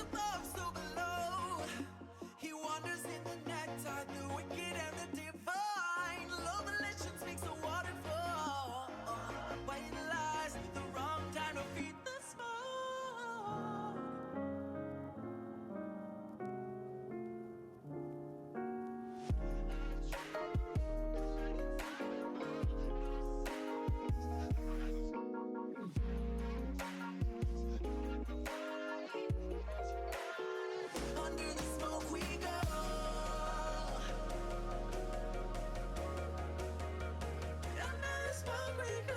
above, so below. He wanders in the night tide, the wicked and the divine. Low volition speaks a waterfall. White lies, the wrong time to feed the smoke. Under the smoke we go. Under the smoke we go.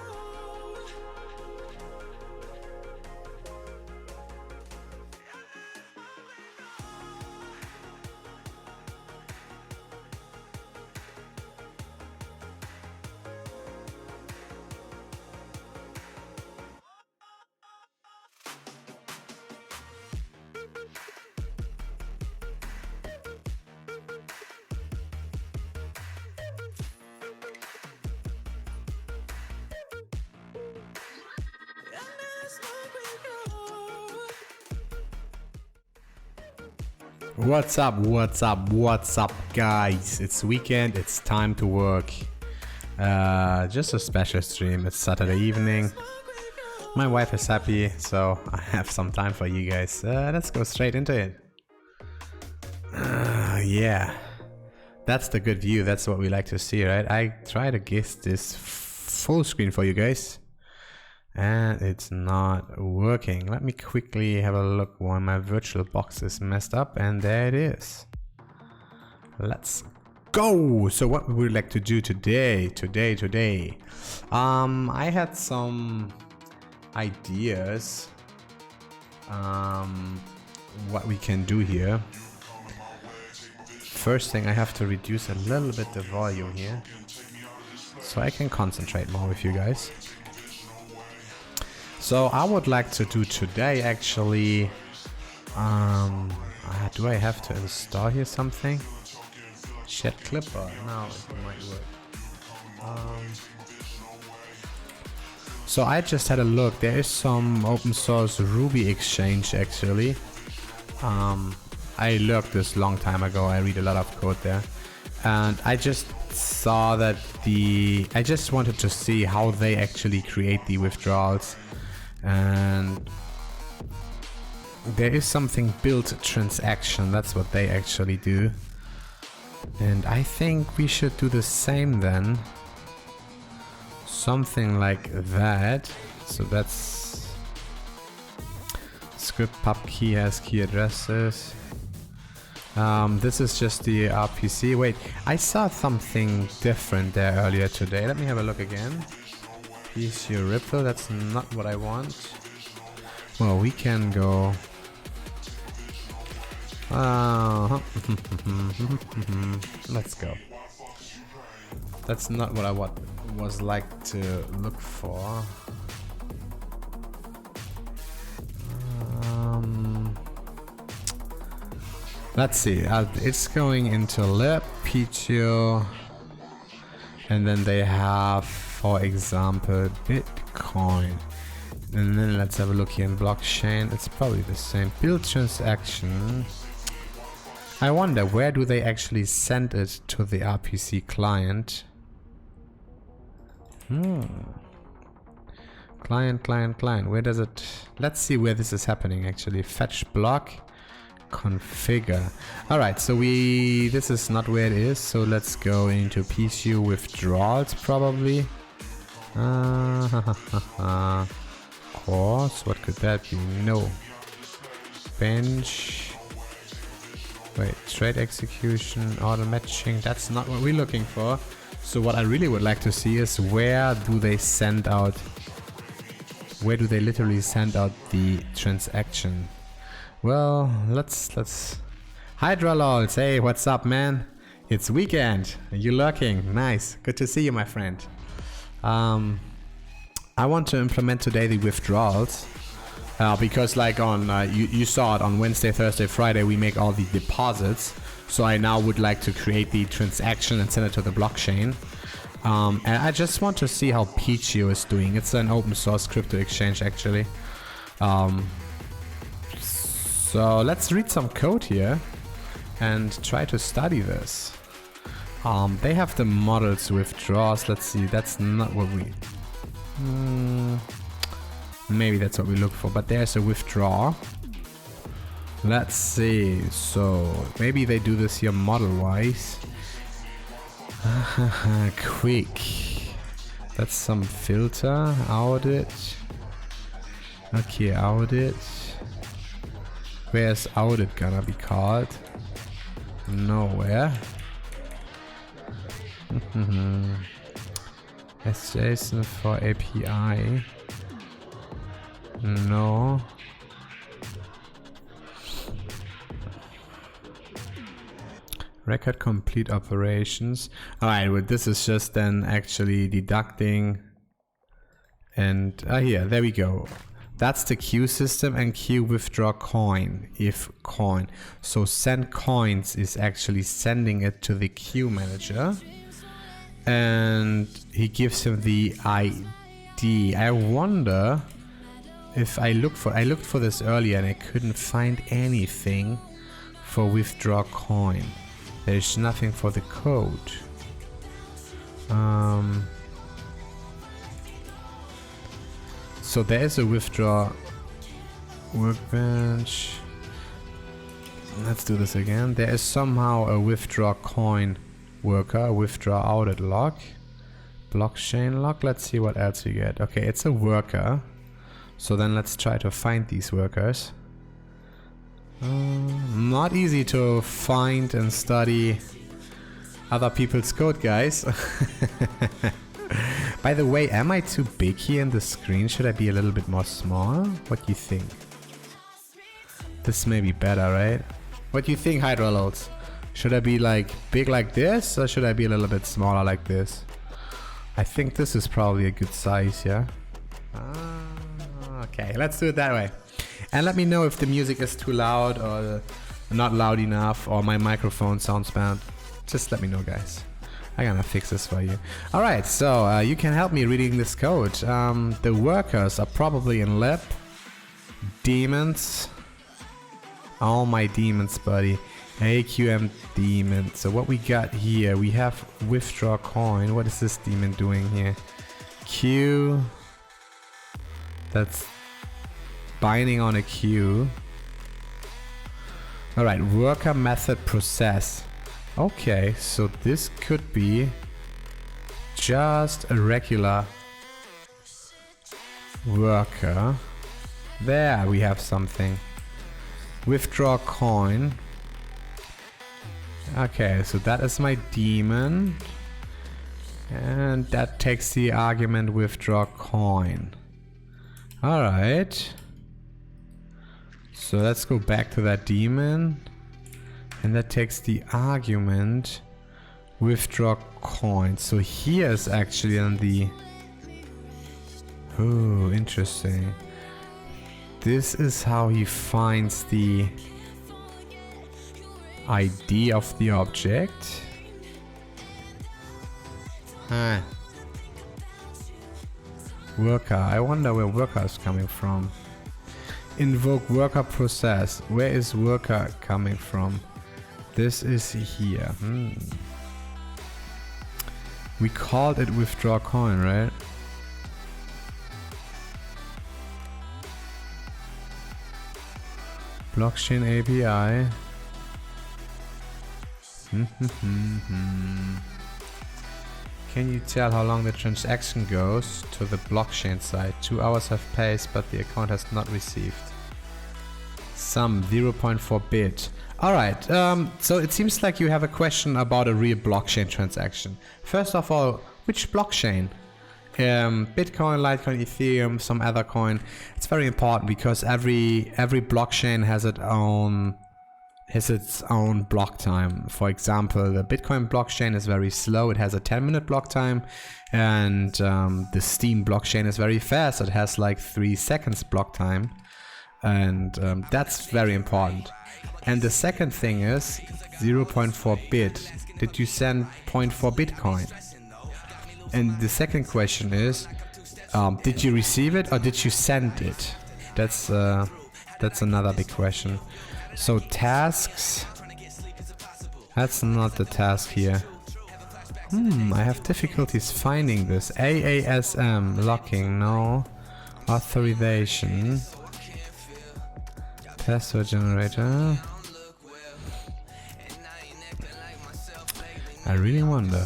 What's up, guys? It's weekend, it's time to work. Just a special stream. It's Saturday evening. My wife is happy, so I have some time for you guys. Let's go straight into it. Yeah, that's the good view. That's what we like to see, right? I try to get this full screen for you guys, and it's not working. Let me quickly have a look why my virtual box is messed up, and there it is. Let's go. So what we would like to do today, I had some ideas what we can do here. First thing, I have to reduce a little bit the volume here so I can concentrate more with you guys. So I would like to do today actually, do I have to install here something? Shed Clipper, no, it might work. So I just had a look, there is some open source Ruby exchange actually. I looked this long time ago, I read a lot of code there. And I just saw that I just wanted to see how they actually create the withdrawals. And there is something built transaction, that's what they actually do. And I think we should do the same then. Something like that. So that's script pub key has key addresses. This is just the RPC. Wait, I saw something different there earlier today. Let me have a look again. PC Ripple, that's not what I want. Well, we can go. Let's go. That's not what I was like to look for. Let's see. It's going into lib, PTO, and then they have, for example, Bitcoin. And then let's have a look here in blockchain. It's probably the same. Build transaction. I wonder, where do they actually send it to the RPC client? Client. Where does it? Let's see where this is happening actually. Fetch block. Configure. Alright, so this is not where it is, so let's go into PCU withdrawals probably. Course, what could that be? No. Bench. Wait, trade execution, auto matching, that's not what we're looking for. So what I really would like to see is where do they literally send out the transaction? Well, let's Hydralols, hey, what's up, man? It's weekend. You're lurking. Nice. Good to see you, my friend. I want to implement today the withdrawals because like on you saw it on Wednesday, Thursday, Friday, we make all the deposits. So I now would like to create the transaction and send it to the blockchain. And I just want to see how Pichio is doing. It's an open source crypto exchange actually. So let's read some code here and try to study this. They have the models withdrawals. Let's see, that's not what we... maybe that's what we look for, but there's a withdraw. Let's see, so maybe they do this here model-wise. Quick. That's some filter, audit. Okay, audit. Where's audit gonna be called? Nowhere. SJSON for API. No. Record complete operations. Alright, well, this is just then actually deducting. And here, there we go. That's the queue system, and queue withdraw coin if coin. So send coins is actually sending it to the queue manager, and he gives him the ID. I wonder if I looked for this earlier and I couldn't find anything for withdraw coin. There's nothing for the code. So there is a withdraw workbench. Let's do this again. There is somehow a withdraw coin worker, withdraw audit log, blockchain log. Let's see what else we get. Okay, it's a worker. So then let's try to find these workers. Not easy to find and study other people's code, guys. By the way, am I too big here in the screen? Should I be a little bit more small? What do you think? This may be better, right? What do you think, Hydroloads? Should I be like big like this, or should I be a little bit smaller like this? I think this is probably a good size, yeah? Okay, let's do it that way. And let me know if the music is too loud or not loud enough, or my microphone sounds bad. Just let me know, guys. I'm gonna fix this for you. Alright, so you can help me reading this code. The workers are probably in lab. Demons. All my demons, buddy. AQM demon. So what we got here, we have withdraw coin. What is this demon doing here? Q. That's binding on a queue. Alright, worker method process. Okay, so this could be just a regular worker. There we have something. Withdraw coin. Okay, so that is my demon. And that takes the argument withdraw coin. Alright. So let's go back to that demon. And that takes the argument withdraw coin. So here is actually on the... Oh, interesting. This is how he finds the ID of the object. Worker. I wonder where worker is coming from. Invoke worker process. Where is worker coming from? This is here. We called it withdraw coin, right? Blockchain API. Can you tell how long the transaction goes to the blockchain side? 2 hours have passed, but the account has not received. Some 0.4 bit. Alright, so it seems like you have a question about a real blockchain transaction. First of all, which blockchain? Bitcoin, Litecoin, Ethereum, some other coin. It's very important because every blockchain has its own block time. For example, the Bitcoin blockchain is very slow. It has a 10-minute block time, and the Steam blockchain is very fast. It has like 3 seconds block time, and that's very important. And the second thing is 0.4 bit. Did you send 0.4 Bitcoin? And the second question is, did you receive it or did you send it? That's That's another big question. So tasks. That's not the task here. I have difficulties finding this. AASM, locking, no. Authorization. Password generator. I really wonder.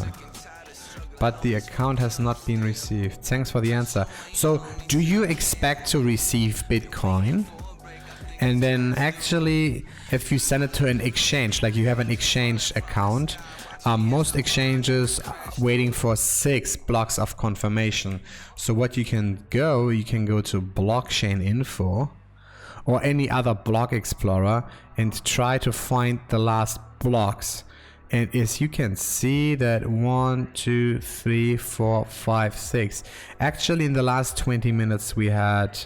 But the account has not been received. Thanks for the answer. So, do you expect to receive Bitcoin? And then actually, if you send it to an exchange, like you have an exchange account, most exchanges are waiting for 6 blocks of confirmation. So what you can go to blockchain info or any other block explorer and try to find the last blocks. And as you can see that 1, 2, 3, 4, 5, 6. Actually in the last 20 minutes we had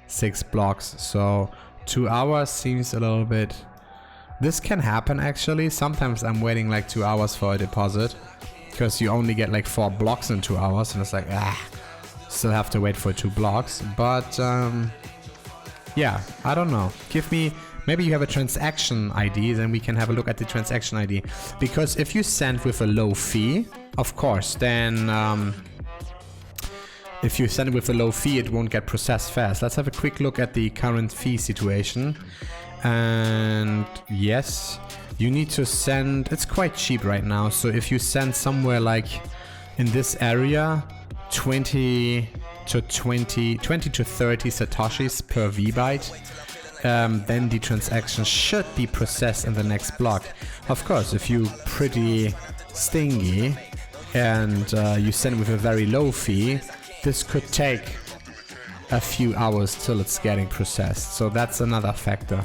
6 blocks. So 2 hours seems a little bit. This can happen actually. Sometimes I'm waiting like 2 hours for a deposit because you only get like 4 blocks in 2 hours and it's like, still have to wait for 2 blocks. But yeah, I don't know. Give me, maybe you have a transaction ID, then we can have a look at the transaction ID. Because if you send with a low fee, of course, then if you send it with a low fee, it won't get processed fast. Let's have a quick look at the current fee situation. And yes, you need to send, it's quite cheap right now. So if you send somewhere like in this area, 20 to 30 satoshis per VByte, then the transaction should be processed in the next block. Of course, if you're pretty stingy and you send with a very low fee, this could take a few hours till it's getting processed. So that's another factor.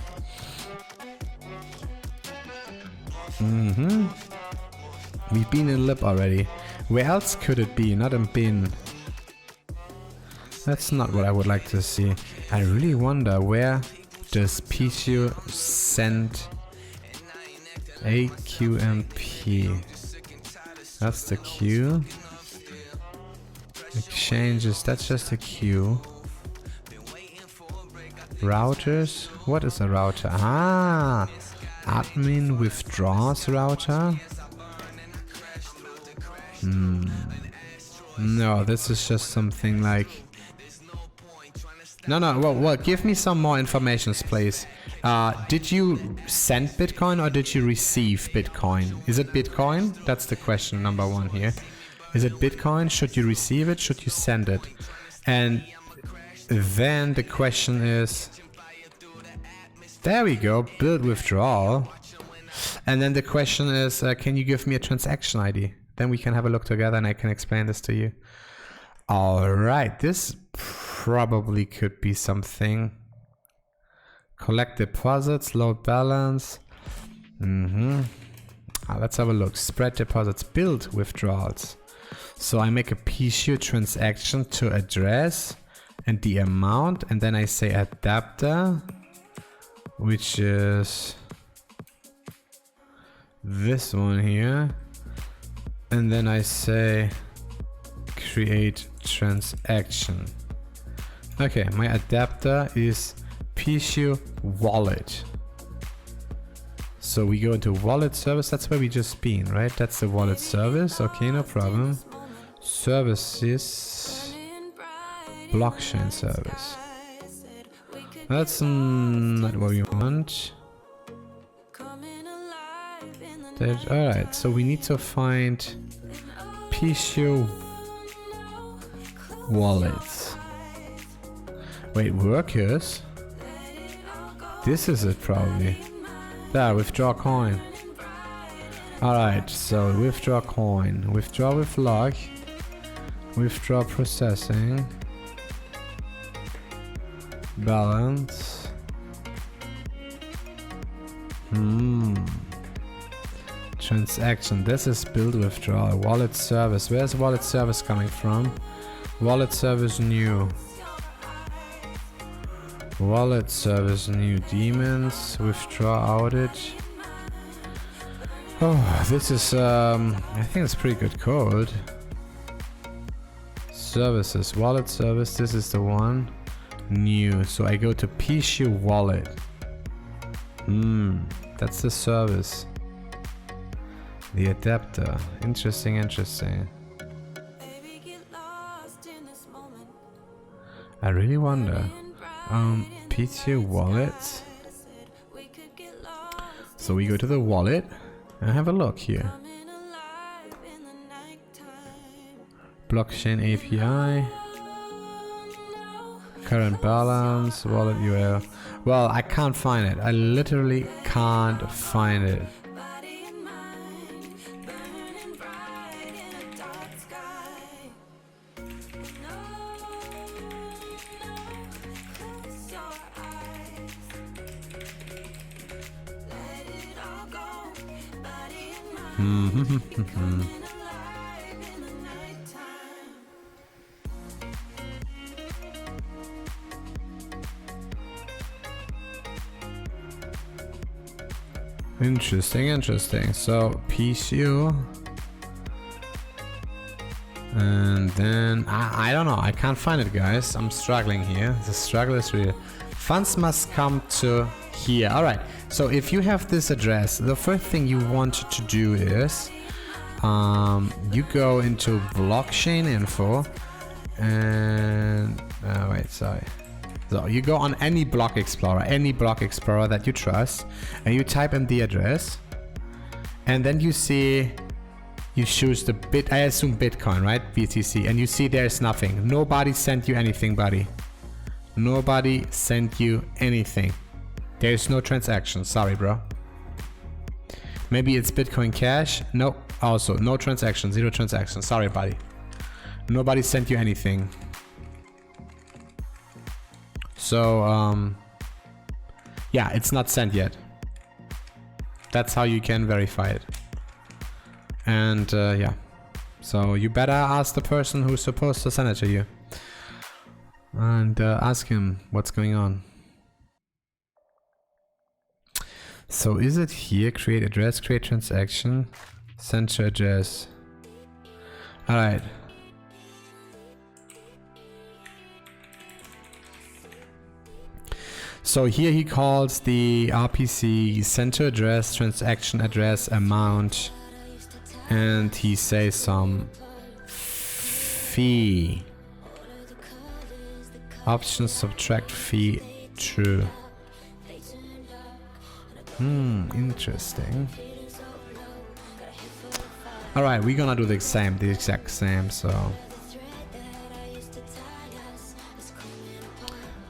We've been in lib already. Where else could it be? Not in bin. That's not what I would like to see. I really wonder, where does PCU send AQMP? That's the queue. Exchanges, that's just a queue. Routers? What is a router? Ah! Admin withdraws router? No, this is just something like... No, well, give me some more information, please. Did you send Bitcoin or did you receive Bitcoin? Is it Bitcoin? That's the question number 1 here. Is it Bitcoin? Should you receive it? Should you send it? And then the question is... There we go, build withdrawal. And then the question is, can you give me a transaction ID? Then we can have a look together and I can explain this to you. Alright, this probably could be something. Collect deposits, load balance. Let's have a look. Spread deposits, build withdrawals. So I make a PCU transaction to address and the amount, and then I say adapter, which is this one here, and then I say create transaction. Okay, my adapter is PCU wallet. So we go into wallet service. That's where we just been, right? That's the wallet service. Okay, no problem. Services, blockchain service. That's not what we want. Alright, so we need to find PCU wallets. Wait, workers? This is it probably. There, withdraw coin. Alright, so withdraw coin. Withdraw with lock. Withdraw processing. Balance. Transaction. This is build withdrawal. Wallet service. Where's wallet service coming from? Wallet service new. Wallet service new. Demons. Withdraw outage. Oh, this is I think it's pretty good code. Services. Wallet service. This is the one. New. So I go to PC wallet. That's the service. The adapter. Interesting, interesting. I really wonder. PC wallet. So we go to the wallet and have a look here. Blockchain API. Current balance, wallet URL. Well, I can't find it. I literally can't find it. Interesting, interesting. So PCU, and then I don't know. I can't find it, guys. I'm struggling here. The struggle is real. Funds must come to here. All right. So if you have this address, the first thing you want to do is you go into blockchain info, and wait, sorry. So you go on any block explorer that you trust, and you type in the address, and then you see, you choose the I assume Bitcoin, right? BTC, and you see there's nothing. Nobody sent you anything, buddy. Nobody sent you anything. There's no transaction. Sorry, bro. Maybe it's Bitcoin Cash. No, also no transaction, 0 transaction. Sorry, buddy. Nobody sent you anything. So, yeah, it's not sent yet. That's how you can verify it. And yeah, so you better ask the person who's supposed to send it to you. And ask him what's going on. So is it here? Create address, create transaction, send to address. All right. So here he calls the RPC send to address, transaction address, amount, and he says some fee. Option subtract fee true. Interesting. All right, we're gonna do the exact same. So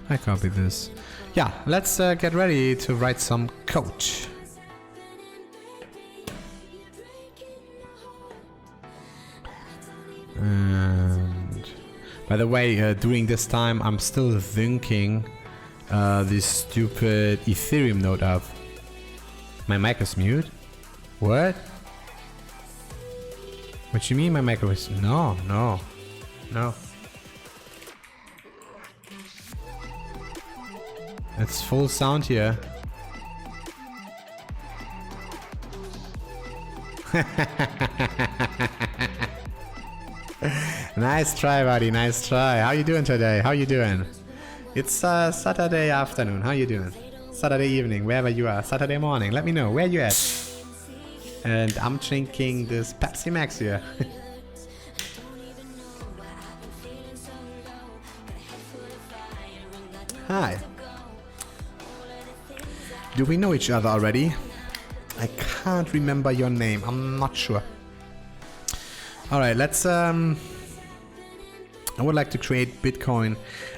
I copy this. Yeah, let's get ready to write some code. And by the way, during this time, I'm still thinking this stupid Ethereum node up. My mic is mute? What? What you mean my mic is... No. It's full sound here. Nice try, buddy. Nice try. How you doing today? How you doing? It's Saturday afternoon. How you doing? Saturday evening, wherever you are. Saturday morning. Let me know where you at. And I'm drinking this Pepsi Max here. Hi. Do we know each other already? I can't remember your name. I'm not sure. All right, let's I would like to create Bitcoin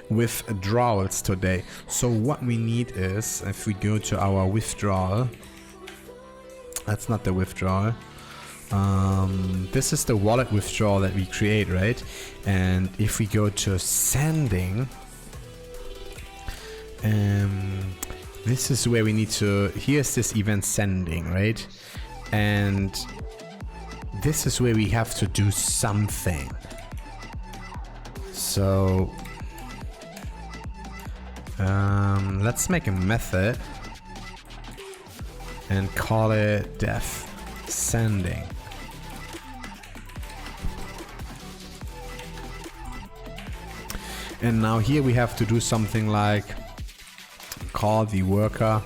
withdrawals today. So what we need is, if we go to our withdrawal, that's not the withdrawal. This is the wallet withdrawal that we create, right? And if we go to sending, this is where we need to, here's this event sending, right? And this is where we have to do something. So let's make a method and call it def sending. And now here we have to do something like call the worker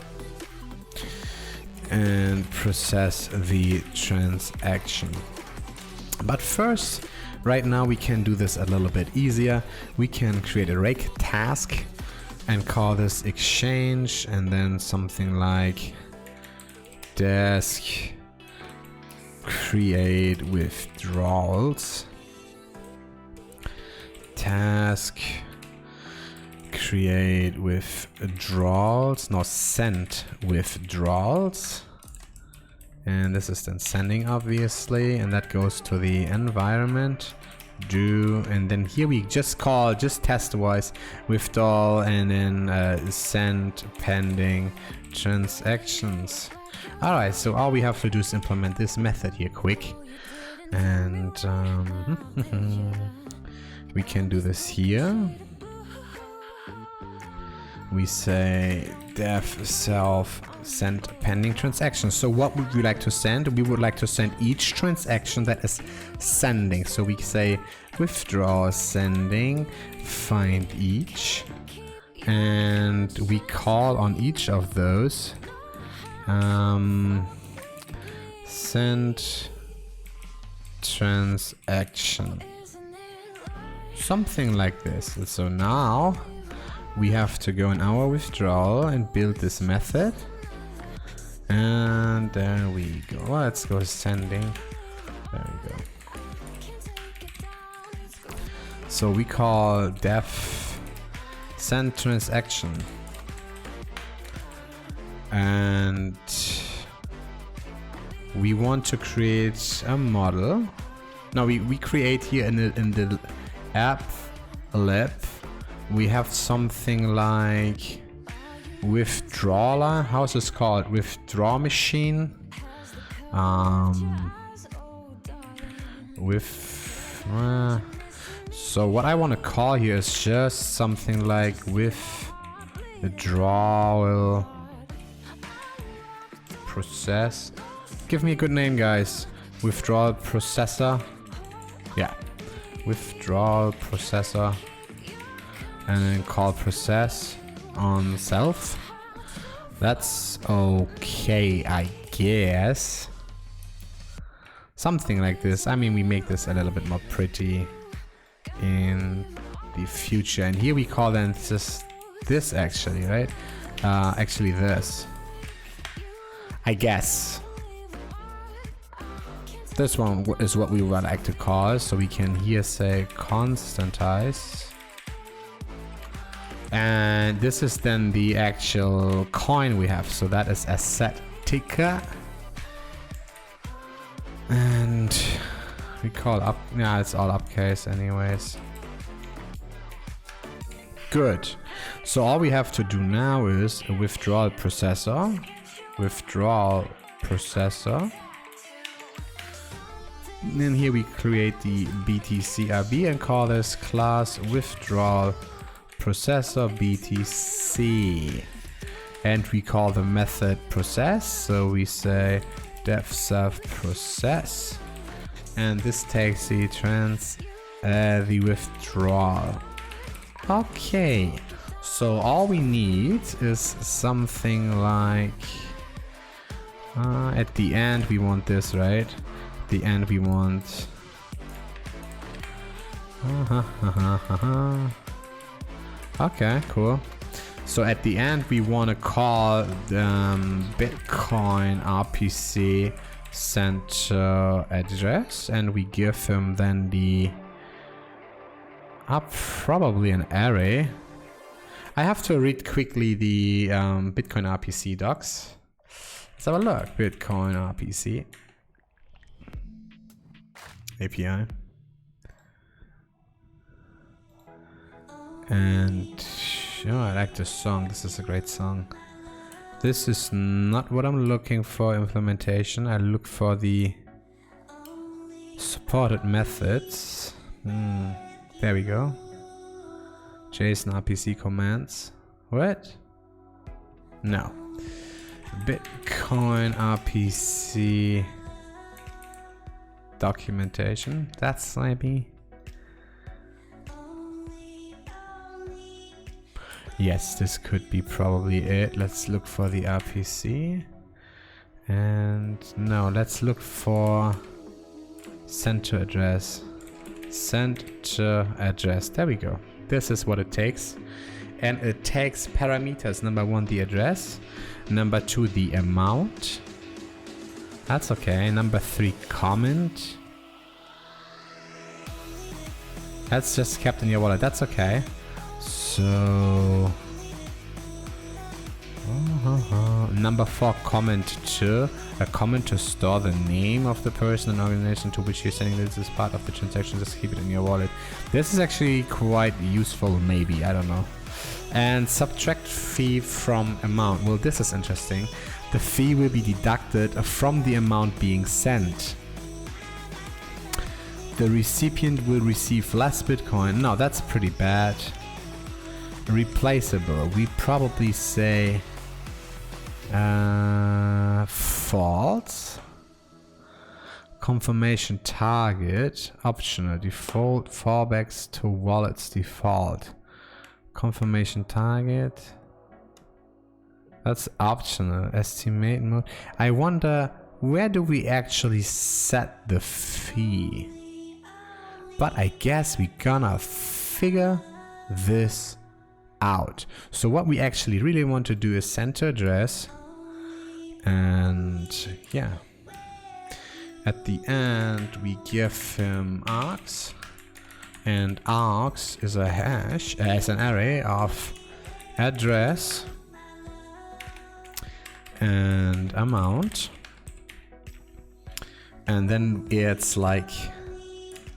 and process the transaction. But first, right now we can do this a little bit easier. We can create a rake task and call this exchange, and then something like desk create withdrawals, task create withdrawals, no, send withdrawals, and this is then sending, obviously, and that goes to the environment do, and then here we just call, just test wise, withdrawal, and then send pending transactions. Alright, so all we have to do is implement this method here quick, and we can do this here. We say def self send pending transactions. So what would we like to send? We would like to send each transaction that is sending. So we say withdraw sending, find each, and we call on each of those send transaction, something like this. And so now we have to go in our withdrawal and build this method, and there we go. Let's go sending. There we go. So we call def send transaction, and we want to create a model. Now we create here in the app lib, we have something like withdrawer. How's this called? Withdraw machine. So what I want to call here is just something like withdrawal process. Give me a good name, guys. Withdrawal processor. Yeah, withdrawal processor, and then call process on self. That's okay, I guess. Something like this. I mean, we make this a little bit more pretty in the future. And here we call then this actually, right? Actually this, I guess. This one is what we would like to call, so we can here say constantize. And this is then the actual coin we have, so that is asset ticker. And we call up, yeah, it's all uppercase anyways. Good. So all we have to do now is a withdrawal processor. Withdrawal processor. And then here we create the BTCRB and call this class withdrawal processor BTC. And we call the method process. So we say def self process. And this takes the the withdrawal. Okay. So all we need is something like at the end we want this, right? At the end we want okay, cool. So at the end we want to call the Bitcoin RPC center address, and we give him then the probably an array. I have to read quickly the Bitcoin RPC docs. Let's have a look. Bitcoin RPC API. And oh, I like this song. This is a great song. This is not what I'm looking for implementation. I look for the supported methods. There we go. JSON RPC commands. What? No. Bitcoin RPC documentation. That's maybe. Yes, this could be probably it. Let's look for the RPC. And no, let's look for send to address. Send to address. There we go. This is what it takes. And it takes parameters. Number 1, the address. Number 2, the amount. That's okay. Number 3, comment. That's just kept in your wallet. That's okay. So number 4, comment to. A comment to store the name of the person and organization to which you're sending this as part of the transaction. Just keep it in your wallet. This is actually quite useful, maybe. I don't know. And subtract fee from amount. Well, this is interesting. The fee will be deducted from the amount being sent. The recipient will receive less Bitcoin. No, that's pretty bad. Replaceable. We probably say false. Confirmation target. Optional. Default. Fallbacks to wallets default. Confirmation target. That's optional. Estimate mode. I wonder, where do we actually set the fee? But I guess we're gonna figure this out. So what we actually really want to do is send to address. And yeah. At the end, we give him args. And args is a hash, as an array of address and amount. And then it's like,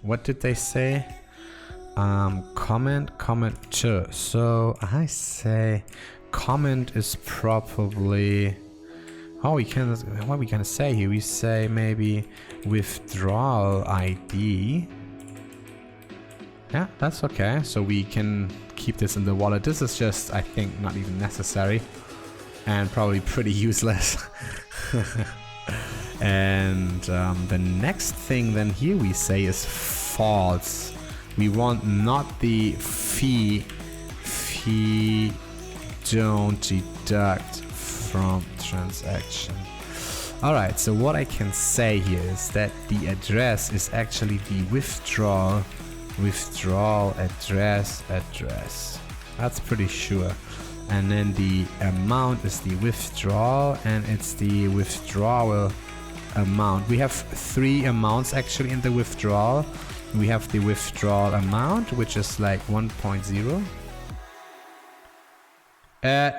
what did they say? Comment to. So I say comment is probably, what are we gonna say here? We say maybe withdrawal ID. Yeah, that's okay. So we can keep this in the wallet. This is just, I think, not even necessary and probably pretty useless. And the next thing then here we say is false. We want not the fee don't deduct from transaction. Alright, so what I can say here is that the address is actually the withdrawal address. That's pretty sure. And then the amount is the withdrawal, and it's the withdrawal amount. We have 3 amounts actually in the withdrawal. We have the withdrawal amount, which is like 1.0.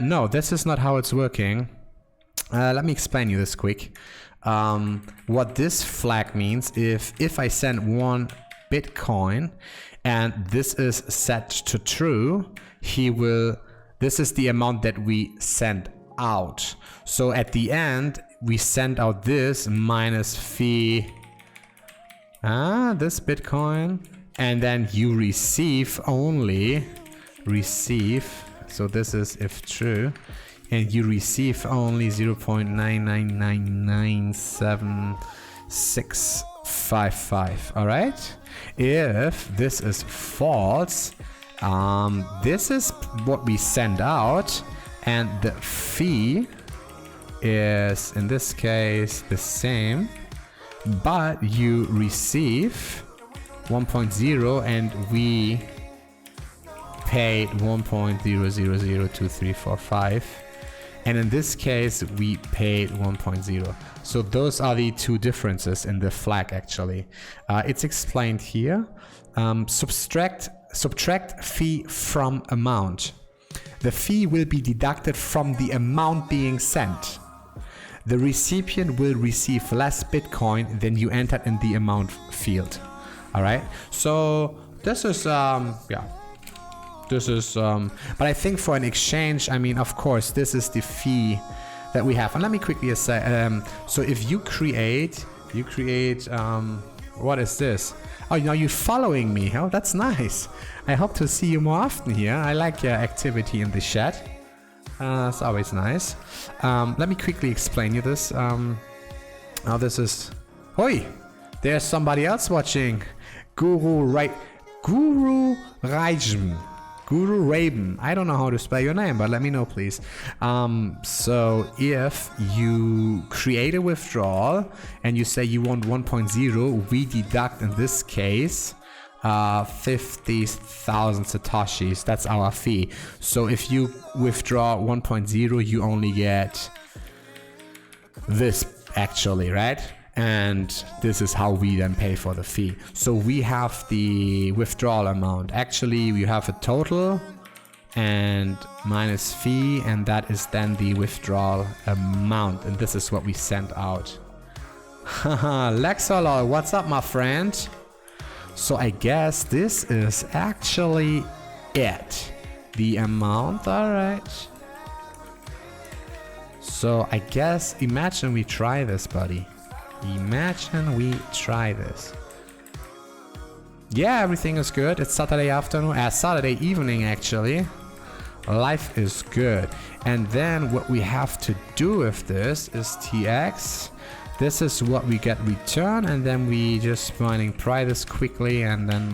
No, this is not how it's working. Let me explain you this quick. What this flag means, if I send 1 Bitcoin and this is set to true, this is the amount that we send out. So at the end, we send out this minus fee, this Bitcoin, and then you receive, so this is if true, and you receive only 0.9999765. All right. If this is false, this is what we send out, and the fee is in this case the same, but you receive 1.0 and we paid 1.0002345, and in this case we paid 1.0. So those are the 2 differences in the flag actually. It's explained here. Subtract fee from amount. The fee will be deducted from the amount being sent. The recipient will receive less Bitcoin than you entered in the amount field. All right. So this is but I think for an exchange, I mean, of course, this is the fee that we have. And let me quickly say, so if you create, what is this? Oh, now you're following me. Oh, that's nice. I hope to see you more often here. I like your activity in the chat. It's always nice. Let me quickly explain you this. Now this is... Hoi! There's somebody else watching. Guru Rajm. Guru Raven. I don't know how to spell your name, but let me know, please. So if you create a withdrawal and you say you want 1.0, we deduct in this case 50,000 Satoshis. That's our fee. So if you withdraw 1.0, you only get this actually, right? And this is how we then pay for the fee. So we have the withdrawal amount. Actually, we have a total and minus fee, and that is then the withdrawal amount. And this is what we sent out. Haha, Lexolol, what's up, my friend? So I guess this is actually it. The amount, all right. So I guess, imagine we try this, buddy. Imagine we try this. Yeah, everything is good. It's Saturday afternoon, Saturday evening actually. Life is good. And then what we have to do with this is TX. This is what we get return, and then we just mining pry this quickly, and then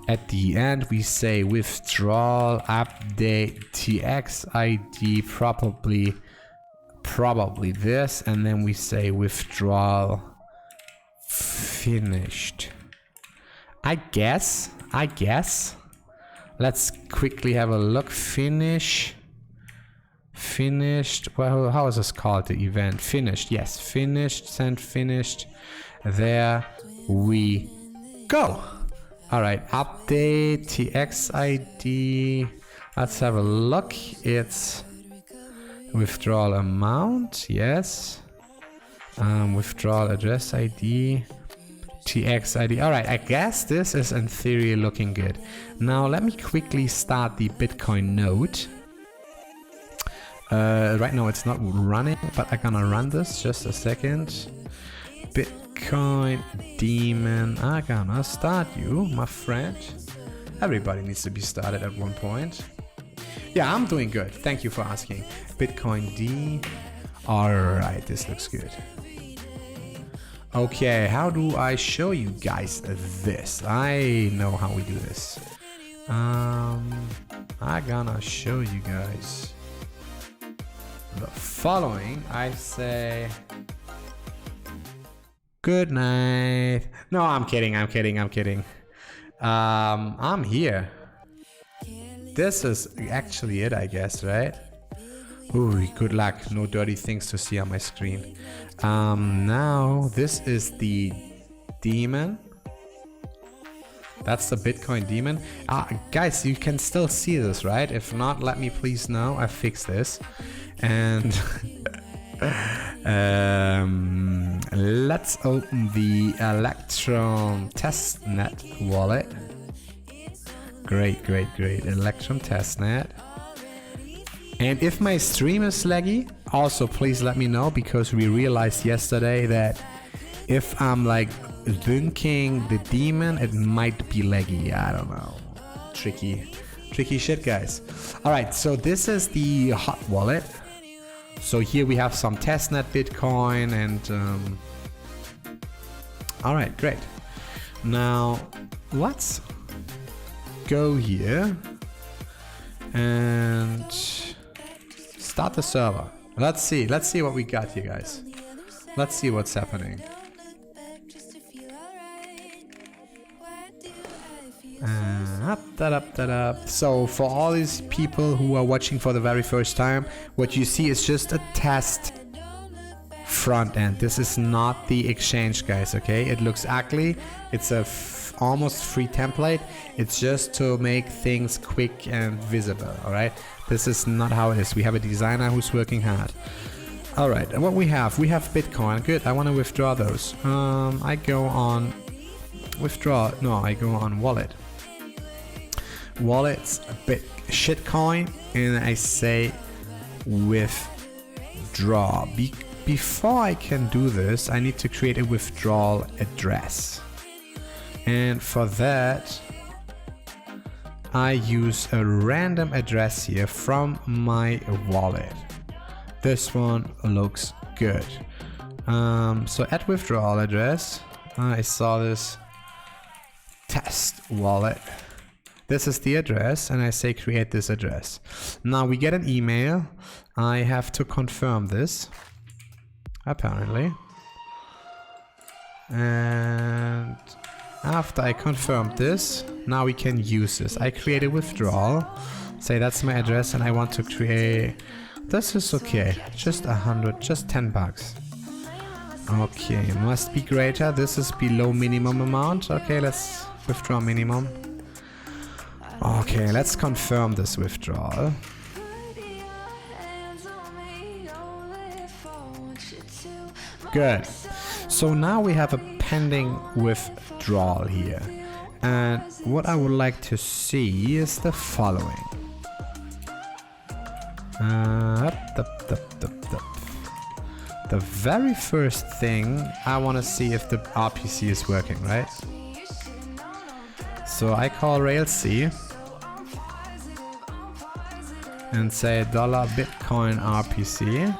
at the end we say withdrawal update TX ID, probably this, and then we say withdrawal finished. I guess. Let's quickly have a look. Finished. Well, how is this called? The event finished. Yes, finished. Send finished. There we go. All right, update TX ID. Let's have a look. It's withdrawal amount, yes. Withdrawal address ID, TX ID. All right, I guess this is in theory looking good. Now let me quickly start the Bitcoin node. Right now it's not running, but I'm gonna run this. Just a second. Bitcoin daemon. I'm gonna start you, my friend. Everybody needs to be started at one point. Yeah, I'm doing good. Thank you for asking. Bitcoin D. Alright, this looks good. Okay, how do I show you guys this? I know how we do this. I'm gonna show you guys the following. I say good night. No, I'm kidding. I'm here. This is actually it, I guess, right? Ooh, good luck. No dirty things to see on my screen. Now this is the daemon. That's the Bitcoin daemon. Guys, you can still see this, right? If not, let me please know. I fixed this. And let's open the Electrum testnet wallet. Great. Electrum testnet. And if my stream is laggy, also please let me know, because we realized yesterday that if I'm like linking the daemon, it might be laggy. I don't know. Tricky shit, guys. All right, so this is the hot wallet. So here we have some testnet Bitcoin and all right, great. Now let's go here and start the server. Let's see what we got here, guys. Let's see what's happening. So for all these people who are watching for the very first time, what you see is just a test front end. This is not the exchange, guys, okay? It looks ugly. It's a almost free template. It's just to make things quick and visible, all right? This is not how it is. We have a designer who's working hard. All right, and what we have Bitcoin. Good, I want to withdraw those. I go on withdraw. No, I go on wallet. Wallet's a bit shitcoin, and I say withdraw. Before I can do this, I need to create a withdrawal address. And for that, I use a random address here from my wallet. This one looks good. So add withdrawal address. I saw this test wallet. This is the address, and I say create this address. Now we get an email. I have to confirm this, apparently. And after I confirmed this, now we can use this. I create a withdrawal, say that's my address, and I want to create. This is okay, just 100, just 10 bucks. Okay, must be greater. This is below minimum amount. Okay, let's withdraw minimum. Okay, let's confirm this withdrawal. Good. So now we have a pending withdrawal here. And what I would like to see is the following. The very first thing, I want to see if the RPC is working, right? So I call railc and say $Bitcoin RPC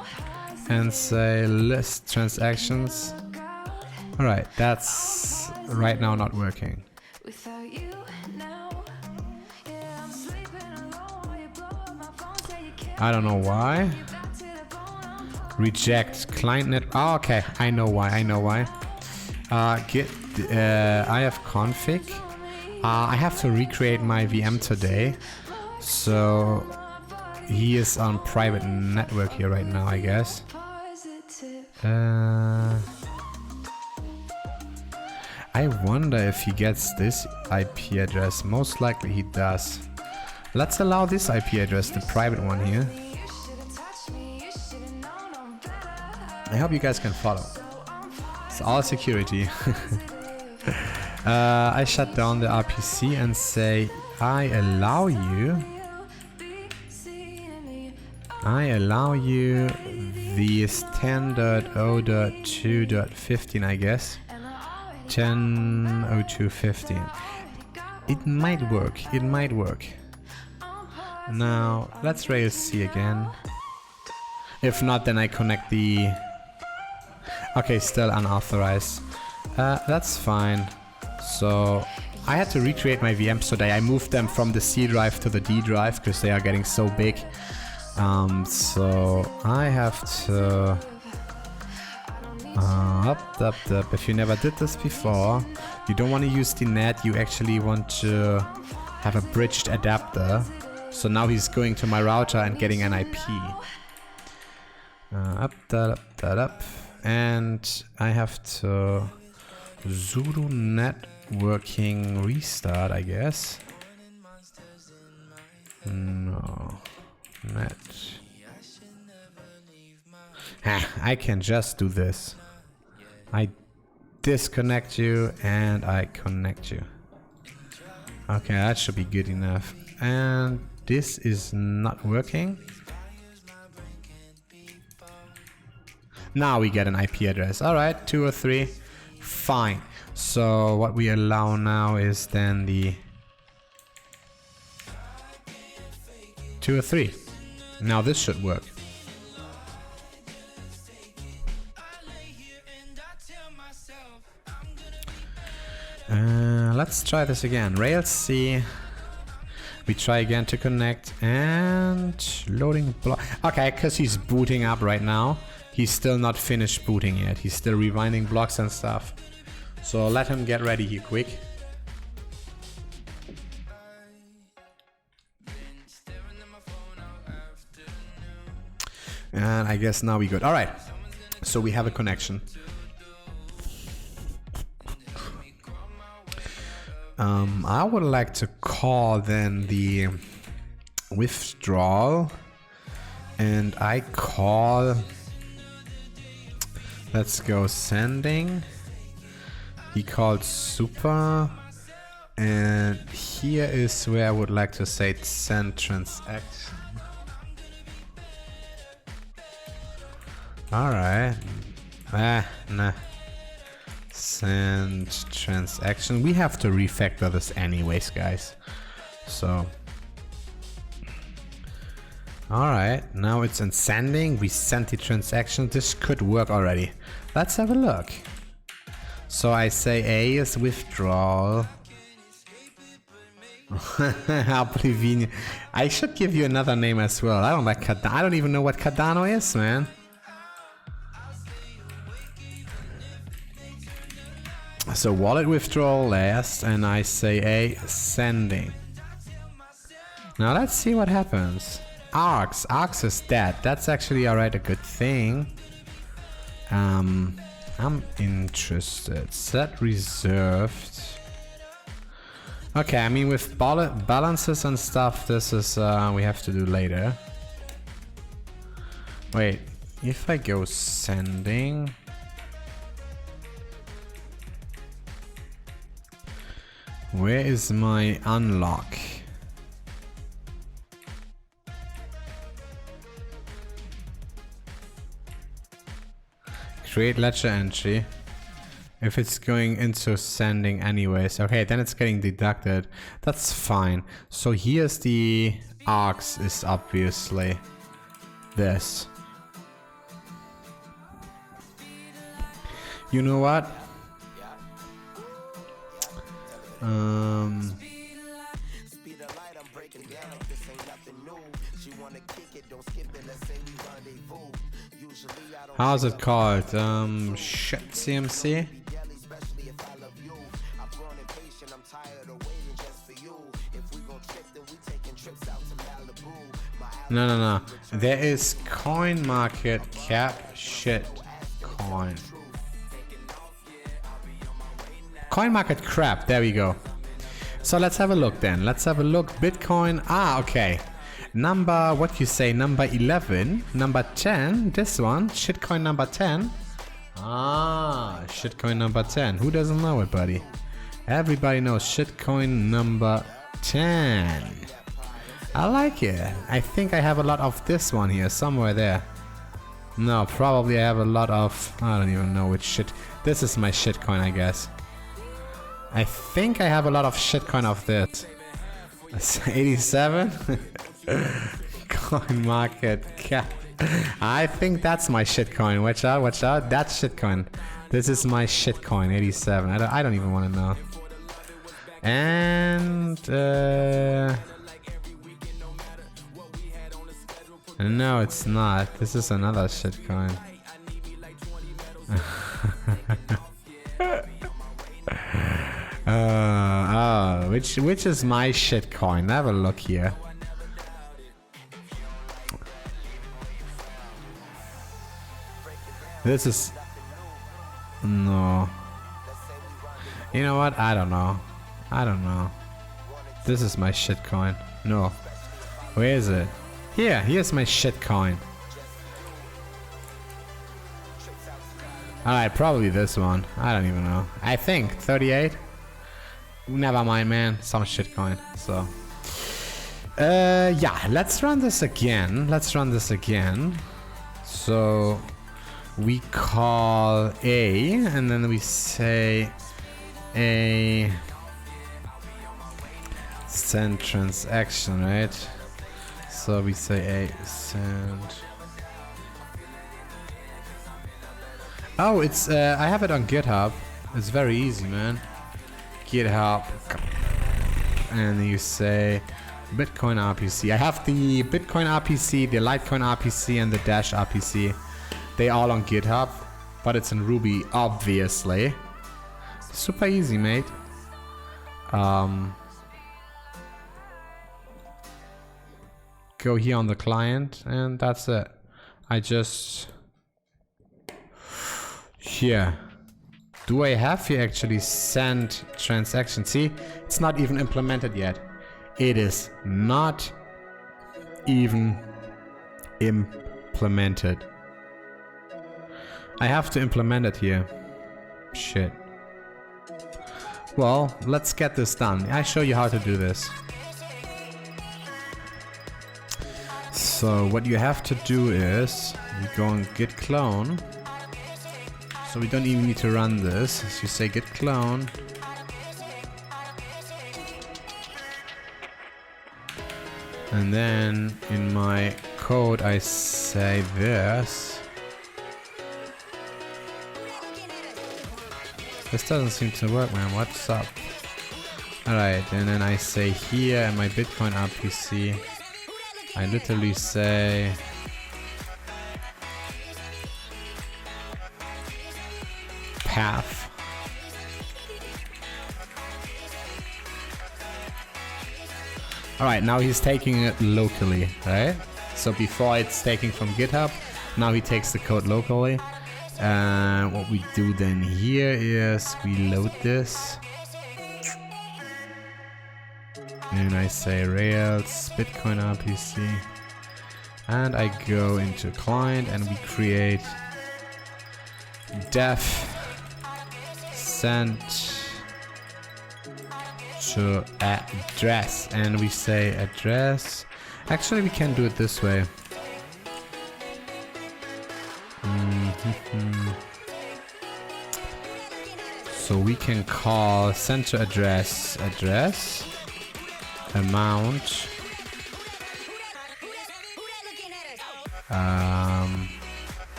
and say list transactions. Alright, that's right now not working. I don't know why. Reject client net. Oh, okay, I know why. Git ifconfig. I have to recreate my VM today, so he is on private network here right now, I guess. I wonder if he gets this IP address. Most likely he does. Let's allow this IP address, the private one here. I hope you guys can follow. It's all security. I shut down the RPC and say I allow you these 10.0.2.15, I guess. 10.02.15. It might work. Now let's railc again. If not, then I connect the. Okay, still unauthorized. That's fine. So I had to recreate my VMs today. I moved them from the C drive to the D drive because they are getting so big. So I have to up. If you never did this before, you don't want to use the net. You actually want to have a bridged adapter. So now he's going to my router and getting an IP. Up. And I have to sudo networking restart, I guess. No. Net. I can just do this. I disconnect you and I connect you. Okay, that should be good enough. And this is not working. Now we get an IP address. Alright, 203. Fine. So what we allow now is then the 203. Now this should work. Let's try this again. railc. We try again to connect and loading block. Okay, because he's booting up right now. He's still not finished booting yet. He's still rewinding blocks and stuff. So let him get ready here quick. And I guess now we good. All right. So we have a connection. I would like to call then the withdrawal, and I call, let's go sending. He called super, and here is where I would like to say send transaction. All right. Nah. Send transaction. We have to refactor this anyways, guys. So, all right, now it's in sending. We sent the transaction. This could work already. Let's have a look. So I say A is withdrawal. Oblivion. I should give you another name as well. I don't like Cardano. I don't even know what Cardano is, man. So wallet withdrawal last, and I say a sending. Now let's see what happens. Arcs is dead. That's actually alright, a good thing. I'm interested. Set reserved. Okay, I mean with balances and stuff, this is we have to do later. Wait, if I go sending. Where is my unlock? Create ledger entry. If it's going into sending anyways, okay, then it's getting deducted. That's fine. So here's the arcs is obviously this. You know what? How's it called? Shit, CMC? No. There is coin market cap shit coin. Coin market crap, there we go. So let's have a look then. Let's have a look. Bitcoin. Ah, okay. Number, what you say, number 11, number 10, this one, shitcoin number 10. Ah, shitcoin number 10. Who doesn't know it, buddy? Everybody knows shitcoin number 10. I like it. I think I have a lot of this one here, somewhere there. No, probably I have a lot of, I don't even know which shit. This is my shitcoin, I guess. I think I have a lot of shitcoin of this. 87? Coin market cap. I think that's my shitcoin. Watch out, watch out. That's shitcoin. This is my shitcoin, 87. I don't even want to know. And no, it's not. This is another shitcoin. Which is my shitcoin? Have a look here. This is no. You know what? I don't know. This is my shitcoin. No. Where is it? Here's my shitcoin. Alright, probably this one. I don't even know. I think 38. Never mind, man. Some shitcoin. So yeah, let's run this again. So we call A and then we say a send transaction, right? So we say a send. Oh, it's I have it on GitHub. It's very easy, man. GitHub, and you say Bitcoin RPC. I have the Bitcoin RPC, the Litecoin RPC, and the Dash RPC. They all on GitHub, but it's in Ruby, obviously. Super easy, mate. Go here on the client, and that's it. I just here. Do I have here actually send transaction? See, it's not even implemented yet. It is not even implemented. I have to implement it here. Shit. Well, let's get this done. I show you how to do this. So what you have to do is you go and git clone. So we don't even need to run this. So you say git clone. And then in my code I say this. This doesn't seem to work, man. What's up? Alright, and then I say here in my Bitcoin RPC, I literally say path. Alright, now he's taking it locally, right? So before it's taking from GitHub, now he takes the code locally. And what we do then here is we load this. And I say Rails, Bitcoin RPC. And I go into client and we create def send to address. And we say address. Actually, we can do it this way. So we can call send to address amount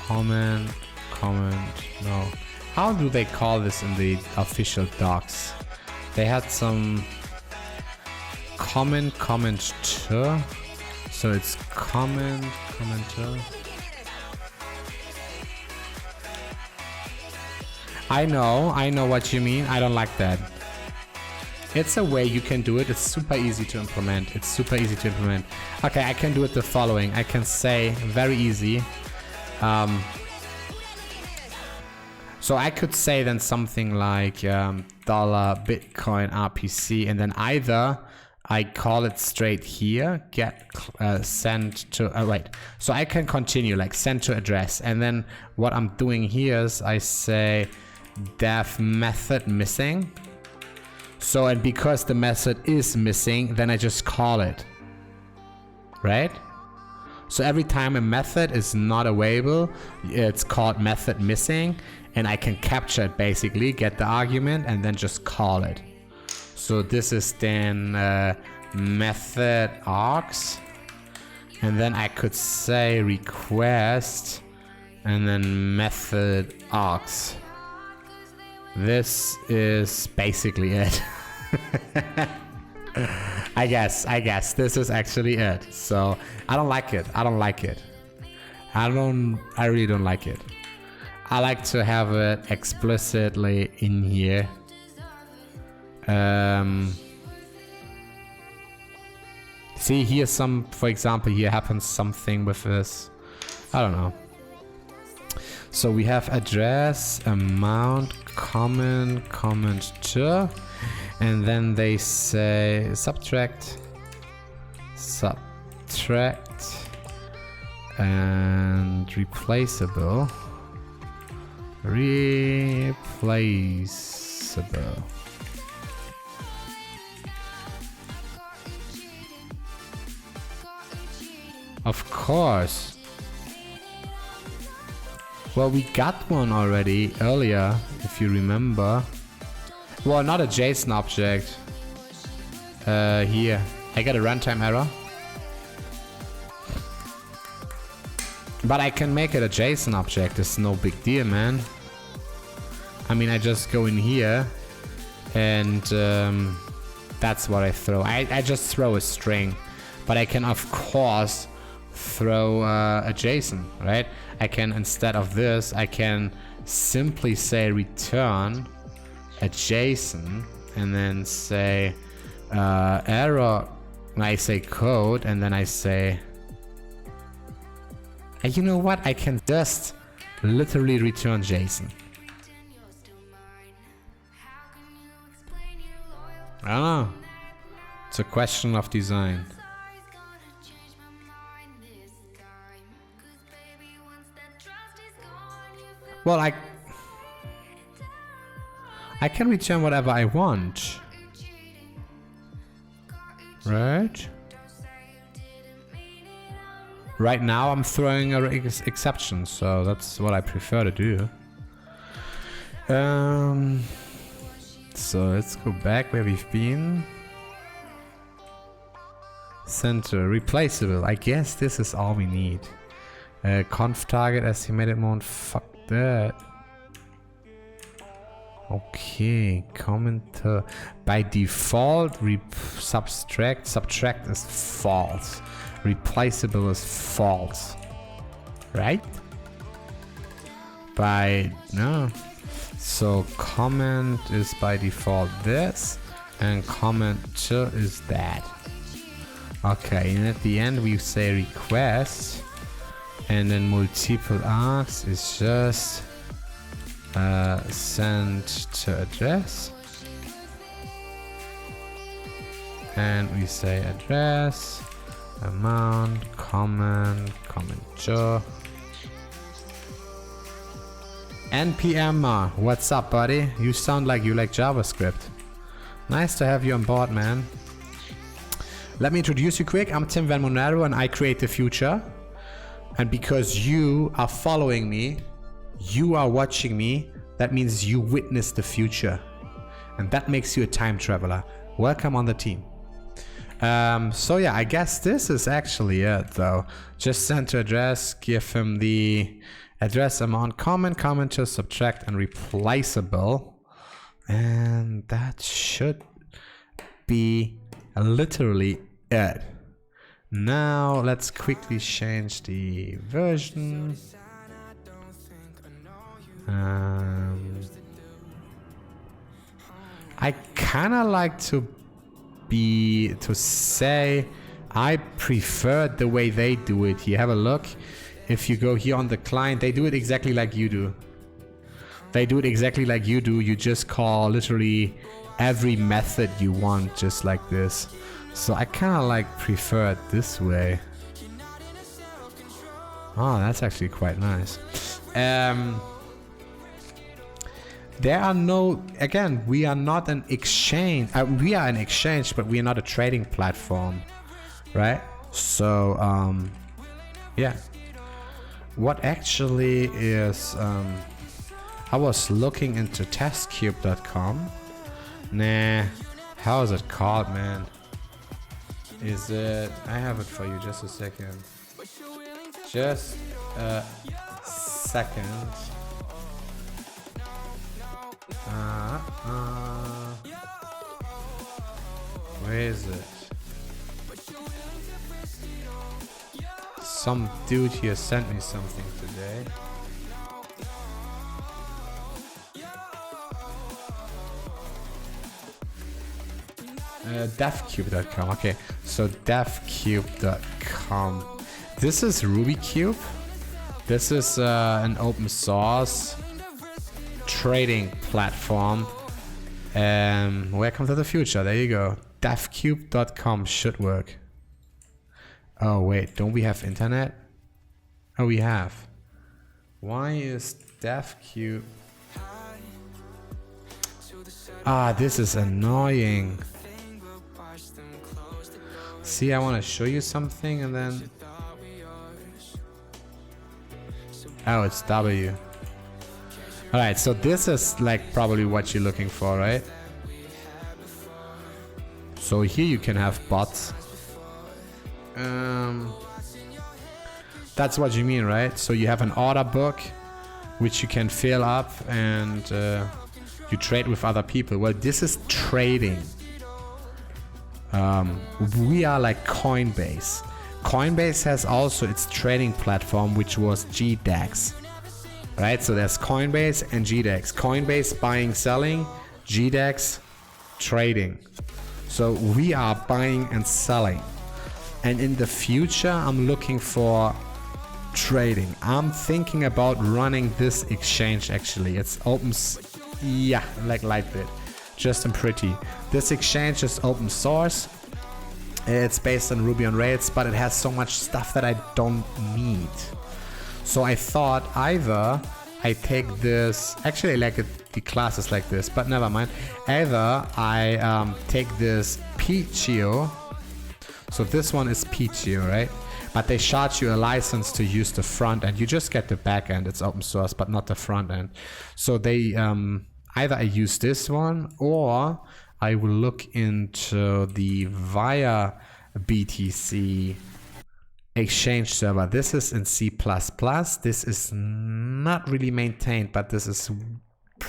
comment no, how do they call this in the official docs? They had some comment to, so it's commenter. I know what you mean. I don't like that. It's a way you can do it. It's super easy to implement. Okay, I can do it the following. I can say very easy. So I could say then something like dollar Bitcoin RPC, and then either I call it straight here, get send to wait. So I can continue like send to address, and then what I'm doing here is I say def method missing. So, and because the method is missing, then I just call it, right? So every time a method is not available, it's called method missing, and I can capture it basically, get the argument, and then just call it. So this is then method args, and then I could say request, and then method args. This is basically it. I guess this is actually it. So I don't like it. I really don't like it. I like to have it explicitly in here. See here for example, here happens something with this. I don't know. So we have address, amount, comment to, and then they say subtract, and replaceable. Of course. Well, we got one already earlier, if you remember. Well, not a JSON object. Here. I got a runtime error. But I can make it a JSON object. It's no big deal, man. I mean, I just go in here and that's what I throw. I just throw a string. But I can, of course, throw a JSON, right? I can, instead of this, I can simply say return a JSON and then say error. I say code, and then I say, you know what? I can just literally return JSON. I don't know. It's a question of design. Well, I can return whatever I want, right? Right now I'm throwing an exception, so that's what I prefer to do. So let's go back where we've been. Center, replaceable. I guess this is all we need. Conf target estimated mount. Fuck that. Okay, commenter. By default, subtract is false. Replaceable is false. Right? No. So comment is by default this, and commenter is that. Okay, and at the end we say request, and then multiple args is just send to address, and we say address, amount, commenter. NPM, what's up, buddy? You sound like you like JavaScript. Nice to have you on board, man. Let me introduce you quick. I'm Tim Van Monero and I create the future. And because you are following me, you are watching me, that means you witness the future. And that makes you a time traveler. Welcome on the team. So yeah, I guess this is actually it though. Just send to address, give him the address, amount, commenter, subtract, and replaceable. And that should be literally it. Now let's quickly change the version. I kinda like to say I prefer the way they do it here. Have a look. If you go here on the client, they do it exactly like you do. You just call literally every method you want, just like this. So I kind of like prefer it this way. Oh, that's actually quite nice. There are no, again, we are not an exchange. We are an exchange, but we are not a trading platform, right? So, yeah. What actually is, I was looking into testcube.com. Nah, how is it called, man? Is it, I have it for you, just a second. Just a second. Where is it? Some dude here sent me something today. devcube.com. Okay, so devcube.com. This is RubyCube. This is an open source trading platform. Welcome to the future. There you go. devcube.com should work. Oh wait, don't we have internet? Oh, we have. Why is devcube? Ah, this is annoying. See, I want to show you something and then... Oh, it's W. Alright, so this is like probably what you're looking for, right? So here you can have bots. That's what you mean, right? So you have an order book which you can fill up and you trade with other people. Well, this is trading. We are like Coinbase. Coinbase has also its trading platform, which was GDAX. Right? So there's Coinbase and GDAX. Coinbase buying, selling, GDAX trading. So we are buying and selling. And in the future, I'm looking for trading. I'm thinking about running this exchange actually. It's open, yeah, like Lightbit. Just and pretty. This exchange is open source. It's based on Ruby on Rails, but it has so much stuff that I don't need. So I thought either I take this, actually I like the classes like this, but never mind. Either I take this PGO. So this one is PGO, right? But they charge you a license to use the front end. You just get the back end. It's open source, but not the front end. So they either I use this one or I will look into the via BTC exchange server. This is in C++. This is not really maintained, but this is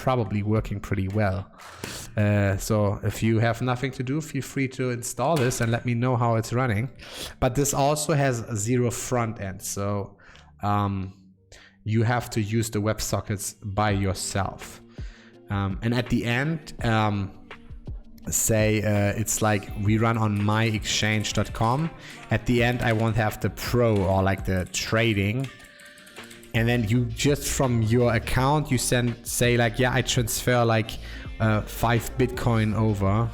probably working pretty well. So if you have nothing to do, feel free to install this and let me know how it's running. But this also has 0 front end, so you have to use the WebSockets by yourself. And at the end, say it's like we run on myexchange.com. At the end, I won't have the pro or like the trading. And then you just from your account, you say like, yeah, I transfer like 5 Bitcoin over.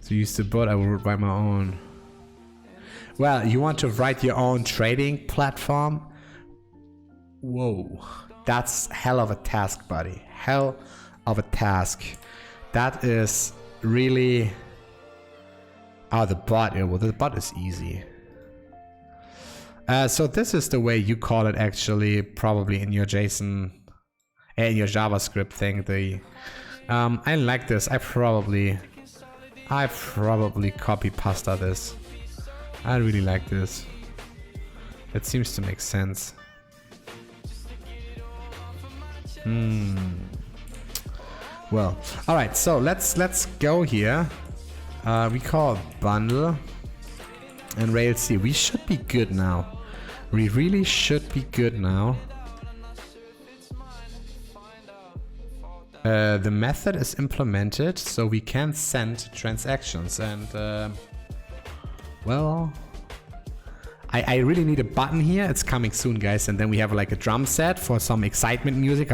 So use the bot, I will write my own. Well, you want to write your own trading platform? Whoa, that's hell of a task, buddy. Hell of a task. That is really... Oh, the bot. Yeah, well, the bot is easy. So this is the way you call it actually, probably in your JSON, in your JavaScript thing. I like this. I probably copy pasta this. I really like this. It seems to make sense. Well, all right. So let's go here. We call bundle and Rails C. We should be good now. We really should be good now. The method is implemented, so we can send transactions. And well, I really need a button here. It's coming soon, guys. And then we have like a drum set for some excitement music.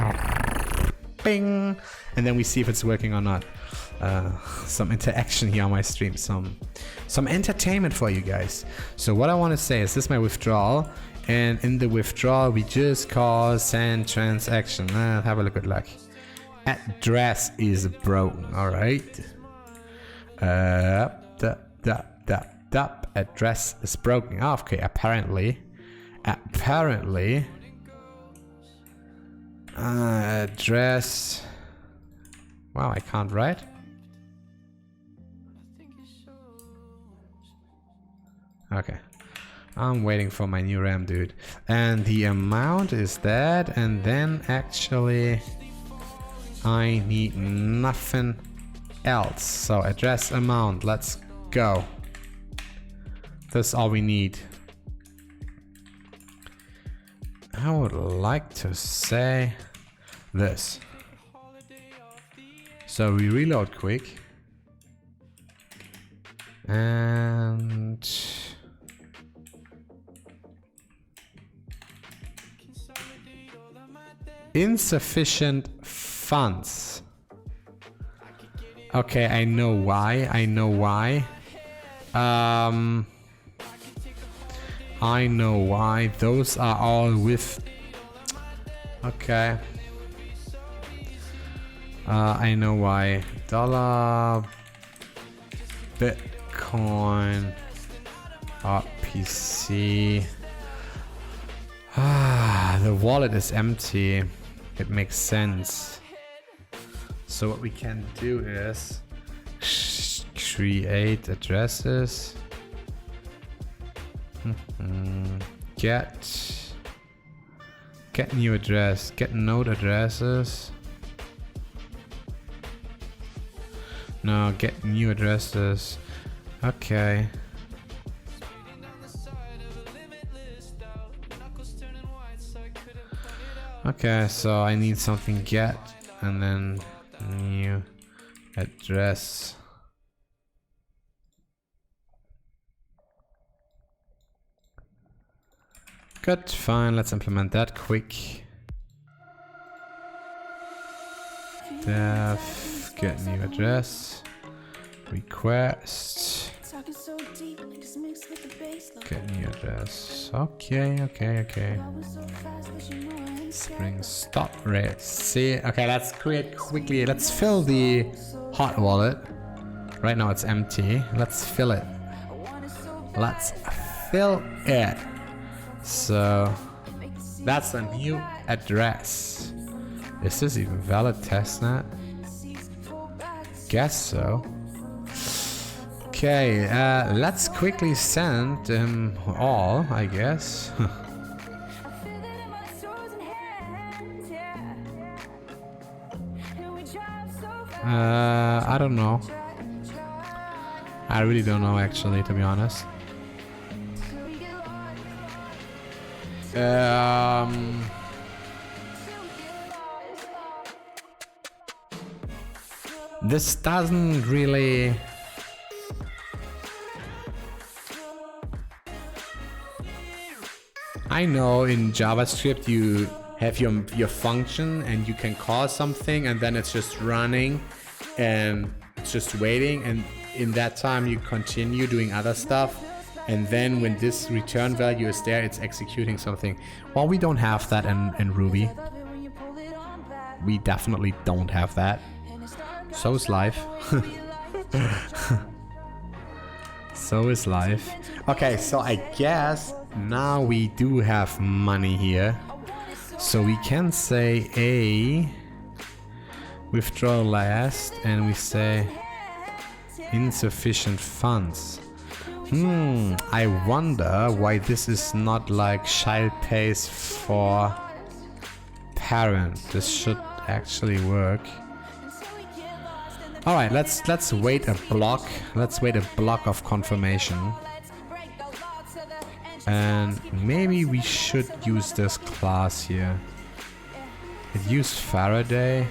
Bing! And then we see if it's working or not. Some interaction here on my stream, some entertainment for you guys. So what I want to say is this is my withdrawal, and in the withdrawal we just call send transaction. Have a look at luck. Address is broken. All right. Address is broken. Oh, okay. Apparently. Address. Wow, I can't write. Okay, I'm waiting for my new RAM, dude. And the amount is that, and then actually I need nothing else. So address amount, let's go. That's all we need. I would like to say this. So we reload quick. And insufficient funds. Okay, I know why. I know why. Those are all with... Okay. I know why. Dollar Bitcoin RPC. The wallet is empty. It makes sense. So what we can do is create addresses. Get new address. Get node addresses. No, get new addresses. Okay. Okay, so I need something get and then new address. Good, fine, let's implement that quick. Def get new address. Request. Get new address. Okay. Spring stop rate. See, okay, let's create quickly. Let's fill the hot wallet. Right now it's empty. Let's fill it. So that's a new address. Is this even valid testnet? Guess so. Okay, let's quickly send them all, I guess. I don't know. I really don't know actually, to be honest. This doesn't really... I know in JavaScript you have your function and you can call something and then it's just running and it's just waiting, and in that time you continue doing other stuff, and then when this return value is there, it's executing something. Well, we don't have that in Ruby. We definitely don't have that. So is life. So is life. Okay, so I guess now we do have money here. So we can say a withdraw last, and we say insufficient funds. I wonder why this is not like child pays for parent. This should actually work. All right, let's wait a block. Let's wait a block of confirmation. And maybe we should use this class here. It used Faraday.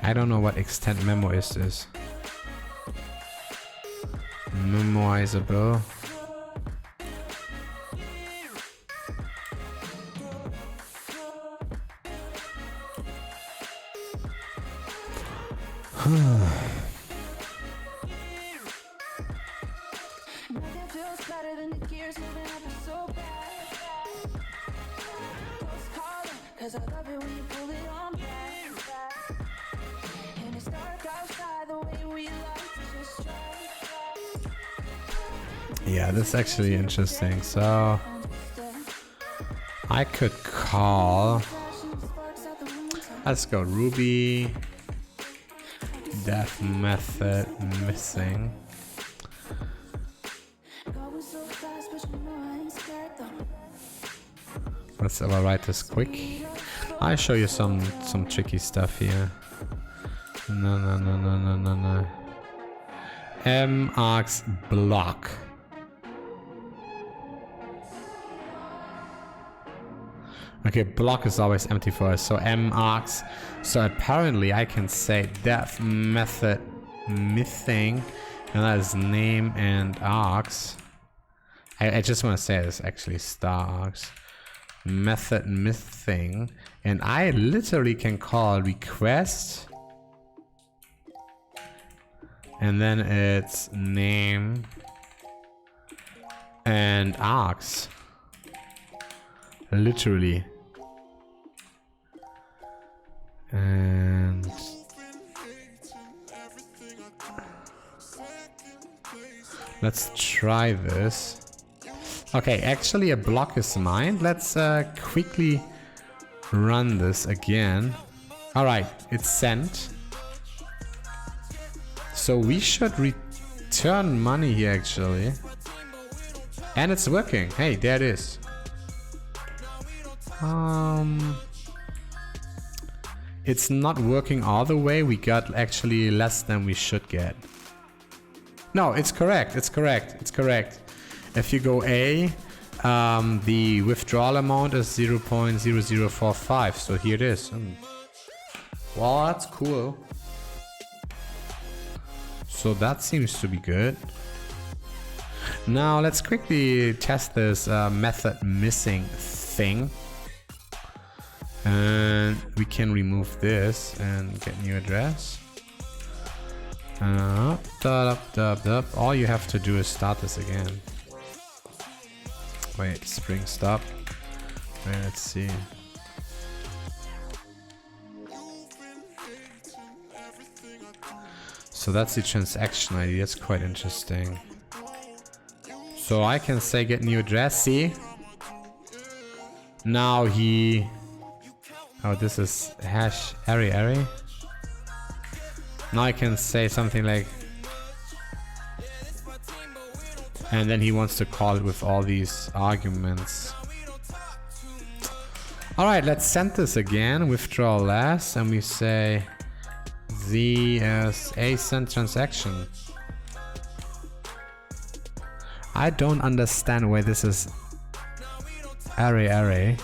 I don't know what extend memo is this. Memoizable. Yeah, this is actually interesting. So I could call, let's go Ruby def method missing. Let's overwrite this quick. I'll show you some tricky stuff here. No. marks block. Okay, block is always empty for us, so marks. So apparently I can say def method missing, and that is name and args. I just want to say this actually star args. Method missing, and I literally can call request, and then it's name and args. Literally. And let's try this. Okay, actually a block is mine. Let's quickly run this again. All right, it's sent. So we should return money here actually. And it's working. Hey, there it is. It's not working all the way. We got actually less than we should get. No, it's correct. It's correct. It's correct. If you go A, the withdrawal amount is 0.0045. So here it is. Well, that's cool. So that seems to be good. Now let's quickly test this method missing thing. And we can remove this and get new address. All you have to do is start this again. Wait, spring stop. Wait, let's see. So that's the transaction ID. That's quite interesting. So I can say get new address. See? Now he... Oh, this is hash array. Now I can say something like, and then he wants to call it with all these arguments. All right, let's send this again. Withdraw less, and we say as a send transaction. I don't understand why this is array.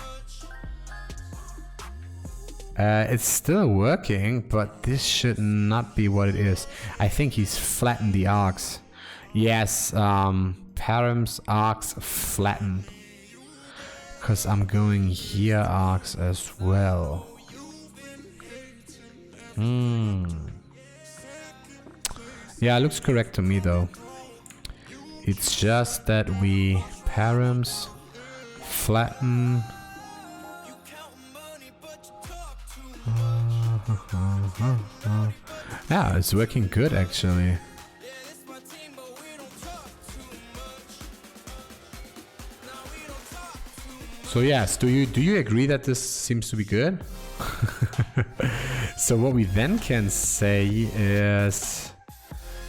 It's still working, but this should not be what it is. I think he's flattened the arcs. Yes, params arcs flatten. Because I'm going here arcs as well. Yeah, it looks correct to me though. It's just that we params flatten. Yeah, it's working good actually. So yes, do you agree that this seems to be good? So what we then can say is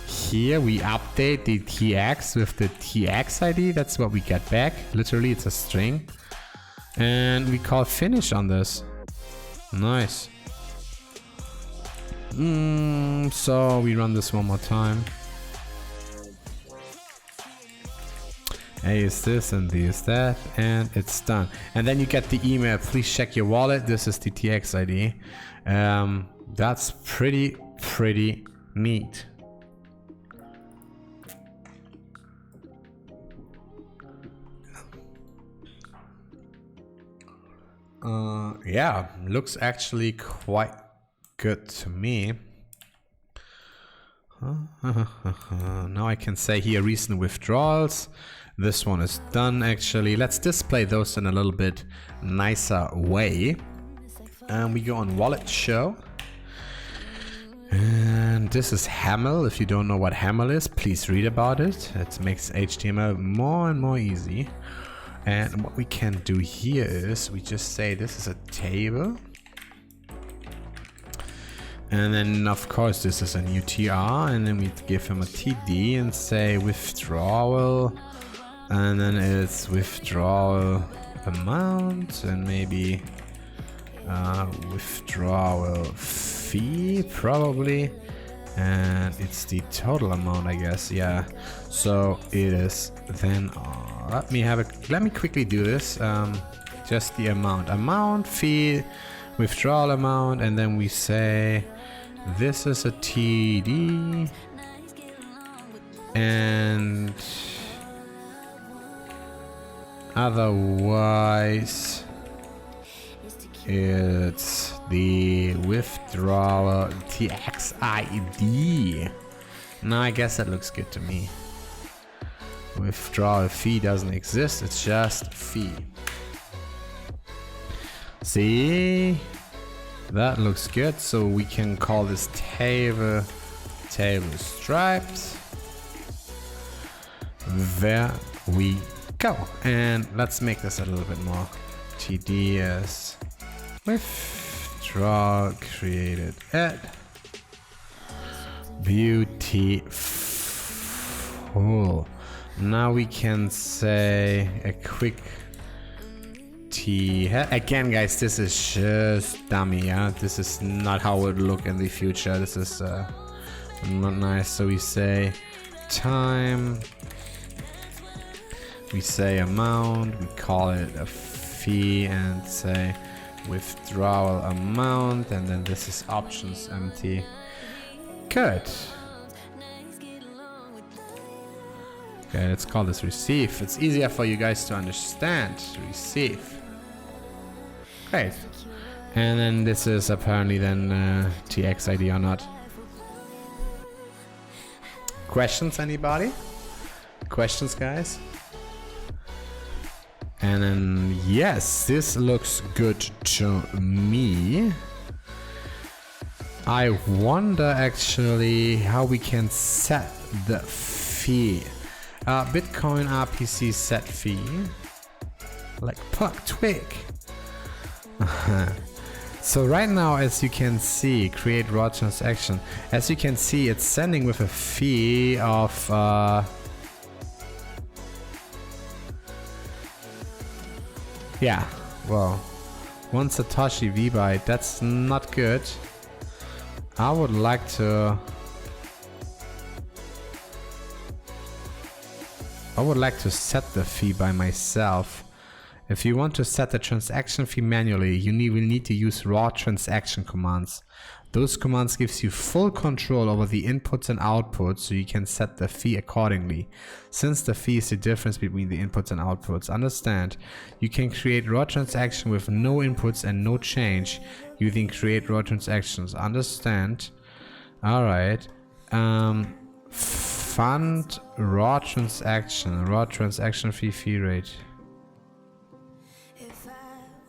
here we update the TX with the TX ID. That's what we get back. Literally, it's a string. And we call finish on this. Nice. So we run this one more time. A is this and B is that, and it's done. And then you get the email, please check your wallet. This is the TX ID. That's pretty neat. Yeah, looks actually quite good to me. Now I can say here recent withdrawals. This one is done actually. Let's display those in a little bit nicer way. And we go on wallet show. And this is Hamel. If you don't know what Hamel is, please read about it. It makes HTML more and more easy. And what we can do here is we just say this is a table. And then of course this is a new TR, and then we give him a TD and say withdrawal. And then it's withdrawal amount and maybe withdrawal fee probably. And it's the total amount, I guess. Yeah, so it is then let me quickly do this. Just the amount fee, withdrawal amount, and then we say this is a TD and otherwise it's the withdrawal TX ID. Now I guess that looks good to me. Withdrawal fee doesn't exist, it's just fee. See? That looks good, so we can call this table striped. There we go. And let's make this a little bit more. TD is withdraw created at beautiful. Now we can say a quick T. Again, guys, this is just dummy. Yeah, this is not how it would look in the future. This is not nice. So we say time. We say amount. We call it a fee and say withdrawal amount, and then this is options empty. Good. Okay, let's call this receive. It's easier for you guys to understand. Receive. Great. And then this is apparently then TX ID or not. Questions, anybody? Questions, guys? And then yes, this looks good to me. I wonder actually how we can set the fee. Bitcoin RPC set fee, like plug twig. So right now, as you can see, create raw transaction. As you can see, it's sending with a fee of yeah, well, 1 Satoshi V-byte. That's not good. I would like to set the fee by myself. If you want to set the transaction fee manually, you will need to use raw transaction commands. Those commands gives you full control over the inputs and outputs, so you can set the fee accordingly. Since the fee is the difference between the inputs and outputs, understand, you can create raw transaction with no inputs and no change using create raw transactions. Understand? Alright. Fund raw transaction fee rate.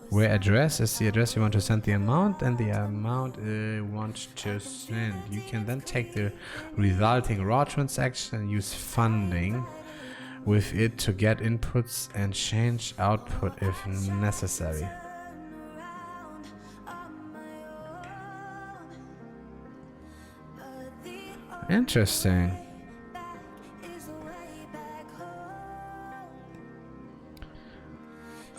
Where address is the address you want to send the amount, and the amount you want to send. You can then take the resulting raw transaction and use funding with it to get inputs and change output if necessary. Interesting.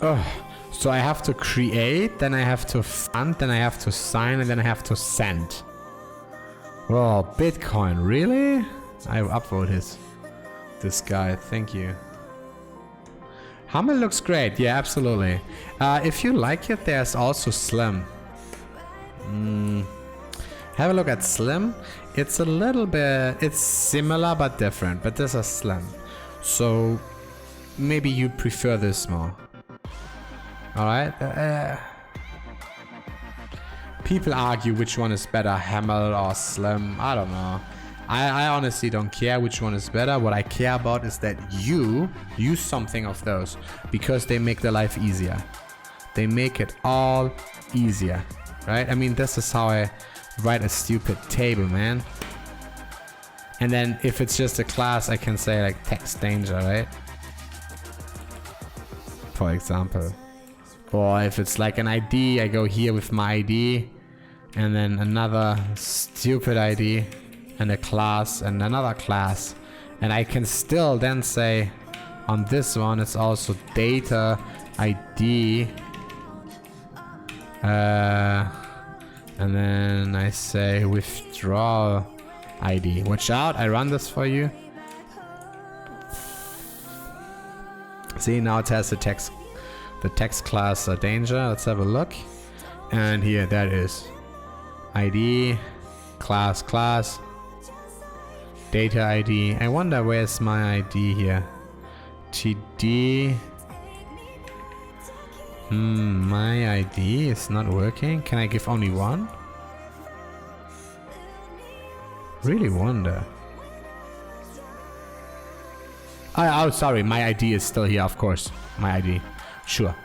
Oh. So I have to create, then I have to fund, then I have to sign, and then I have to send. Oh, Bitcoin, really? I upvote this guy, thank you. Hummel looks great, yeah, absolutely. If you like it, there's also Slim. Have a look at Slim. It's a little bit, it's similar but different, but this is Slim. So maybe you prefer this more. Alright, people argue which one is better, Hamel or Slim, I don't know. I honestly don't care which one is better. What I care about is that you use something of those, because they make the life easier. They make it all easier, right? I mean, this is how I write a stupid table, man. And then if it's just a class, I can say like text danger, right? For example. Or if it's like an ID, I go here with my ID, and then another stupid ID, and a class, and another class. And I can still then say, on this one, it's also data ID. And then I say withdrawal ID. Watch out, I run this for you. See, now it has the text class danger. Let's have a look. And here, that is ID, class, data ID. I wonder where's my ID here. TD. My ID is not working. Can I give only one? Really wonder. Oh, sorry, my ID is still here, of course. My ID. Sure.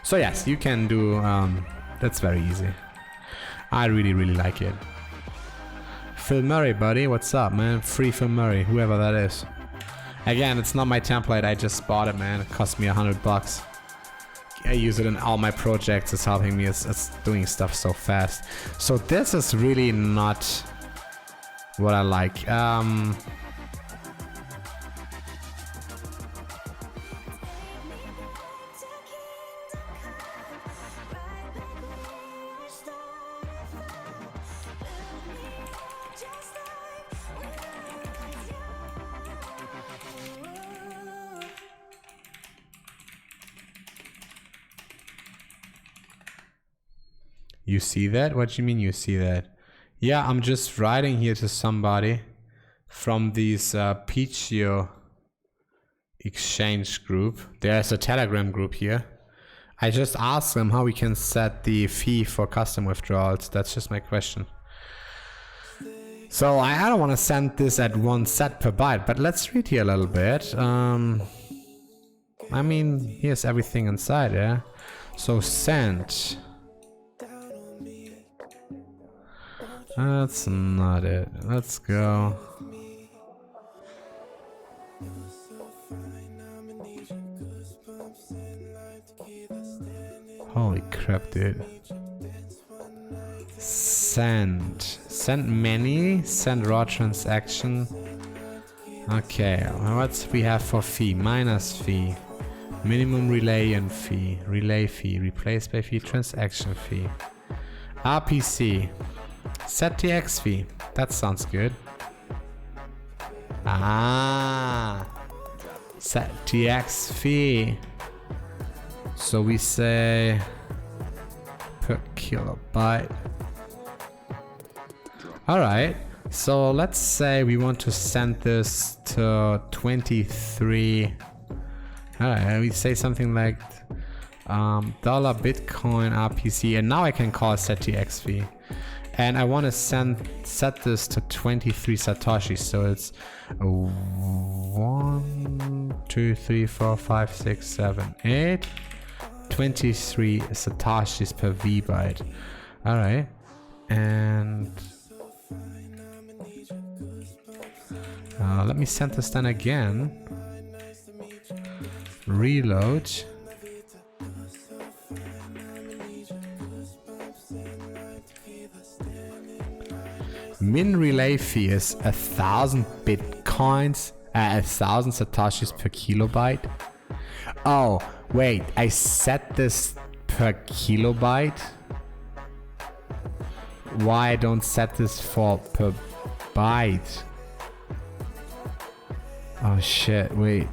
So yes, you can do, that's very easy. I really like it. Phil Murray, buddy, what's up, man? Free Phil Murray, whoever that is. Again, it's not my template, I just bought it, man. It cost me $100. I use it in all my projects, it's helping me, it's doing stuff so fast. So this is really not what I like. You see that? What do you mean you see that? Yeah, I'm just writing here to somebody from this Pichio exchange group. There's a Telegram group here. I just asked them how we can set the fee for custom withdrawals. That's just my question. So I don't want to send this at 1 set per byte, but let's read here a little bit. I mean, here's everything inside, yeah? So send. That's not it. Let's go. Holy crap, dude. Send. Send many. Send raw transaction. Okay, what we have for fee? Minus fee. Minimum relay and fee. Relay fee. Replaced by fee. Transaction fee. RPC. Set TX fee. That sounds good. Ah. Set TX fee. So we say per kilobyte. Alright. So let's say we want to send this to 23. Alright, we say something like dollar Bitcoin RPC, and now I can call it set TX fee. And I want to set this to 23 Satoshi, so it's 1, 2, 3, 4, 5, 6, 7, 8, 23 Satoshis per V byte. Alright, and let me send this then again. Reload. Min relay fee is 1,000 bitcoins, 1,000 satoshis per kilobyte. Oh, wait, I set this per kilobyte. Why I don't set this for per byte? Oh shit, wait.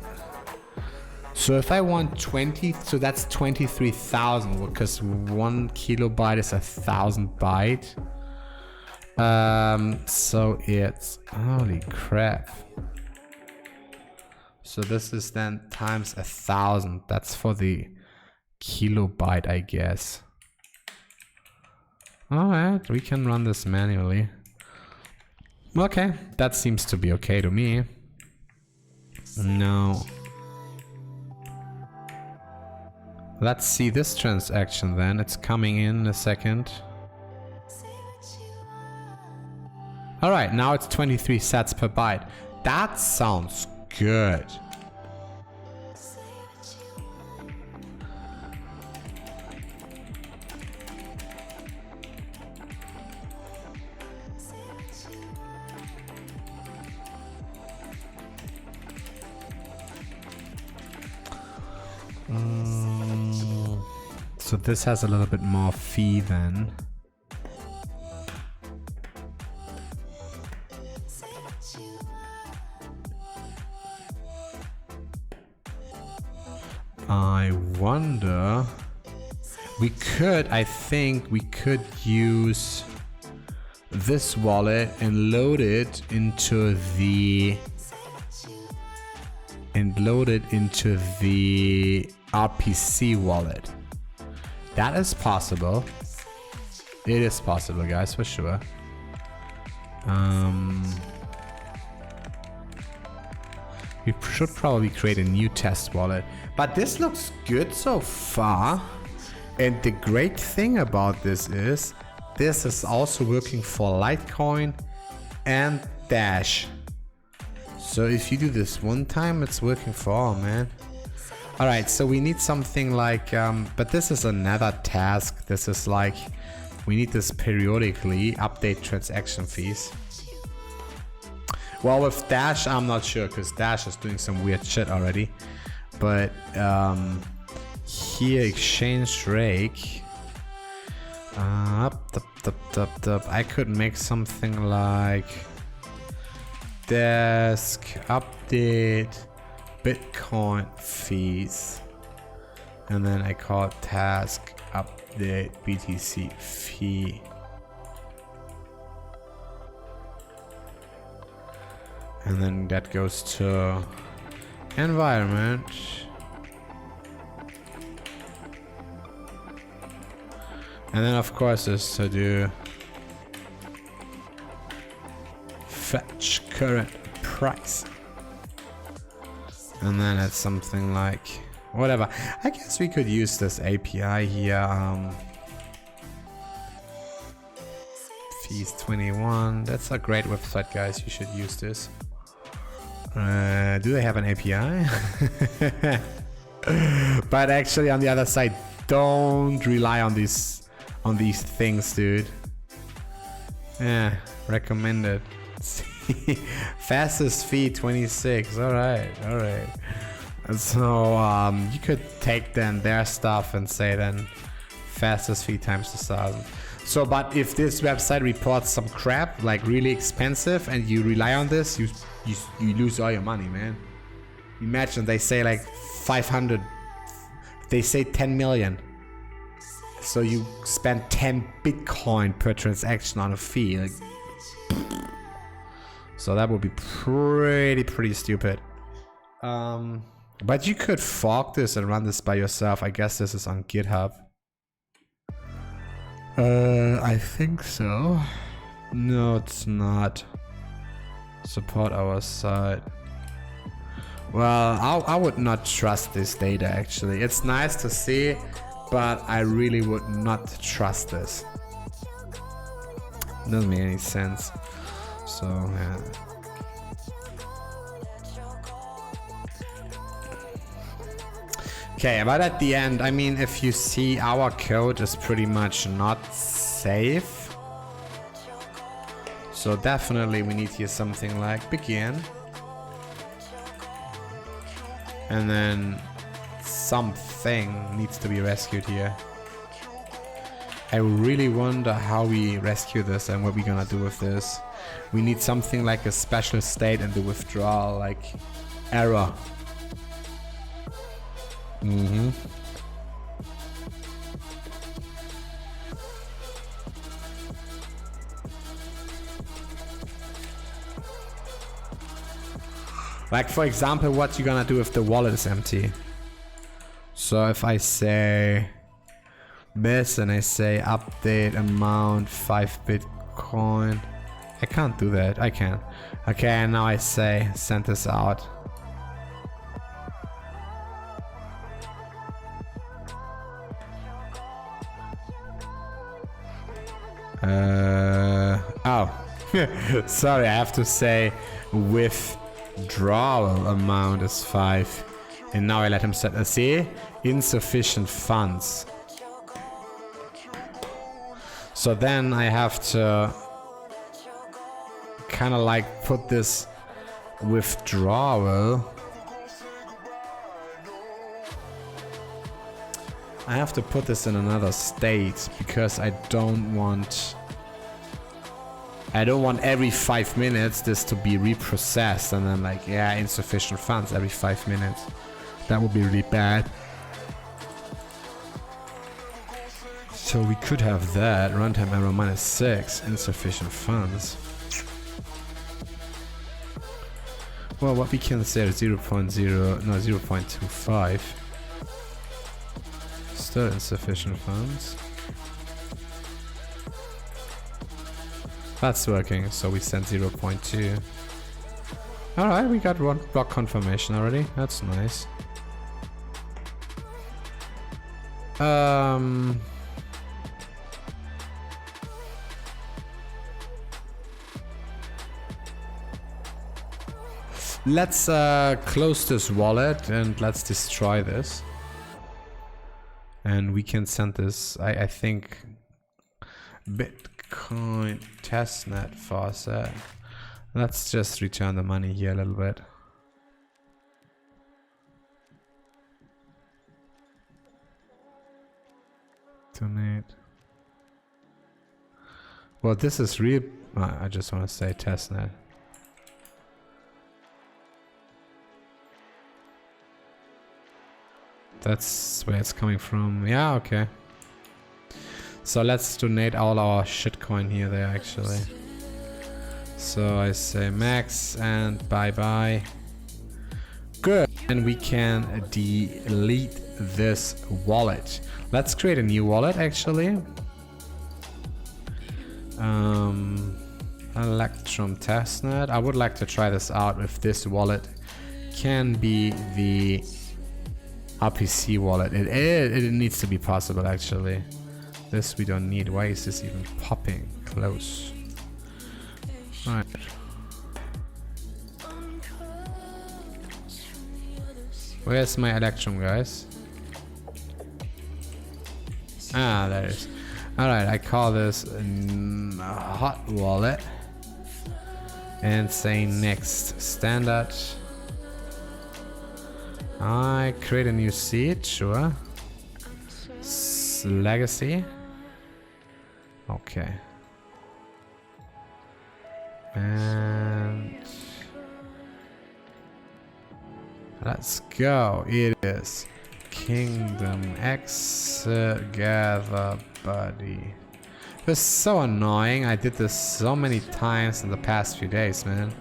So if I want 20, so that's 23,000, because 1 kilobyte is 1,000 byte. So it's, holy crap. So this is then times 1,000. That's for the kilobyte, I guess. Alright, we can run this manually. Okay, that seems to be okay to me. No. Let's see this transaction then. It's coming in a second. Alright, now it's 23 sats per byte. That sounds good. So this has a little bit more fee then. I wonder, I think we could use this wallet and load it into the RPC wallet. That is possible. It is possible, guys, for sure. We should probably create a new test wallet. But this looks good so far. And the great thing about this is also working for Litecoin and Dash. So if you do this one time, it's working for all, man. Alright, so we need something like, but this is another task. This is like, we need this periodically, update transaction fees. Well, with Dash, I'm not sure, because Dash is doing some weird shit already. But here, exchange rake. I could make something like desk update Bitcoin fees, and then I call it task update BTC fee. And then that goes to environment. And then of course is to do fetch current price. And then it's something like whatever. I guess we could use this API here. Fees 21. That's a great website, guys. You should use this. Do they have an API? But actually, on the other side, don't rely on these things, dude. Yeah, recommended. Fastest fee 26. All right. So you could take then their stuff and say then fastest 3 times 2,000. So, but if this website reports some crap, like really expensive, and you rely on this, you lose all your money, man. Imagine they say like 500, they say 10 million. So you spend 10 Bitcoin per transaction on a fee. Like, so that would be pretty stupid. But you could fork this and run this by yourself. I guess this is on GitHub. I think so. No, it's not. Support our site. Well, I would not trust this data actually. It's nice to see, but I really would not trust this. Doesn't make any sense. So yeah. Okay, but at the end, I mean, if you see our code is pretty much not safe. So definitely we need here something like begin. And then something needs to be rescued here. I really wonder how we rescue this and what we're gonna do with this. We need something like a special state in the withdrawal, like error. Like for example, what you're gonna do if the wallet is empty. So if I say this and I say update amount 5 Bitcoin, I can't do that. I can. Okay, and now I say send this out. Oh, sorry, I have to say withdrawal amount is 5. And now I let him set, see, insufficient funds. So then I have to kind of like put this withdrawal. I have to put this in another state because I don't want every 5 minutes this to be reprocessed and then like, yeah, insufficient funds every 5 minutes. That would be really bad. So we could have that, runtime error -6, insufficient funds. Well, what we can say is 0.25. Still insufficient funds. That's working, so we sent 0.2. Alright, we got one block confirmation already. That's nice. Let's close this wallet and let's destroy this. And we can send this, I think, Bitcoin testnet faucet. Let's just return the money here a little bit. Donate. Well, this is real. I just want to say testnet. That's where it's coming from. Yeah, okay. So let's donate all our shitcoin here there actually. So I say max and bye bye. Good. And we can delete this wallet. Let's create a new wallet actually. Electrum testnet. I would like to try this out if this wallet can be the RPC wallet. It needs to be possible actually. This we don't need. Why is this even popping? Close. Alright. Where's my Electrum, guys? Ah, there it is. Alright, I call this a hot wallet. And say next. Standard. I create a new seed, sure. Legacy. Okay. And let's go. It is Kingdom X Gather Buddy. It was so annoying. I did this so many times in the past few days, man.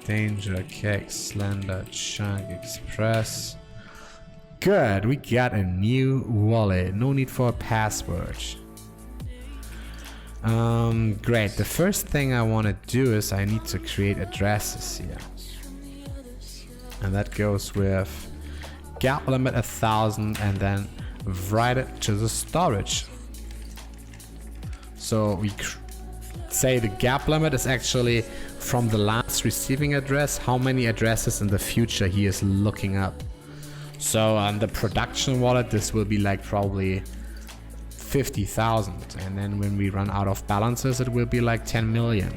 Danger, Cake, Slender, Chunk, Express. Good, we got a new wallet. No need for a password. Great. The first thing I want to do is I need to create addresses here. And that goes with gap limit 1000 and then write it to the storage. So we say the gap limit is actually from the last receiving address, how many addresses in the future he is looking up. So on the production wallet, this will be like probably 50,000, and then when we run out of balances, it will be like 10 million.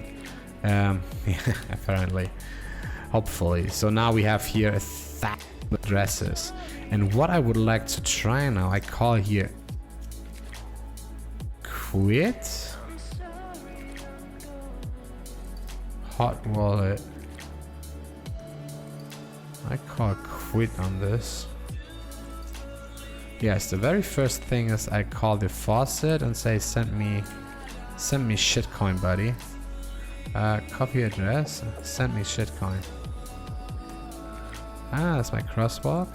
Apparently, hopefully. So now we have here 1,000 addresses, and what I would like to try now, I call here quit hot wallet. I call quit on this. Yes, the very first thing is I call the faucet and say send me shitcoin, buddy. Copy address, send me shitcoin. Ah, that's my crosswalk.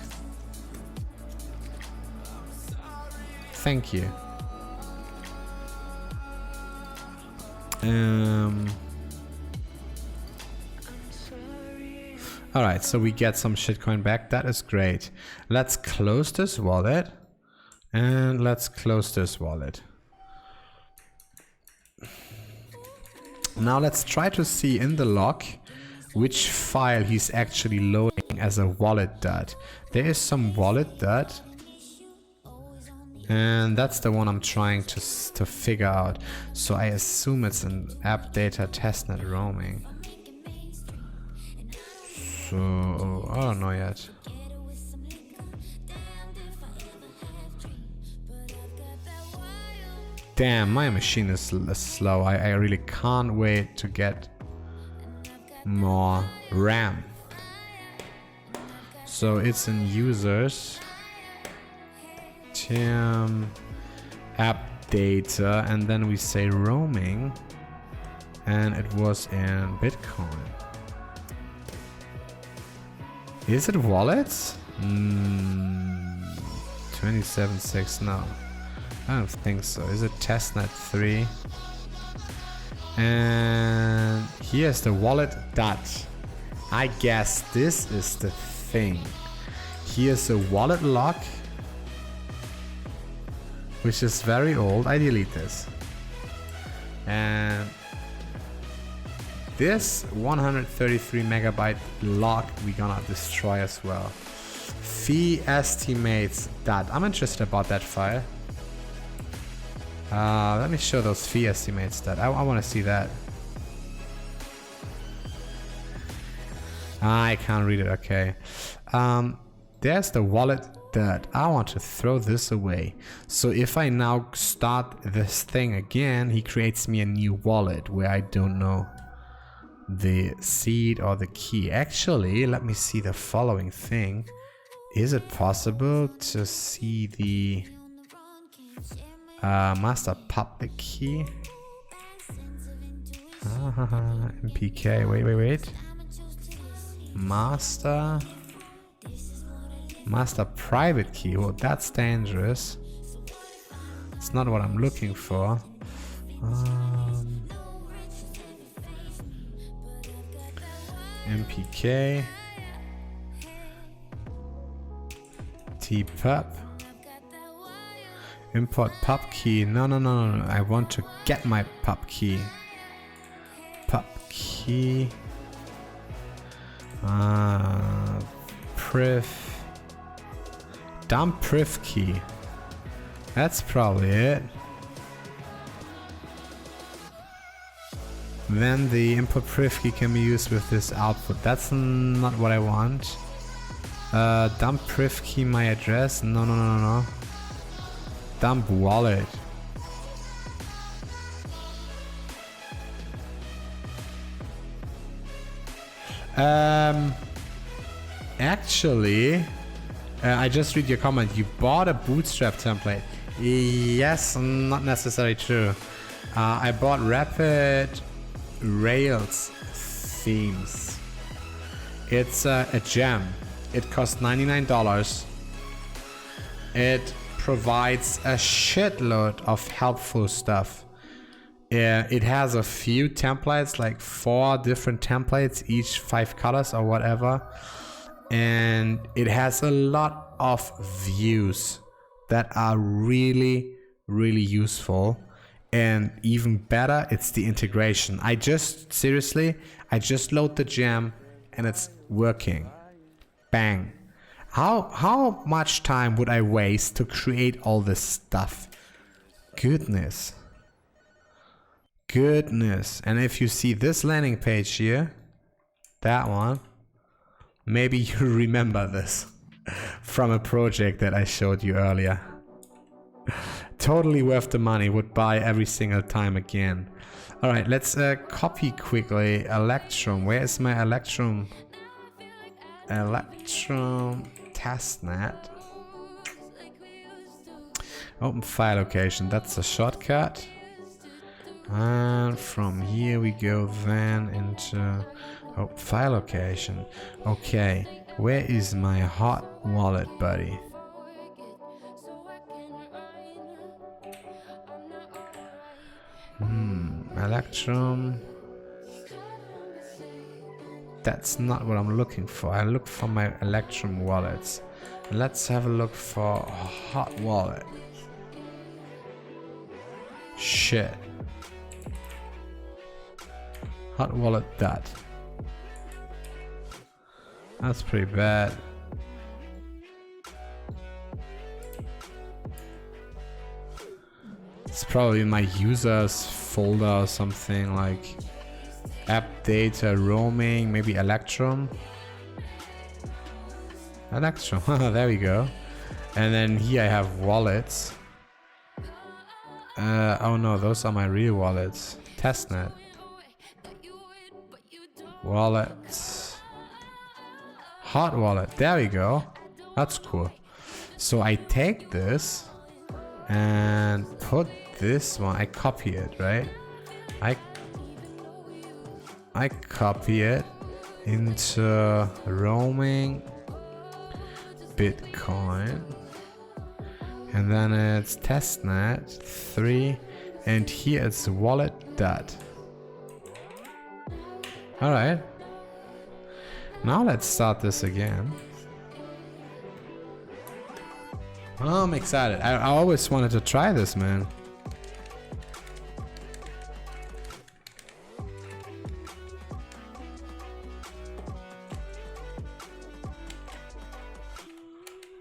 Thank you. Alright, so we get some shitcoin back. That is great. Let's close this wallet. And let's close this wallet. Now let's try to see in the log which file he's actually loading as a wallet dot. There is some wallet dot. And that's the one I'm trying to figure out. So I assume it's an app data testnet roaming. So I don't know yet. Damn, my machine is slow. I really can't wait to get more RAM. So it's in users, Tim, app data, and then we say roaming, and it was in Bitcoin. Is it wallets? 27.6, no. I don't think so. Is it testnet 3? And here's the wallet dot. I guess this is the thing. Here's a wallet lock, which is very old. I delete this. And this 133 megabyte log we gonna destroy as well. Fee estimates dot. I'm interested about that file. Let me show those fee estimates that I want to see that. I can't read it. Okay. There's the wallet that I want to throw this away. So if I now start this thing again, he creates me a new wallet where I don't know the seed or the key. Actually, let me see the following thing. Is it possible to see the master public key? MPK, wait. Master private key. Well, that's dangerous. It's not what I'm looking for. MPK. TPUB. Import pub key. No. I want to get my pub key. Pub key. Priv. Dump priv key. That's probably it. Then the input priv key can be used with this output. That's not what I want. Dump priv key my address. No, no, no, no, no. Dump wallet. Actually, I just read your comment. You bought a bootstrap template. Yes, not necessarily true. I bought Rapid Rails themes. It's a gem. It costs $99. It provides a shitload of helpful stuff. It has a few templates, like 4 different templates, each 5 colors or whatever. And it has a lot of views that are really, really useful. And even better, it's the integration. I just load the gem and it's working. Bang. How much time would I waste to create all this stuff? Goodness. Goodness. And if you see this landing page here, that one, maybe you remember this from a project that I showed you earlier. Totally worth the money, would buy every single time again. All right, let's copy quickly Electrum. Where is my Electrum? Electrum testnet. Open file location, that's a shortcut. And from here we go then into file location. Okay, where is my hot wallet, buddy? Electrum. That's not what I'm looking for. I look for my Electrum wallets. Let's have a look for hot wallet. Shit. Hot wallet that. That's pretty bad. It's probably in my users folder or something, like app data roaming, maybe Electrum. Electrum, there we go. And then here I have wallets. Oh no, those are my real wallets. Testnet. Wallets. Hot wallet, there we go. That's cool. So I take this and put this one, I copy it, right? I copy it into roaming Bitcoin, and then it's testnet 3, and here it's wallet dot. All right, now let's start this again. Oh, I'm excited. I always wanted to try this, man.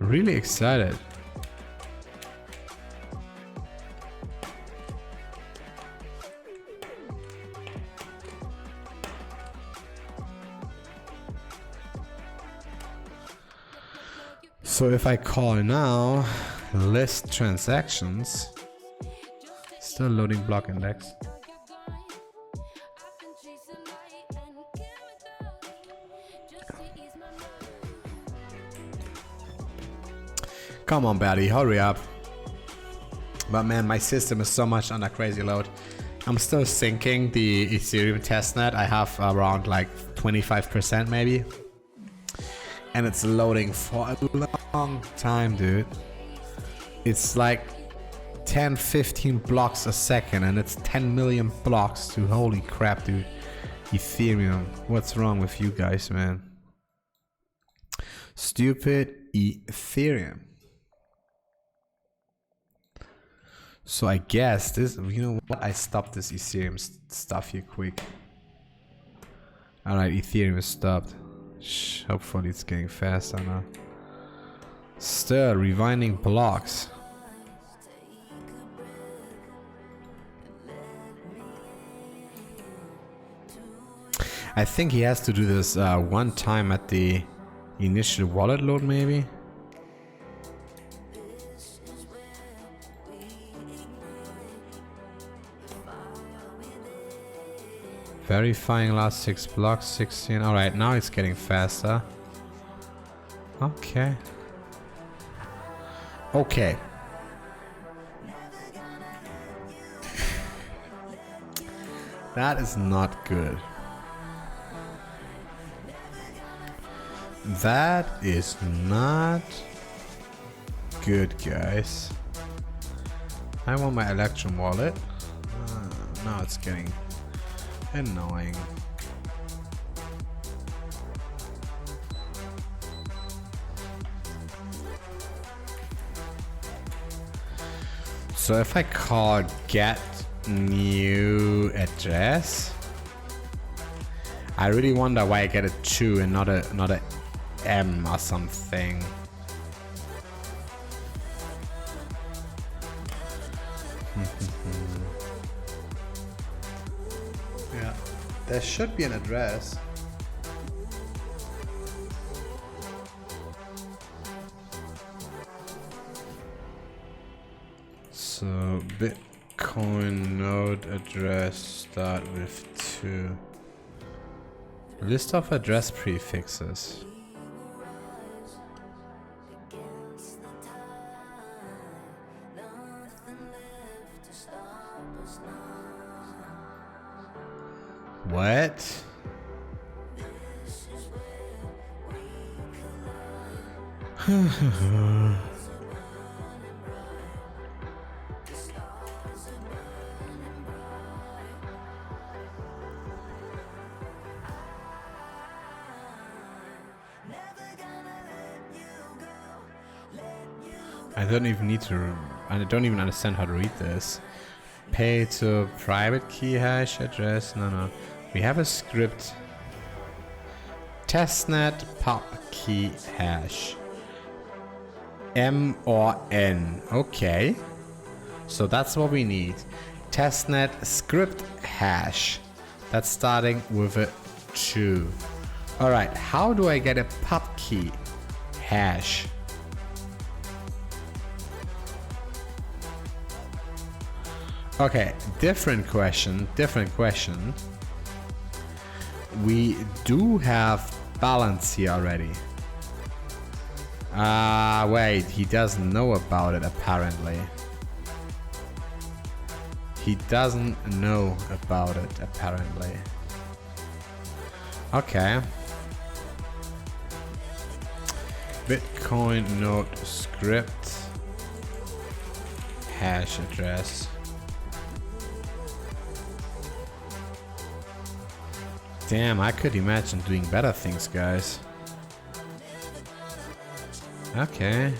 Really excited. So if I call now, list transactions, still loading block index. Come on, Batty, hurry up. But man, my system is so much under crazy load. I'm still syncing the Ethereum testnet. I have around like 25% maybe. And it's loading for a long time, dude. It's like 10-15 blocks a second, and it's 10 million blocks to holy crap, dude. Ethereum, what's wrong with you guys, man? Stupid Ethereum. So I guess this, you know what? I stopped this Ethereum stuff here quick. Alright, Ethereum is stopped. Hopefully it's getting faster now. Still rewinding blocks. I think he has to do this one time at the Initial wallet load maybe? Verifying last 6 blocks, 16. Alright, now it's getting faster. Okay. Okay. That is not good. That is not good, guys. I want my Electrum wallet. Now it's getting annoying. So if I call get new address, I really wonder why I get a 2 and not a M or something. Yeah, there should be an address. So Bitcoin node address start with 2. List of address prefixes. What? I don't even need to. I don't even understand how to read this. Pay to private key hash address. No. We have a script. Testnet pub key hash. M or N. Okay. So that's what we need. Testnet script hash. That's starting with a 2. Alright, how do I get a pub key hash? Okay, different question. We do have balance here already. Wait, he doesn't know about it apparently. He doesn't know about it apparently. Okay. Bitcoin node script hash address. Damn, I could imagine doing better things, guys. Okay.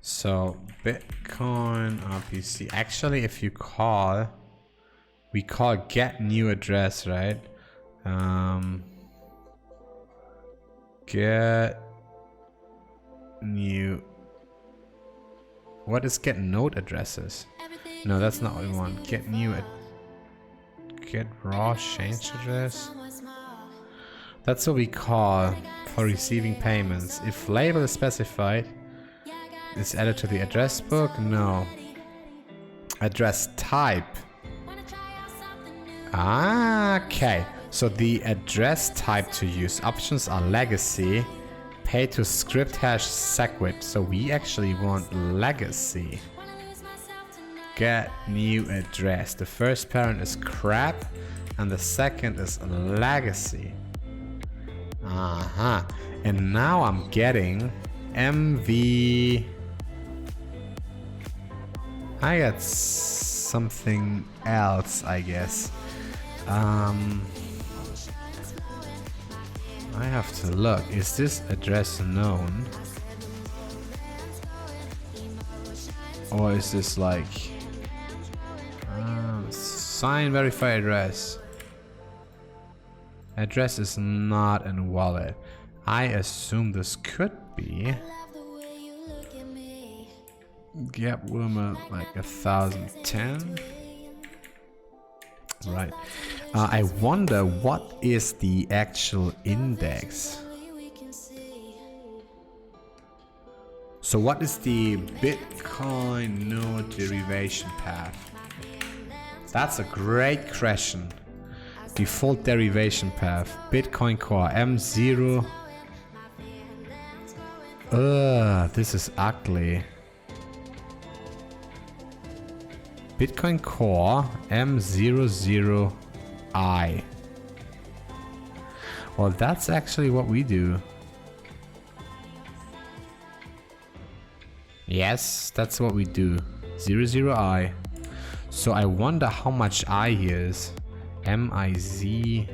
So, Bitcoin RPC. Actually, if you call... We call get new address, right? Get new. What is get node addresses? No, that's not what we want. Get new. Get raw change address. That's what we call for receiving payments. If label is specified, is added to the address book. No. Address type. Okay, so the address type to use options are legacy, pay to script hash SegWit. So we actually want legacy. Get new address. The first parent is crap and the second is legacy. And now I'm getting MV. I got something else, I guess. I have to look. Is this address known? Or is this like sign verify address? Address is not in wallet. I assume this could be. Gap limit like 1010. Right. I wonder what is the actual index. So what is the Bitcoin node derivation path? That's a great question. Default derivation path. Bitcoin Core M0. This is ugly. Bitcoin Core M00I. Well, that's actually what we do. Yes, that's what we do. 00I. So I wonder how much I is. MIZ.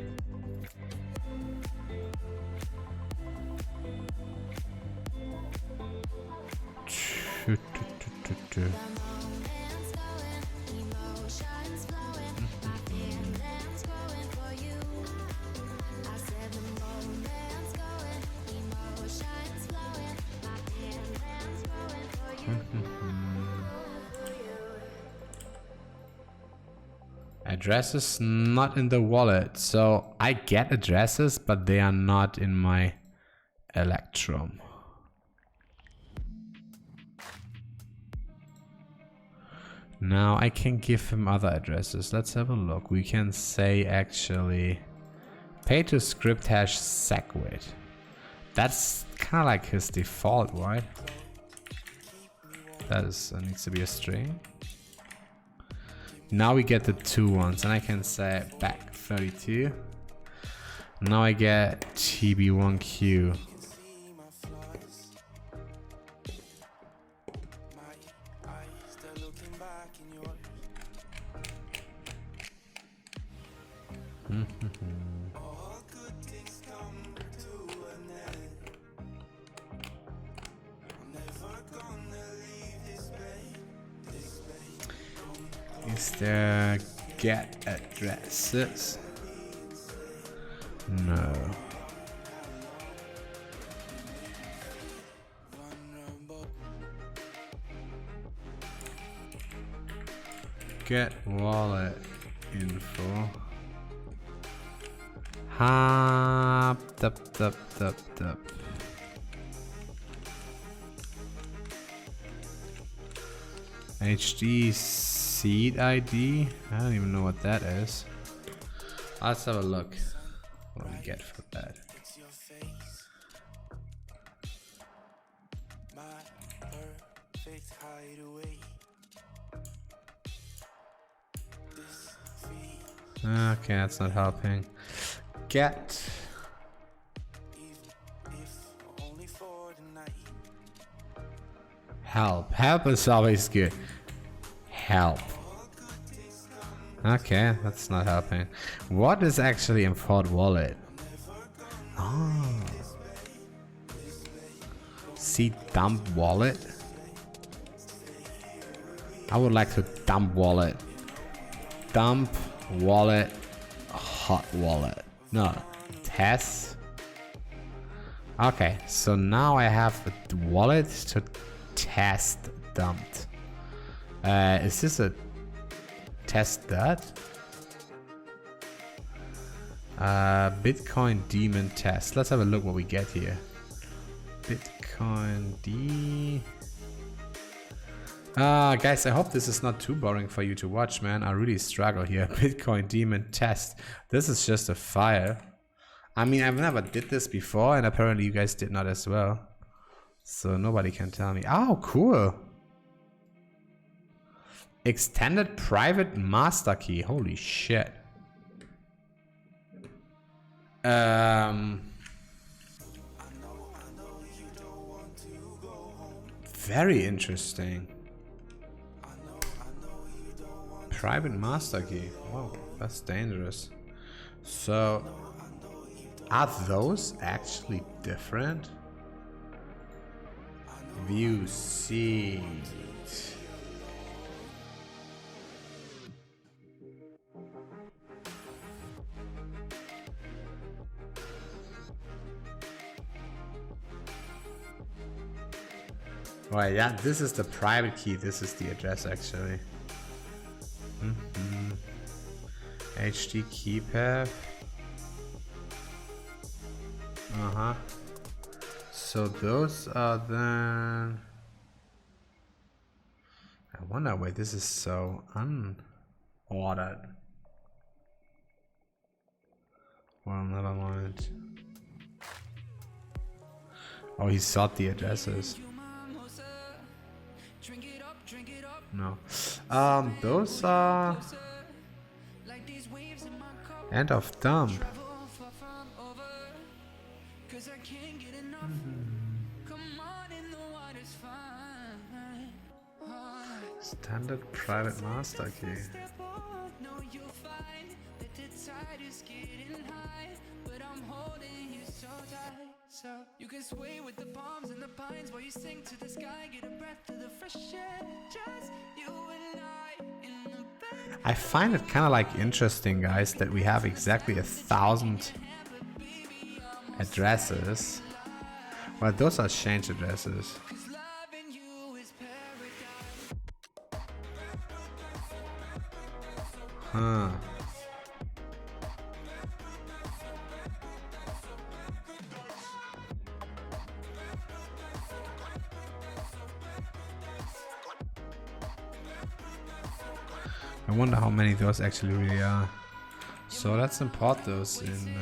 Addresses not in the wallet. So I get addresses, but they are not in my Electrum. Now I can give him other addresses. Let's have a look. We can say actually pay to script hash SegWit. That's kind of like his default, right? That needs to be a string. Now we get the 2 ones, and I can say back 32. Now I get TB1Q. Is there get addresses? No. Get wallet info. Hop, dup. HD seed ID? I don't even know what that is. Let's have a look. What do we get for that? Okay, that's not helping. Get help. Help is always good. Help. Okay, that's not helping. What is actually import wallet? Oh. See dump wallet? I would like to dump wallet. Dump wallet. Hot wallet. No. Test. Okay, so now I have a wallet to test dumped. Is this a test that? Bitcoin daemon test. Let's have a look what we get here. Bitcoin D. Guys, I hope this is not too boring for you to watch, man. I really struggle here. Bitcoin daemon test. This is just a fire. I mean, I've never did this before, and apparently you guys did not as well. So nobody can tell me. Oh, cool. Extended private master key. Holy shit. Very interesting. Private master key. Wow, that's dangerous. So, are those actually different? View seed. Right, yeah, this is the private key. This is the address actually. HD keypad. So those are then. I wonder why this is so unordered. Well, never mind. Oh, he sought the addresses. No. Those are end of dump. Standard private master key. You can sway with the palms and the pines while you sing to the sky, get a breath of the fresh air. Just you and I in the back. I find it kind of like interesting, guys, that we have exactly 1,000 addresses. Well, those are change addresses. Huh. I wonder how many those actually really are. So let's import those in.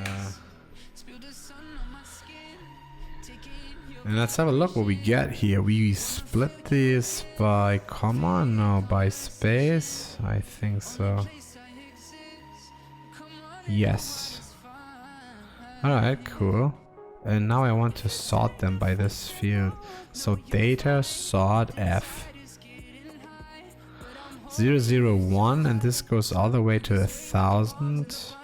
And let's have a look what we get here. We split this by comma? No, by space? I think so. Yes. Alright, cool. And now I want to sort them by this field. So data sort F. 001, and this goes all the way to 1,000.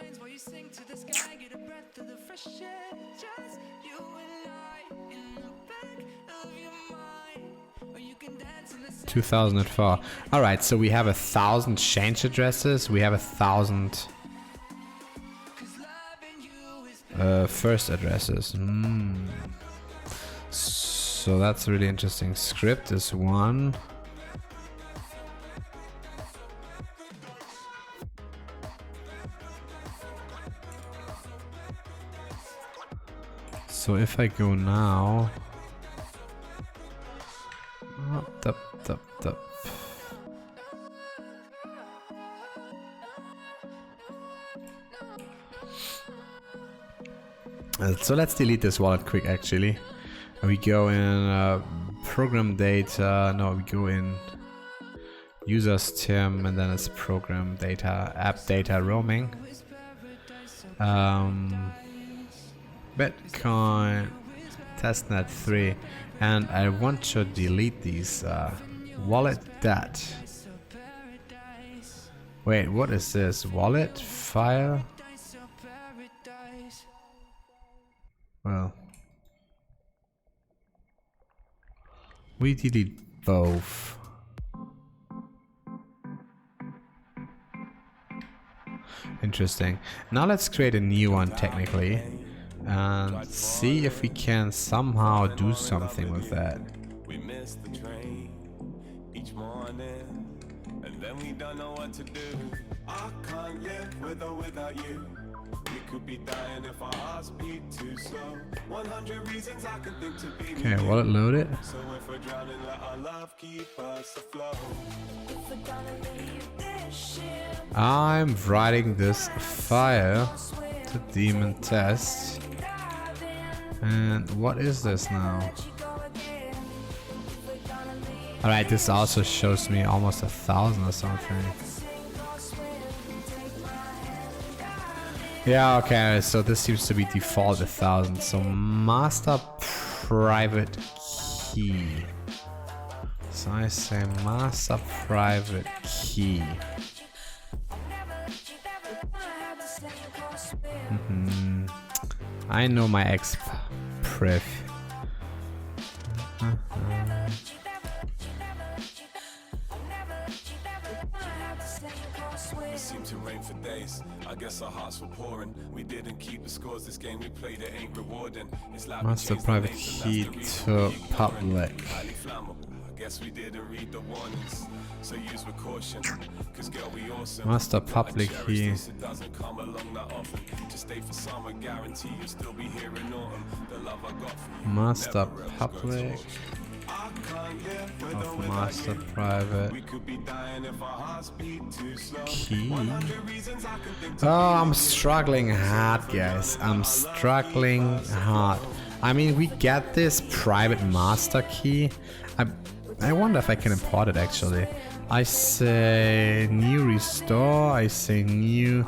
2004. All right, so we have 1,000 change addresses. We have 1,000 first addresses. So that's really interesting. Script is 1. So if I go now, so let's delete this wallet quick actually. We go in program data, no, we go in users term, and then it's program data, app data roaming. Bitcoin testnet 3, and I want to delete these wallet dat. Wait, what is this? Wallet file? Well, we delete both. Interesting. Now let's create a new one technically and see if we can somehow do something with that. We miss the train each morning, and then we don't know what to do. I can't live with or without you. We could be dying if our hearts beat too slow. 100 reasons I can think to be. Okay, wallet loaded. So if we're drowning, let our love keep us afloat. I'm writing this file to daemon test. And what is this now? Alright, this also shows me almost 1,000 or something. Yeah, okay, so this seems to be default 1,000. So master private key. So I say master private key. I know my ex-priv. Seemed to rain for days. I guess our hearts were pouring. We didn't keep the scores. This game we played, it ain't rewarding. It's like Master private key to public. highly flammable. guess we didn't read the warnings, so use with caution, cause girl, we awesome. Master public key. It doesn't come along that often. Just stay for summer, guarantee you'll still be here in autumn. The love I got for you. Master public. Of master private key. Oh, I'm struggling hard, guys. I'm struggling hard. I mean, we get this private master key. I wonder if I can import it actually. I say new restore. I say new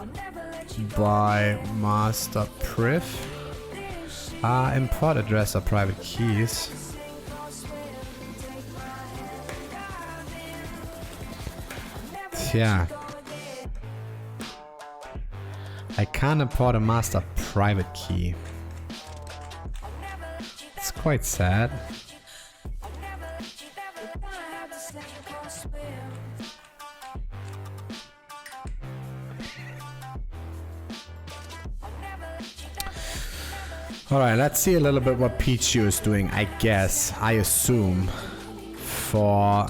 by master priv. Import address of private keys. Yeah, I can't import a master private key. It's quite sad. Alright, let's see a little bit what Pichu is doing, I guess, I assume, for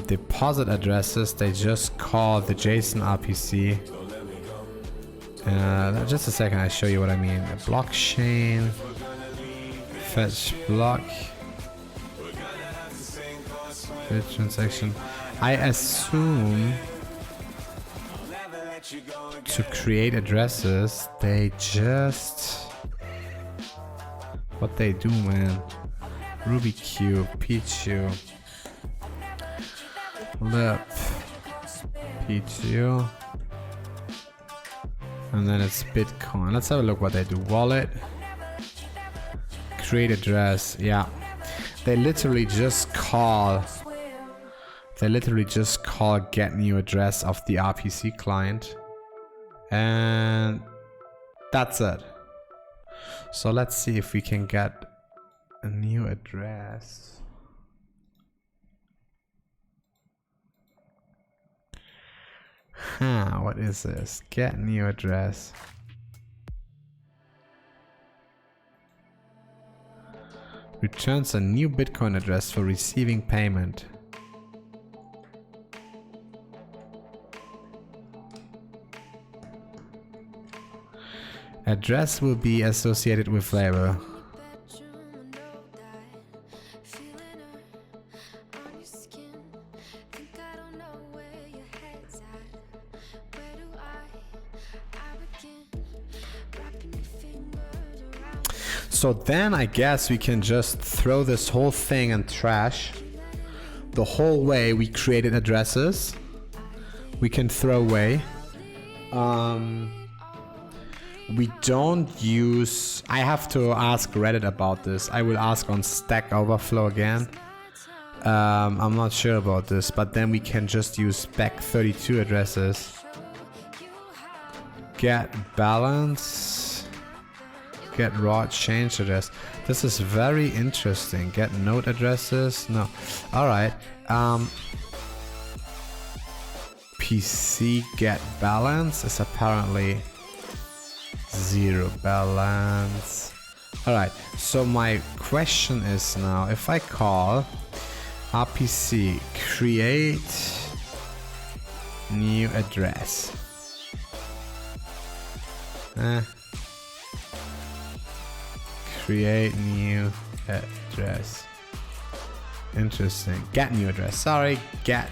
deposit addresses. They just call the JSON RPC. Just a second, I'll show you what I mean. A blockchain, fetch block, fetch transaction. I assume to create addresses, they just what they do, man. Ruby Q, Pichu. Lip, Pichu, and then it's Bitcoin. Let's have a look what they do. Wallet, create address. Yeah, they literally just call get new address of the RPC client, and that's it. So let's see if we can get a new address. What is this? Get new address. Returns a new Bitcoin address for receiving payment. Address will be associated with label. So then I guess we can just throw this whole thing in trash. The whole way we created addresses, we can throw away. We don't use, I have to ask Reddit about this. I will ask on Stack Overflow again. I'm not sure about this, but then we can just use back32 addresses. Get balance. Get raw change address. This is very interesting. Get node addresses. No. Alright. PC get balance is apparently 0 balance. Alright. So my question is now, if I call RPC create new address. Create new address. Interesting. Get new address. Sorry, get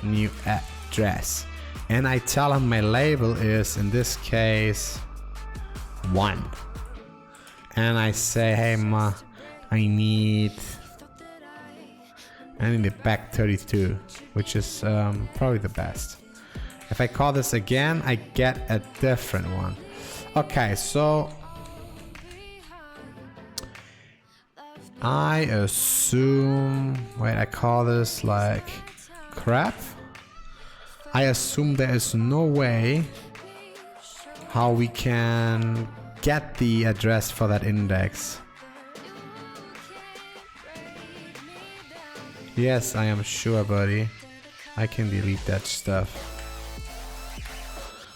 new address. And I tell him my label is, in this case, 1. And I say, hey ma, I need it back 32, which is probably the best. If I call this again, I get a different one. Okay, so I assume, wait, I call this like crap. I assume there is no way how we can get the address for that index. Yes, I am sure, buddy. I can delete that stuff.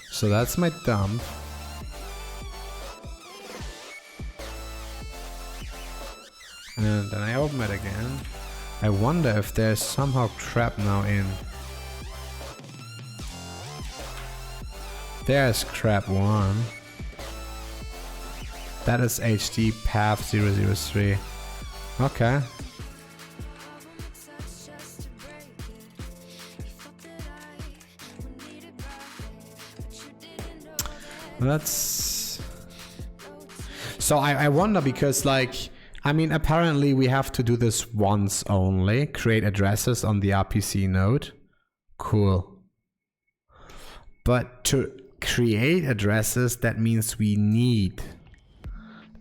So that's my dump. And then I open it again. I wonder if there's somehow crap now in. There's crap 1. That is HD path 003. Okay. That's... So I wonder because like, I mean apparently we have to do this once only. Create addresses on the RPC node. Cool. But to create addresses, that means we need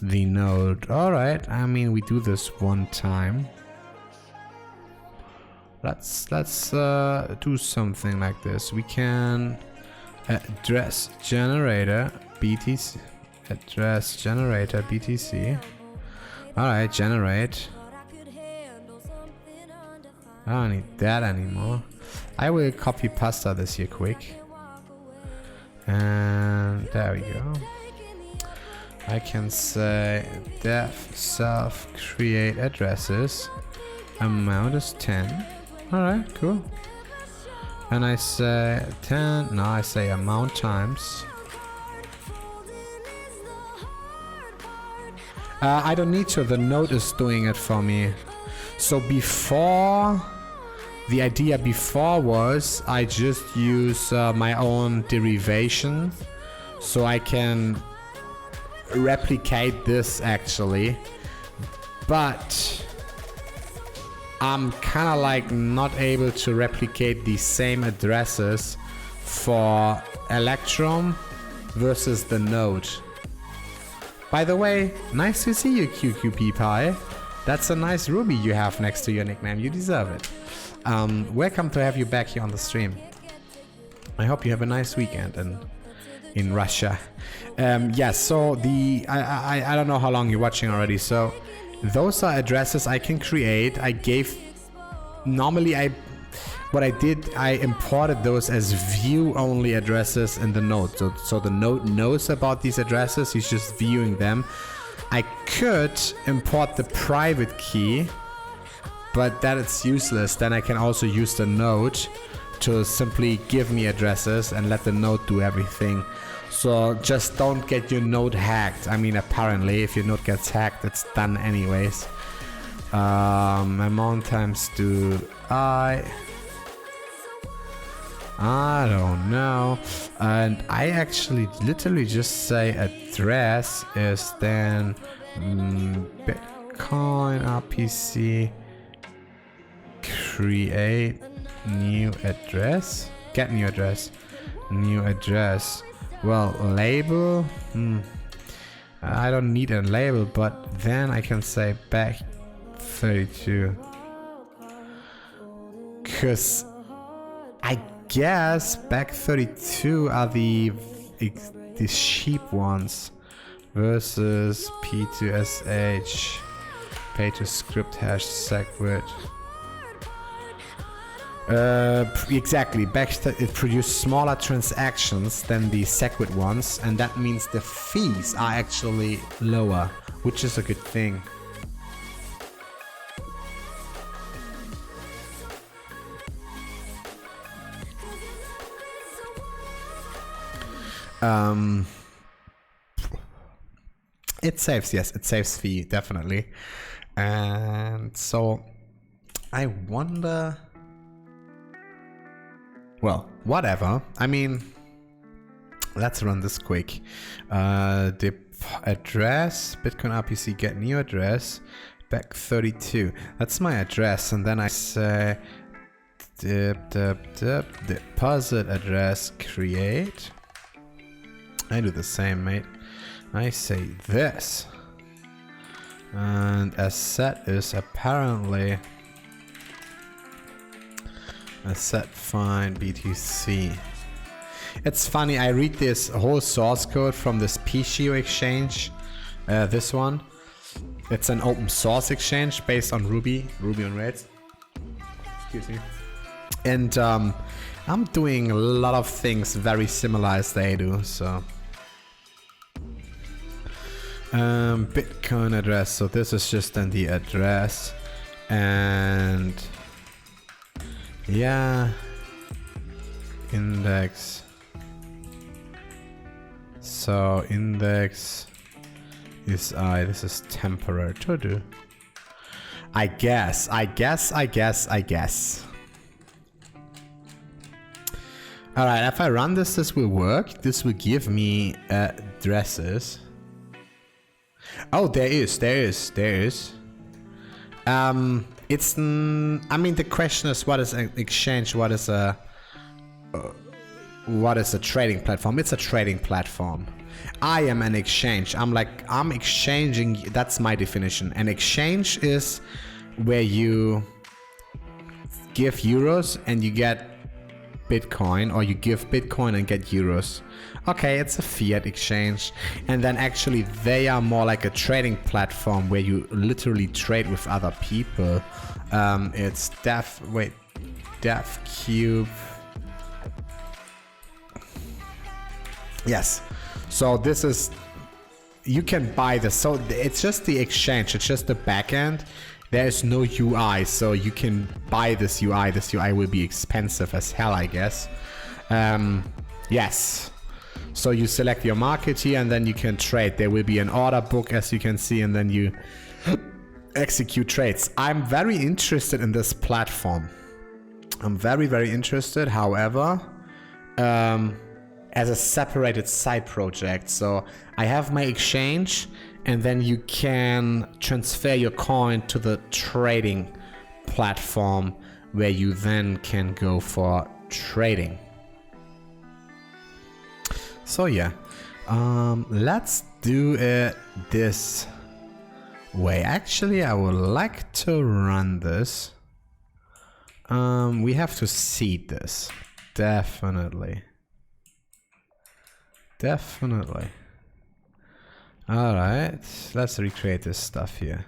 the node. Alright, I mean we do this one time. Let's do something like this. We can address generator BTC. Address generator BTC. Alright, generate. I don't need that anymore. I will copy pasta this here quick. And there we go. I can say def self create addresses. Amount is 10. Alright, cool. And I say 10. No, I say amount times. I don't need to. The node is doing it for me. So before, the idea before was I just use my own derivation. So I can replicate this actually. But I'm kind of like not able to replicate the same addresses for Electrum versus the node. By the way, nice to see you, QQP Pie. That's a nice ruby you have next to your nickname. You deserve it. Welcome to have you back here on the stream. I hope you have a nice weekend in Russia. Yes, so the I don't know how long you're watching already. So those are addresses I can create. I gave normally what I did, I imported those as view-only addresses in the node. So the node knows about these addresses, he's just viewing them. I could import the private key, but that is useless. Then I can also use the node to simply give me addresses and let the node do everything. So just don't get your node hacked. I mean, apparently, if your node gets hacked, it's done anyways. Amount times do I don't know. And I actually literally just say address is then Bitcoin RPC create new address, get new address, new address. Well, label, I don't need a label, but then I can say back 32, cause I guess back 32 are the sheep ones versus P2SH pay to script hash SegWit. Exactly, it produces smaller transactions than the SegWit ones, and that means the fees are actually lower, which is a good thing. It saves, yes, it saves fee, definitely. And so I wonder, well, whatever. I mean, let's run this quick. The address, Bitcoin RPC get new address, back 32. That's my address, and then I say deposit address create. I do the same, mate. I say this, and asset is apparently asset find BTC. It's funny, I read this whole source code from this PCO exchange, this one. It's an open source exchange based on Ruby on Rails. Excuse me. And I'm doing a lot of things very similar as they do, so. Bitcoin address, so this is just then the address. And yeah, index. So index is this is temporary to do. I guess. Alright, if I run this, this will work. This will give me addresses. Oh, there is. It's, I mean, the question is, what is an exchange? What is a trading platform? It's a trading platform. I am an exchange. I'm exchanging. That's my definition. An exchange is where you give euros and you get Bitcoin, or you give Bitcoin and get euros. Okay, it's a fiat exchange. And then actually they are more like a trading platform where you literally trade with other people. It's DevCube. Yes. So this is, you can buy this. So it's just the exchange. It's just the backend. There's no UI, so you can buy this UI. This UI will be expensive as hell, I guess. Yes. So you select your market here and then you can trade. There will be an order book, as you can see, and then you execute trades. I'm very interested in this platform. I'm very, very interested. However, as a separated side project. So I have my exchange, and then you can transfer your coin to the trading platform where you then can go for trading. So yeah, let's do it this way. Actually, I would like to run this. We have to seed this. Definitely. Alright, let's recreate this stuff here.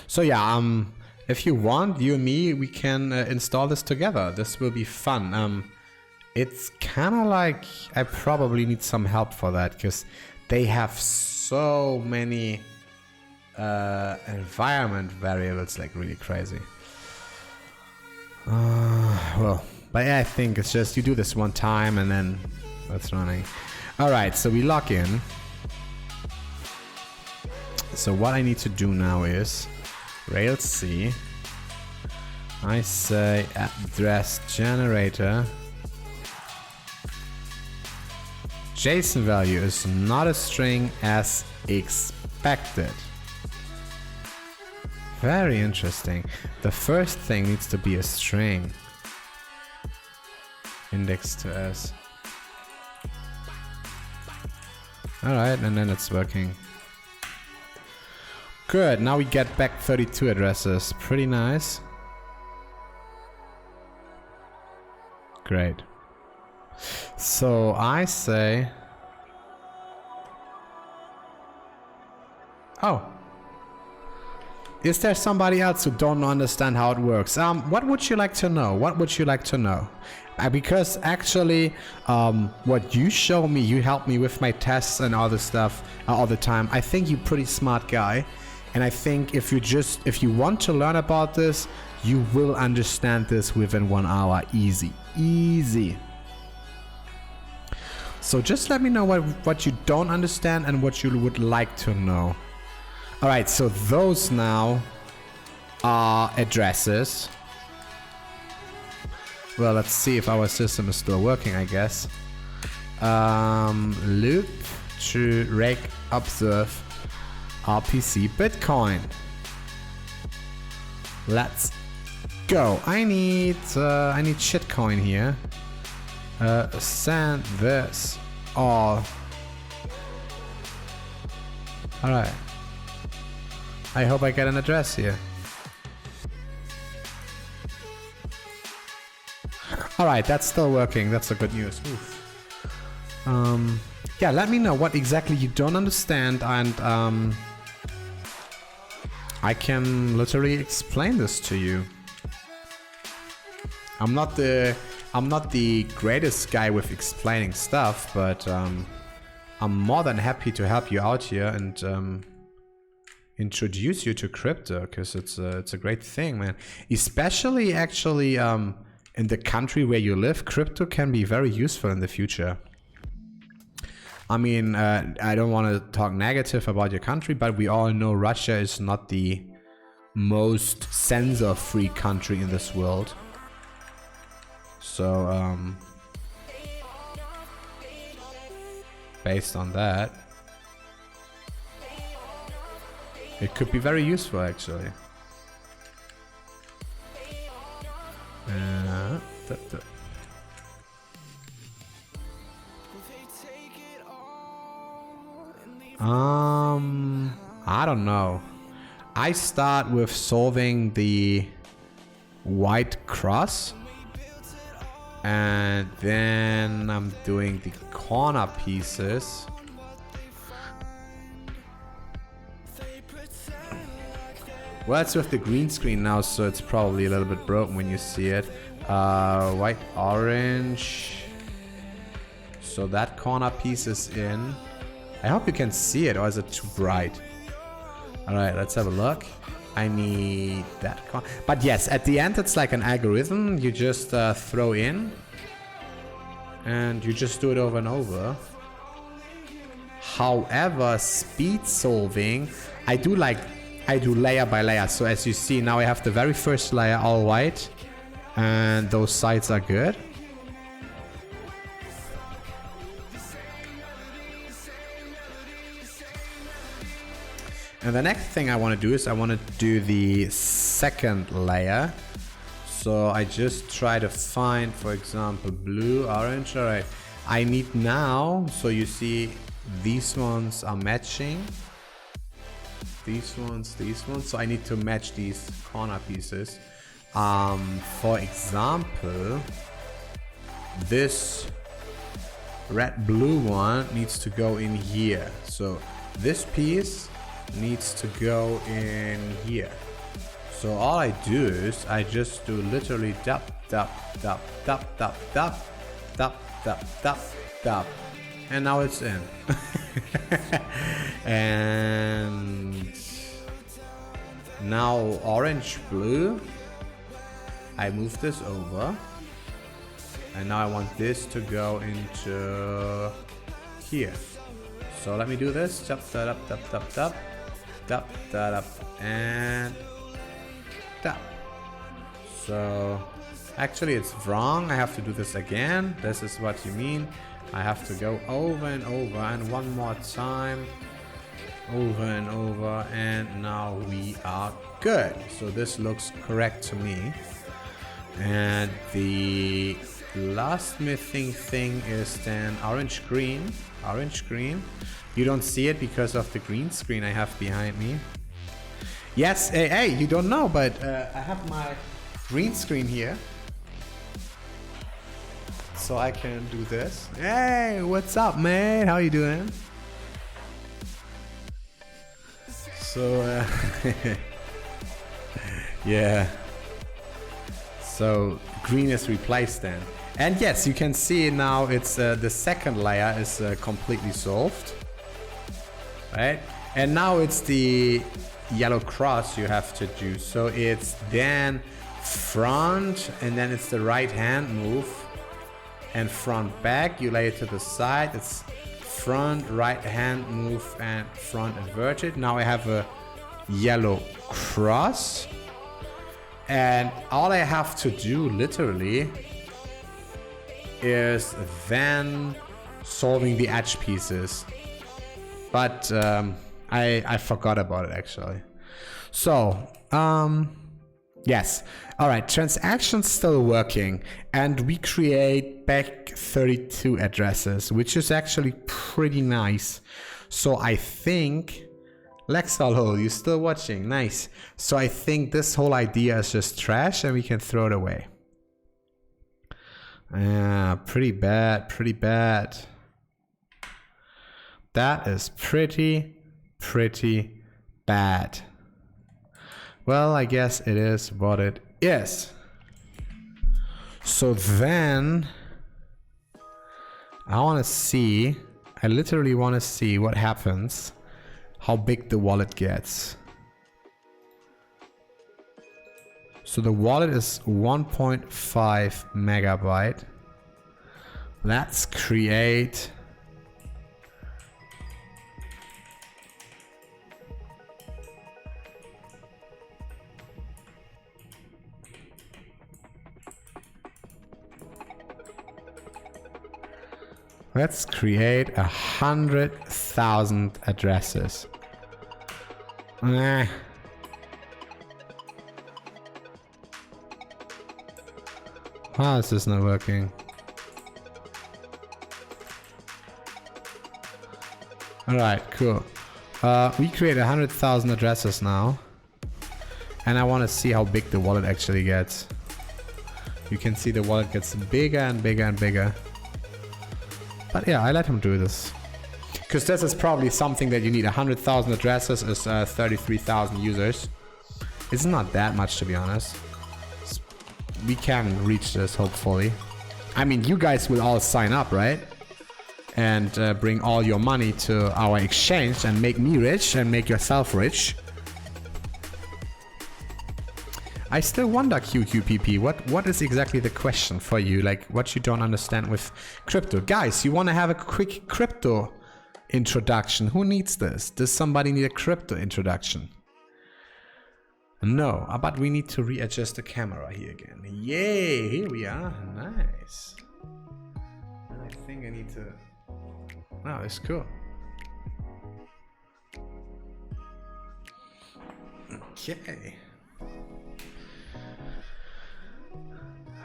So yeah, if you want, you and me, we can install this together. This will be fun. It's kind of like I probably need some help for that, because they have so many environment variables, like really crazy. Well, but yeah, I think it's just you do this one time and then it's running. Alright, so we log in. So what I need to do now is Rails C. I say address generator. JSON value is not a string as expected. Very interesting. The first thing needs to be a string. Index to S. Alright, and then it's working. Good, now we get back 32 addresses. Pretty nice. Great. So I say... Oh. Is there somebody else who don't understand how it works? What would you like to know? What would you like to know? Because actually, what you show me, you help me with my tests and all this stuff all the time. I think you're a pretty smart guy. And I think if you want to learn about this, you will understand this within 1 hour. Easy. Easy. So just let me know what you don't understand and what you would like to know. Alright, so those now are addresses. Well, let's see if our system is still working, I guess. Loop to rake observe RPC Bitcoin. Let's go. I need shitcoin here. Send this all. Alright. I hope I get an address here. Alright, that's still working. That's the good news. Oof. Yeah, let me know what exactly you don't understand, and I can literally explain this to you. I'm not the greatest guy with explaining stuff, but I'm more than happy to help you out here, and introduce you to crypto, because it's a great thing, man. Especially actually in the country where you live, crypto can be very useful in the future. I mean, I don't want to talk negative about your country, but we all know Russia is not the most censor-free country in this world. So based on that, it could be very useful, actually. I don't know. I start with solving the white cross, and then I'm doing the corner pieces. Well, it's with the green screen now, so it's probably a little bit broken when you see it. White, orange. So that corner piece is in. I hope you can see it, or is it too bright? Alright, let's have a look. I need that corner. But yes, at the end it's like an algorithm. You just throw in. And you just do it over and over. However, speed solving, I do layer by layer. So as you see, now I have the very first layer all white, and those sides are good. And the next thing I want to do is I want to do the second layer. So I just try to find, for example, blue, orange. All right, I need now, so you see these ones are matching. These ones. So I need to match these corner pieces. For example, this red blue one needs to go in here. So this piece needs to go in here. So all I do is I just do literally dap dap dap dap dap dap dap dap dap dap, and now it's in. And now orange blue, I move this over, and now I want this to go into here. So let me do this. Tap that up, tap tap tap, tap that up, and tap. So actually it's wrong. I have to do this again. This is what you mean. I have to go over and over, and one more time, over and over, and now we are good. So this looks correct to me. And the last missing thing is then orange green. Orange green. You don't see it because of the green screen I have behind me. Yes, hey, you don't know, but I have my green screen here. So I can do this. Hey, what's up, man? How you doing? So, yeah. So green is replaced then. And yes, you can see now it's the second layer is completely solved. Right? And now it's the yellow cross you have to do. So it's then front, and then it's the right hand move. And front back, you lay it to the side. It's front, right hand move, and front inverted. Now I have a yellow cross. And all I have to do literally is then solving the edge pieces. But I forgot about it actually. So, yes. All right, transactions still working, and we create back 32 addresses, which is actually pretty nice. So I think, Lexalo, you still watching? Nice. So I think this whole idea is just trash, and we can throw it away. Pretty bad, pretty bad. That is pretty bad. Well, I guess it is what it is. So then I literally want to see what happens, how big the wallet gets. So the wallet is 1.5 megabyte. Let's create Let's create 100,000 addresses. How is this not working? Alright, cool. We create 100,000 addresses now. And I want to see how big the wallet actually gets. You can see the wallet gets bigger and bigger and bigger. But yeah, I let him do this. Because this is probably something that you need. 100,000 addresses is 33,000 users. It's not that much, to be honest. We can reach this, hopefully. I mean, you guys will all sign up, right? And bring all your money to our exchange and make me rich and make yourself rich. I still wonder, QQPP, what is exactly the question for you? Like, what you don't understand with crypto? Guys, you want to have a quick crypto introduction? Who needs this? Does somebody need a crypto introduction? No, but we need to readjust the camera here again. Yay, here we are. Nice. I think I need to... Oh, it's cool. Okay.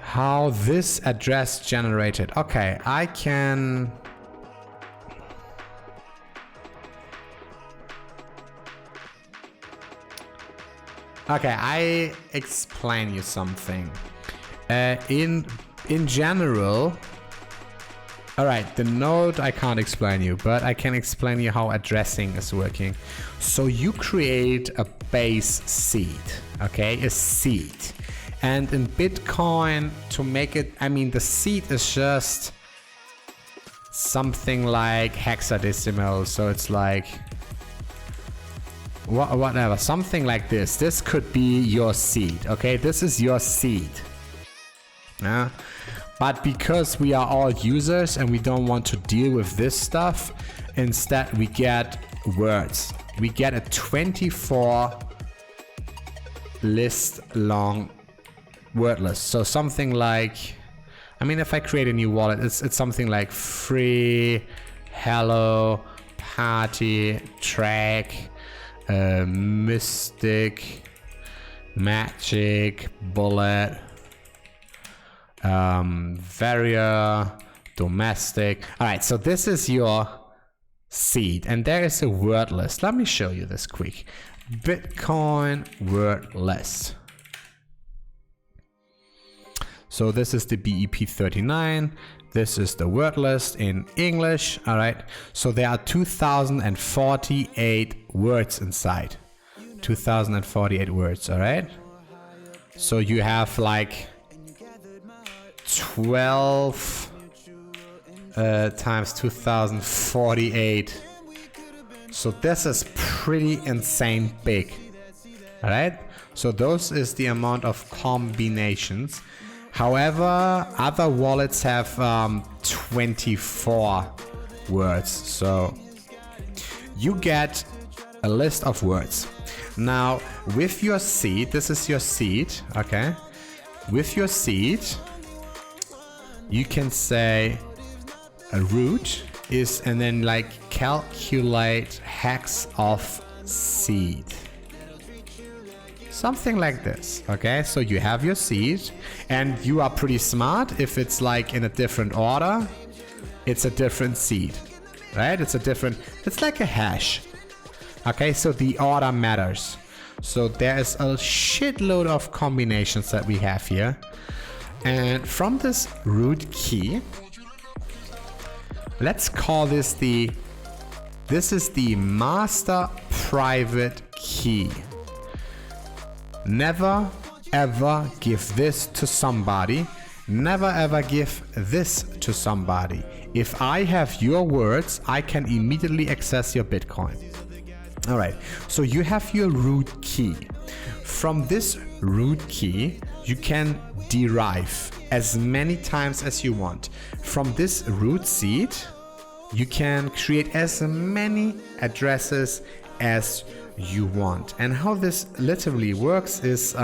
How this address generated. Okay, I can... Okay, I explain you something. In general... Alright, the node I can't explain you, but I can explain you how addressing is working. So you create a base seed, okay? A seed. And in Bitcoin, to make it, I mean, the seed is just something like hexadecimal. So it's like, whatever, something like this. This could be your seed, okay? This is your seed. Yeah. But because we are all users and we don't want to deal with this stuff, instead we get words. We get a 24 list long word list. So something like, I mean, if I create a new wallet, it's something like free, hello, party, track, mystic, magic, bullet, Varia, domestic. All right, so this is your seed and there is a word list. Let me show you this quick. Bitcoin word list. So this is the BEP39. This is the word list in English. All right, so there are 2048 words inside. 2048 words. All right, so you have like 12 times 2048. So this is pretty insane big. All right, so those is the amount of combinations. However, other wallets have 24 words. So you get a list of words. Now with your seed, this is your seed, okay? With your seed, you can say a root is, and then like calculate hex of seed. Something like this, okay? So you have your seed and you are pretty smart. If it's like in a different order, it's a different seed, right? It's like a hash. Okay, so the order matters. So there is a shitload of combinations that we have here. And from this root key, let's call this this is the master private key. Never ever give this to somebody. Never ever give this to somebody. If I have your words, I can immediately access your Bitcoin. All right, so you have your root key. From this root key, you can derive as many times as you want. From this root seed, you can create as many addresses as you want. And how this literally works is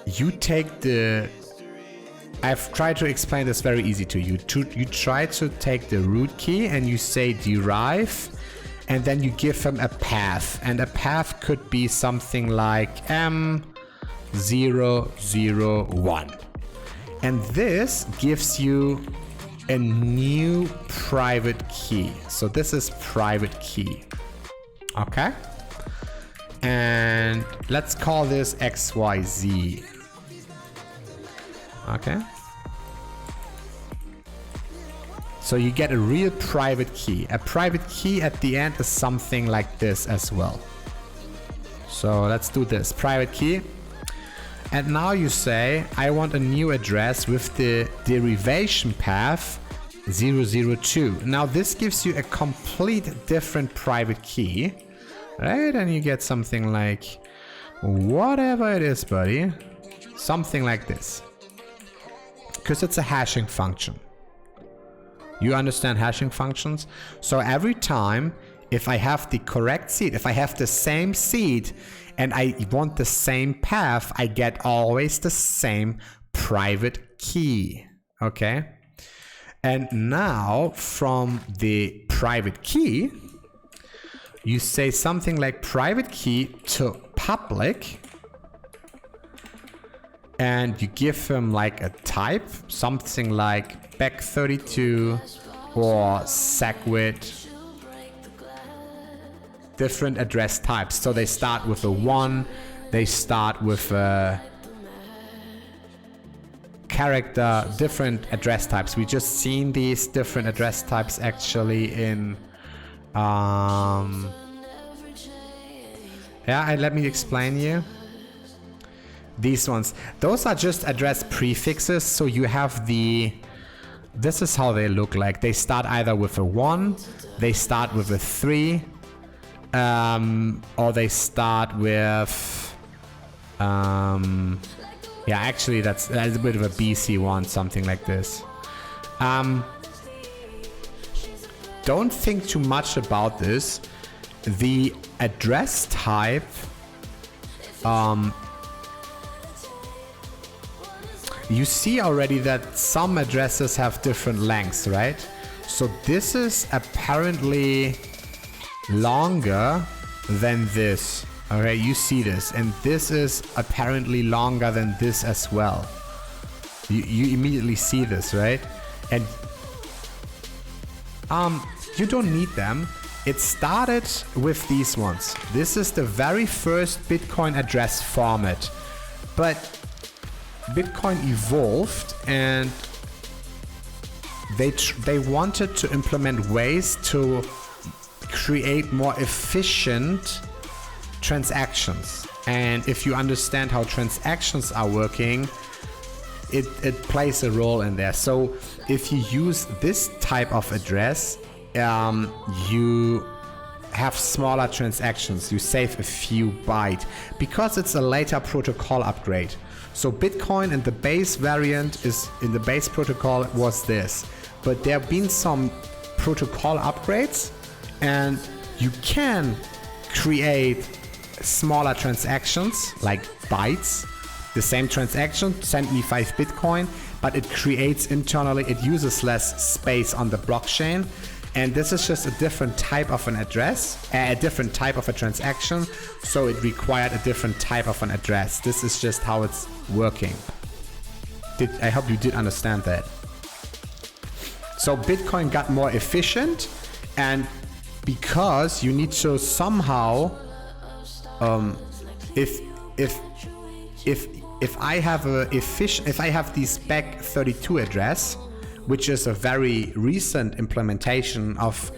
you take the... I've tried to explain this very easy to you. You try to take the root key and you say derive, and then you give them a path. And a path could be something like M001. And this gives you a new private key. So this is private key. Okay? And let's call this XYZ. Okay. So you get a real private key. A private key at the end is something like this as well. So let's do this. Private key. And now you say, I want a new address with the derivation path 002. Now this gives you a complete different private key. Right? And you get something like, whatever it is, buddy. Something like this. Because it's a hashing function. You understand hashing functions? So every time, if I have the correct seed, if I have the same seed and I want the same path, I get always the same private key. Okay? And now from the private key, you say something like private key to public. And you give them like a type, something like back32 or SegWit. Different address types. So they start with a 1, they start with a character, different address types. We just seen these different address types actually in let me explain you. These ones, those are just address prefixes. So you have this is how they look like. They start either with a 1, they start with a 3, or they start with, actually that's a bit of a BC one, something like this. Don't think too much about this. The address type, you see already that some addresses have different lengths, right? So this is apparently longer than this. Okay, you see this, and this is apparently longer than this as well. You immediately see this, right? And you don't need them. It started with these ones. This is the very first Bitcoin address format, but Bitcoin evolved and they wanted to implement ways to create more efficient transactions. And if you understand how transactions are working, it plays a role in there. So if you use this type of address, you have smaller transactions. You save a few bytes because it's a later protocol upgrade. So Bitcoin in the base variant in the base protocol was this, but there have been some protocol upgrades and you can create smaller transactions like bytes. The same transaction, send me 5 Bitcoin, but it creates internally, it uses less space on the blockchain. And this is just a different type of an address, a different type of a transaction. So it required a different type of an address. This is just how it's working. I hope you did understand that. So Bitcoin got more efficient, and because you need to somehow, if I have this back32 address, which is a very recent implementation of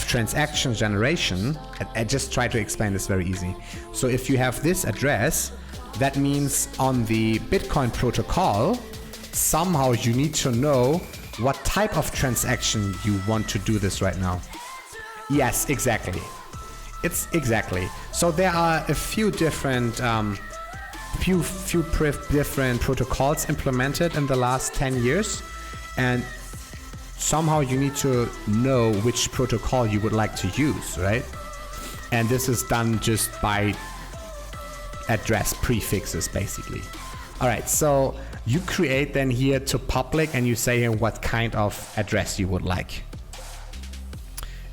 transaction generation. I just try to explain this very easy. So if you have this address, that means on the Bitcoin protocol, somehow you need to know what type of transaction you want to do this right now. Yes, exactly. It's exactly. So there are a few different different protocols implemented in the last 10 years, and somehow you need to know which protocol you would like to use, right? And this is done just by address prefixes, basically. All right, so you create then here to public, and you say here what kind of address you would like.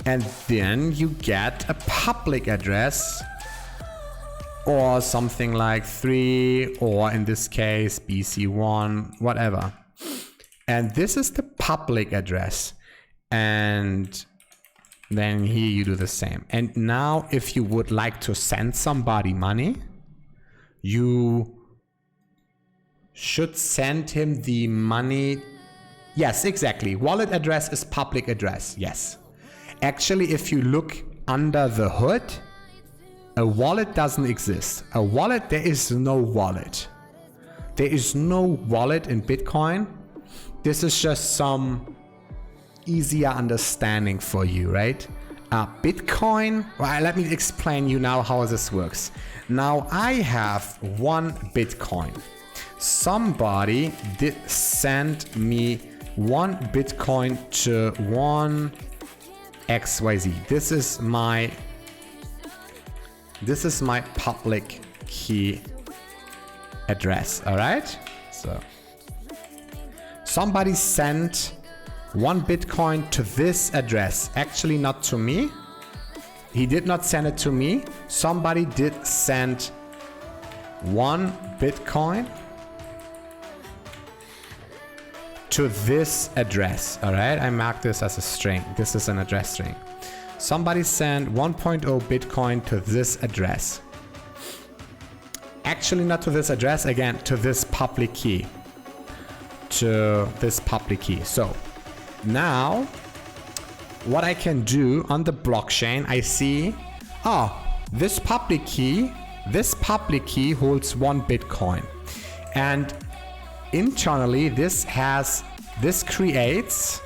And then you get a public address, or something like 3, or in this case, BC1, whatever. And this is the public address. And then here you do the same. And now if you would like to send somebody money, you should send him the money. Yes, exactly. Wallet address is public address. Yes. Actually, if you look under the hood, a wallet doesn't exist. A wallet, there is no wallet. There is no wallet in Bitcoin. This is just some easier understanding for you, right? Bitcoin, well, let me explain you now how this works. Now I have 1 Bitcoin. Somebody did send me 1 Bitcoin to 1 XYZ. This is my public key address. All right. So somebody sent 1 Bitcoin to this address. Actually, not to me. He did not send it to me. Somebody did send 1 Bitcoin to this address. All right, I marked this as a string. This is an address string. Somebody sent 1.0 Bitcoin to this address. Actually, not to this address, again, to this public key. To this public key. So now what I can do on the blockchain, I see, this public key holds 1 Bitcoin. And internally, this creates,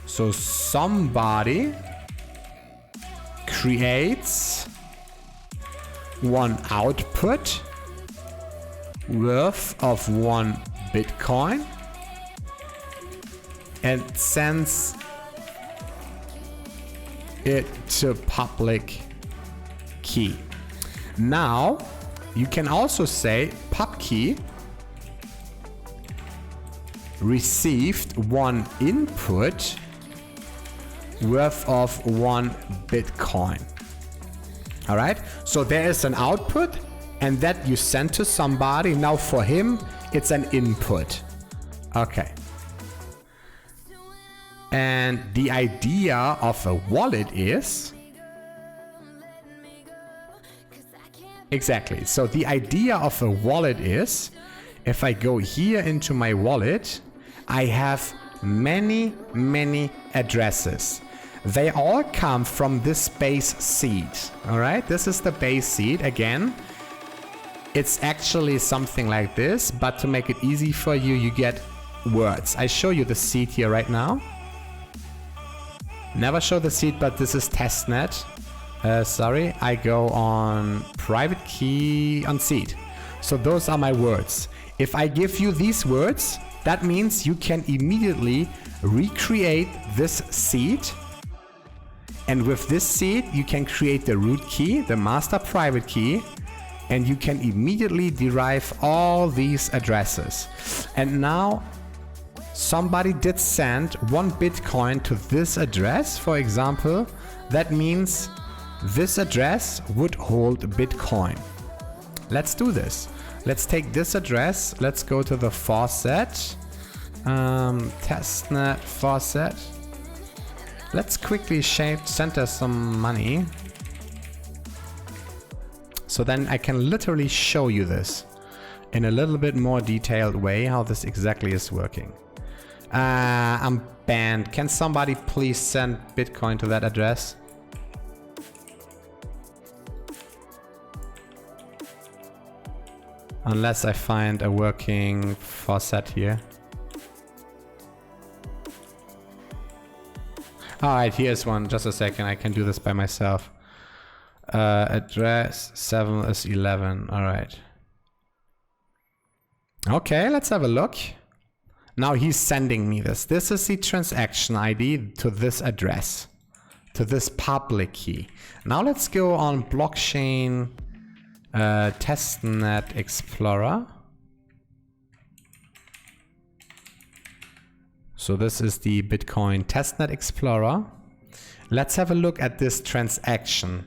so somebody creates 1 output worth of 1 Bitcoin and sends it to public key. Now you can also say pub key received 1 input worth of 1 Bitcoin. All right, so there is an output and that you send to somebody. Now for him it's an input. Okay, and the idea of a wallet is exactly, so the idea of a wallet is, if I go here into my wallet, I have many addresses. They all come from this base seed. All right, this is the base seed. Again, it's actually something like this, but to make it easy for you, you get words. I show you the seed here right now. Never show the seed, but this is testnet. Sorry, I go on private key on seed. So those are my words. If I give you these words, that means you can immediately recreate this seed. And with this seed, you can create the root key, the master private key, and you can immediately derive all these addresses. And now somebody did send 1 Bitcoin to this address, for example. That means this address would hold Bitcoin. Let's do this. Let's take this address. Let's go to the faucet. Testnet faucet. Let's quickly send us some money. So then I can literally show you this in a little bit more detailed way, how this exactly is working. I'm banned. Can somebody please send Bitcoin to that address? Unless I find a working faucet here. Alright, here's one. Just a second, I can do this by myself. Address 7 is 11. All right. Okay, let's have a look. Now he's sending me this. This is the transaction ID to this address, to this public key. Now let's go on blockchain testnet explorer. So this is the Bitcoin testnet explorer. Let's have a look at this transaction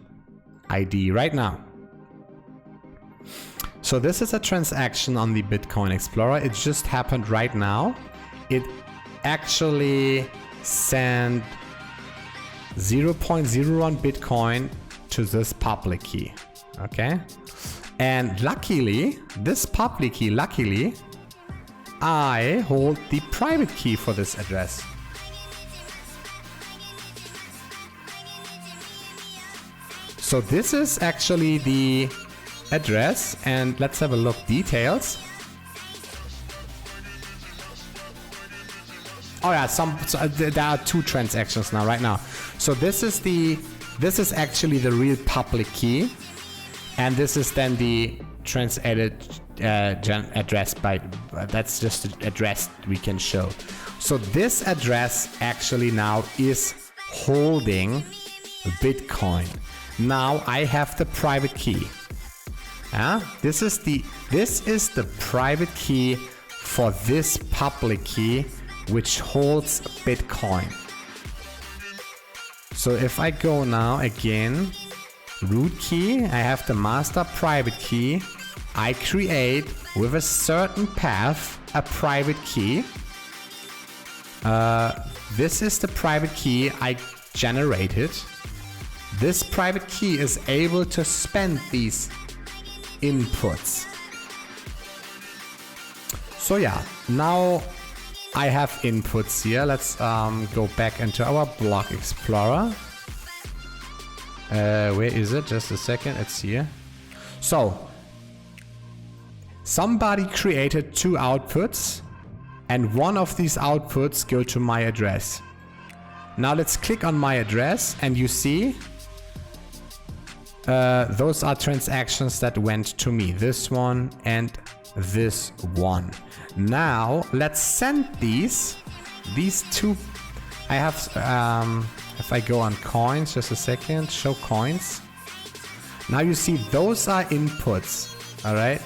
ID right now. So this is a transaction on the Bitcoin Explorer. It just happened right now. It actually sent 0.01 Bitcoin to this public key. Okay. And luckily, this public key, luckily, I hold the private key for this address. So this is actually the address, and let's have a look details. Oh yeah, there are two transactions now right now. So this is actually the real public key, and this is then the transadded address by that's just the address we can show. So this address actually now is holding Bitcoin. Now I have the private key. This is the private key for this public key, which holds Bitcoin. So if I go now again, root key, I have the master private key. I create with a certain path a private key. This is the private key I generated. This private key is able to spend these inputs. So yeah, now I have inputs here. Let's go back into our block explorer. Where is it? Just a second, it's here. So somebody created two outputs, and one of these outputs go to my address. Now let's click on my address, and you see those are transactions that went to me, this one and this one. Now let's send these two. I have if I go on coins, just a second, show coins. Now you see those are inputs. All right,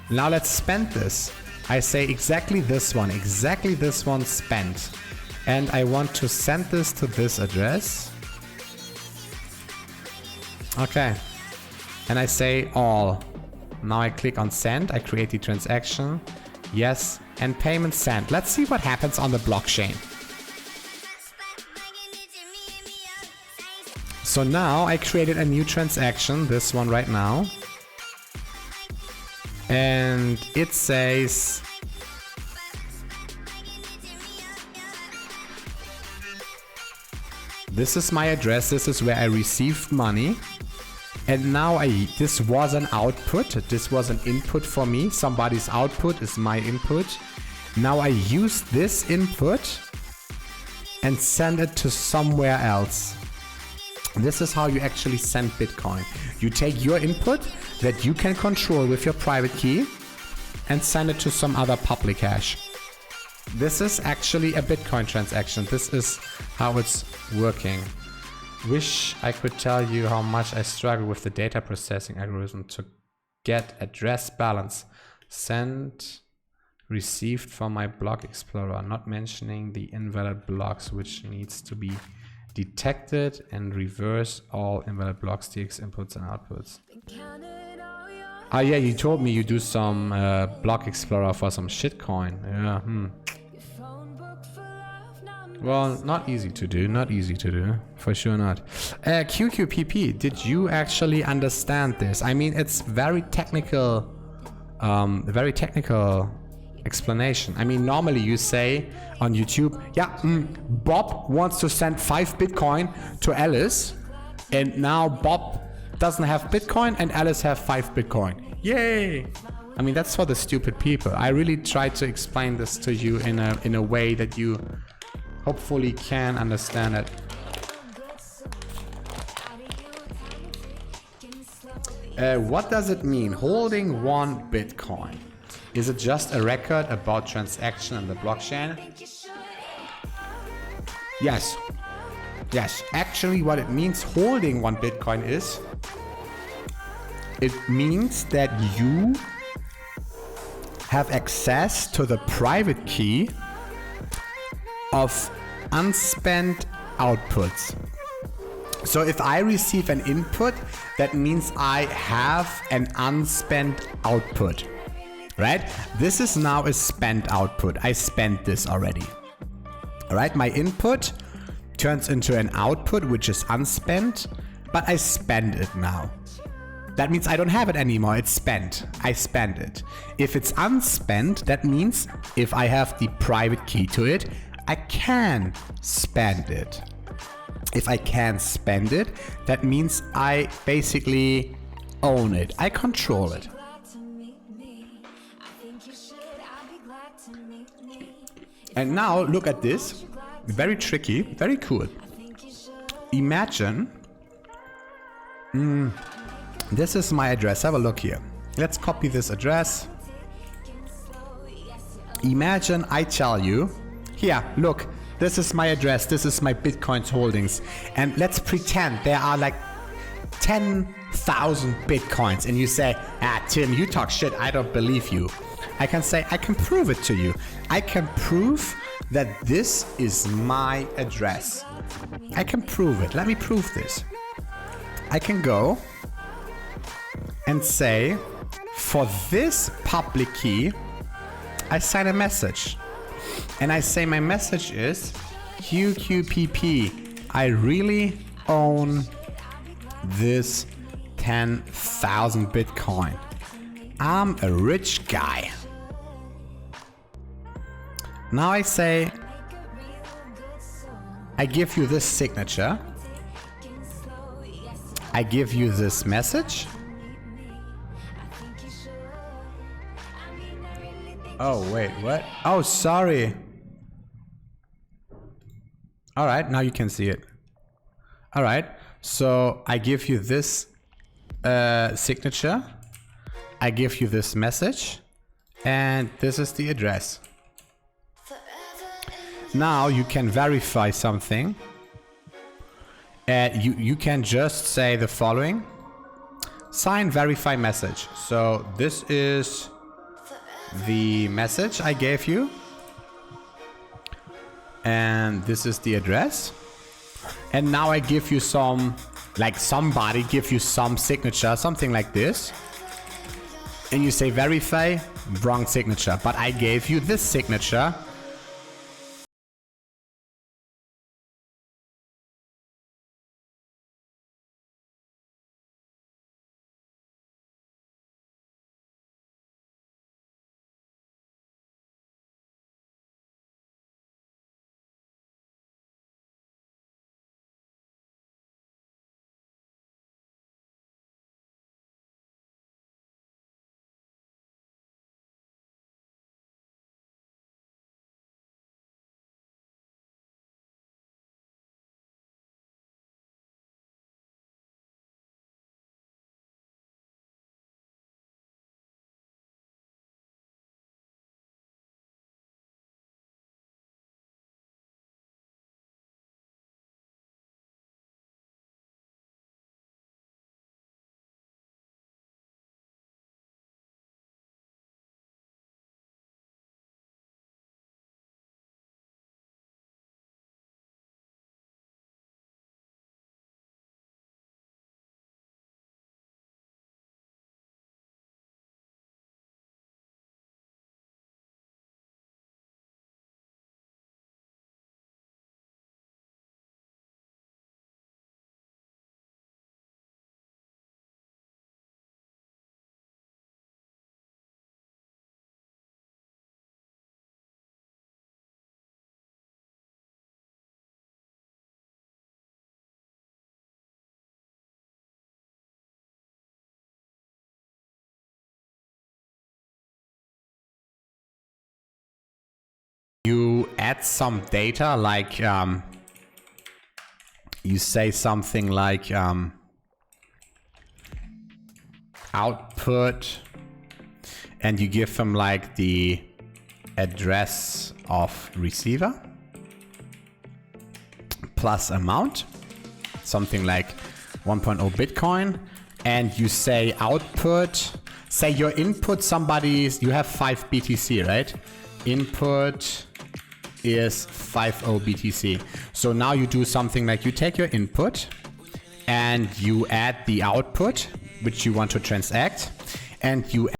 now let's spend this. I say exactly this one spent, and I want to send this to this address. Okay, and I say all. Now I click on send, I create the transaction, yes, and payment sent. Let's see what happens on the blockchain. So now I created a new transaction, this one right now, and it says this is my address, this is where I received money. And now this was an output, this was an input for me. Somebody's output is my input. Now I use this input and send it to somewhere else. This is how you actually send Bitcoin. You take your input that you can control with your private key and send it to some other public hash. This is actually a Bitcoin transaction. This is how it's working. Wish I could tell you how much I struggle with the data processing algorithm to get address balance sent received from my block explorer, not mentioning the invalid blocks which needs to be detected and reverse all invalid blocks, TX inputs and outputs. Ah yeah, you told me you do some block explorer for some shitcoin. Yeah, Well, not easy to do, for sure not. QQPP, did you actually understand this? I mean, it's very technical explanation. I mean, normally you say on YouTube, yeah, Bob wants to send 5 Bitcoin to Alice, and now Bob doesn't have Bitcoin and Alice have 5 Bitcoin. Yay! I mean, that's for the stupid people. I really tried to explain this to you in a way that you hopefully can understand it. What does it mean? Holding 1 Bitcoin. Is it just a record about transaction on the blockchain? Yes. Yes. Actually, what it means holding 1 Bitcoin is, it means that you have access to the private key of unspent outputs. So if I receive an input, that means I have an unspent output, right? This is now a spent output. I spent this already. All right, my input turns into an output which is unspent, but I spend it now. That means I don't have it anymore. It's spent. I spend it. If it's unspent, that means if I have the private key to it, I can spend it. If I can spend it, that means I basically own it. I control it. And now look at this. Very tricky, very cool. Imagine, this is my address. Have a look here. Let's copy this address. Imagine I tell you, here, look, this is my address. This is my Bitcoins holdings. And let's pretend there are like 10,000 Bitcoins. And you say, Tim, you talk shit. I don't believe you. I can say, I can prove it to you. I can prove that this is my address. I can prove it. Let me prove this. I can go and say, for this public key, I sign a message. And I say my message is, QQPP, I really own this 10,000 Bitcoin. I'm a rich guy. Now I say, I give you this signature. I give you this message. Oh, wait, what? Oh, sorry. All right, now you can see it. All right, so I give you this signature. I give you this message. And this is the address. Now you can verify something. You can just say the following. Sign verify message. So this is the message I gave you. And this is the address. And now I give you some, like somebody give you some signature, something like this. And you say verify, wrong signature. But I gave you this signature. You add some data, like you say something like output, and you give them like the address of receiver plus amount, something like 1.0 Bitcoin, and you say output, say your input, you have 5 BTC, right? Input is 50 BTC. So now you do something like you take your input and you add the output, which you want to transact, and you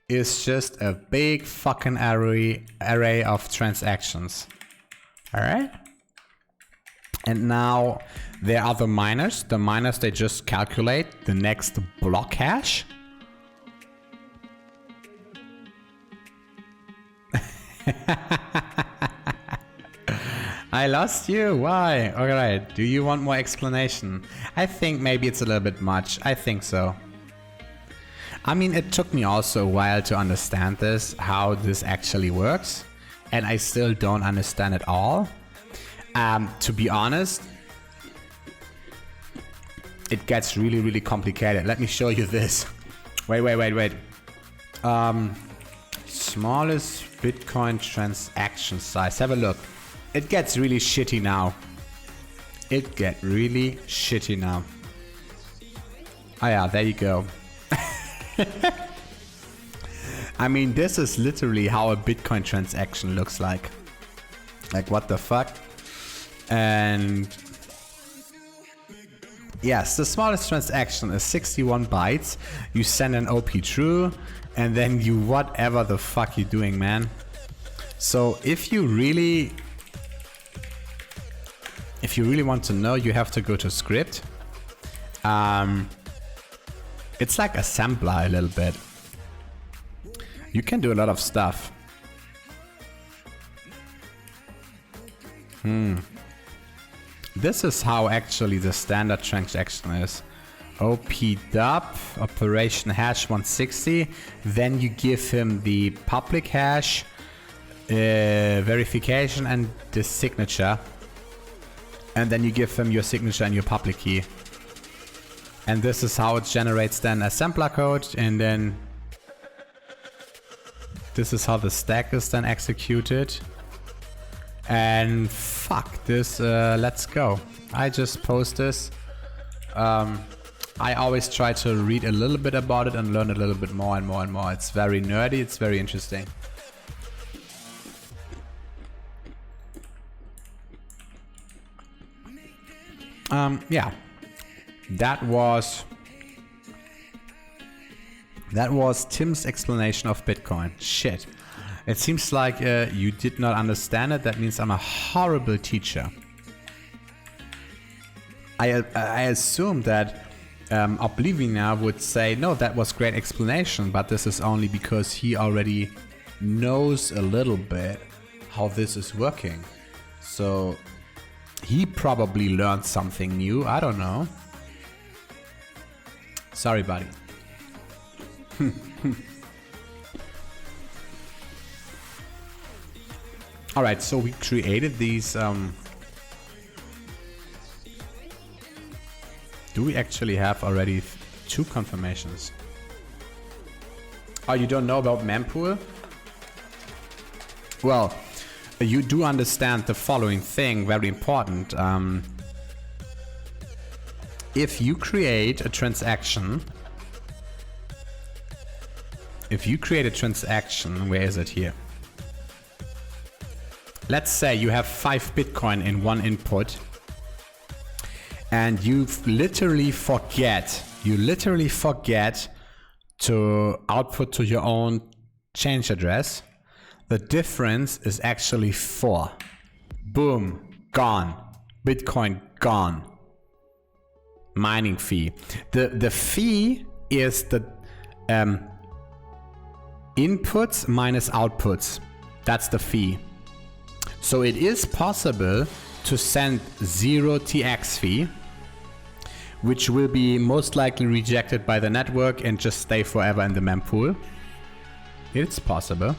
is just a big fucking array of transactions. All right. And now there are the miners. The miners, they just calculate the next block hash. I lost you. Why? All right. Do you want more explanation? I think maybe it's a little bit much. I think so. I mean, it took me also a while to understand this, how this actually works. And I still don't understand it all. To be honest, it gets really, really complicated. Let me show you this. Wait. Smallest Bitcoin transaction size. Have a look. It gets really shitty now. Oh yeah, there you go. I mean, this is literally how a Bitcoin transaction looks like. Like, what the fuck? And yes, the smallest transaction is 61 bytes. You send an OP through, and then you whatever the fuck you're doing, man. So if you really want to know, you have to go to script. It's like assembler a little bit. You can do a lot of stuff. This is how actually the standard transaction is. OP-dub, operation hash 160. Then you give him the public hash, verification and the signature. And then you give him your signature and your public key. And this is how it generates then assembler code, and then this is how the stack is then executed. And fuck this, let's go. I just post this. I always try to read a little bit about it and learn a little bit more and more and more. It's very nerdy, it's very interesting. Yeah, that was Tim's explanation of Bitcoin. Shit, it seems like you did not understand it. That means I'm a horrible teacher. I assume that Oblivina would say, no, that was great explanation, but this is only because he already knows a little bit how this is working. So he probably learned something new. I don't know. Sorry, buddy. Alright, so we created these... do we actually have already 2 confirmations? Oh, you don't know about mempool? Well, you do understand the following thing, very important. If you create a transaction... where is it here? Let's say you have 5 Bitcoin in one input, and you literally forget to output to your own change address. The difference is actually 4. Boom, gone. Bitcoin gone. Mining fee. The fee is the inputs minus outputs. That's the fee. So it is possible to send 0 TX fee, which will be most likely rejected by the network and just stay forever in the mempool. It's possible.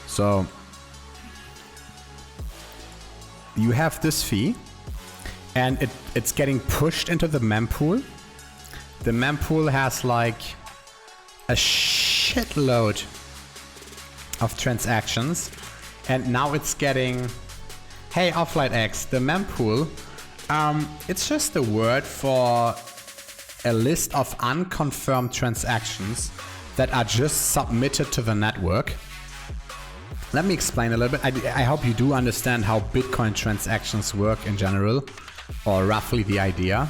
So you have this fee, and it's getting pushed into the mempool. The mempool has like a shitload of transactions, and now it's getting, hey, Offlight X, the mempool, it's just a word for a list of unconfirmed transactions that are just submitted to the network. Let me explain a little bit. I hope you do understand how Bitcoin transactions work in general, or roughly the idea.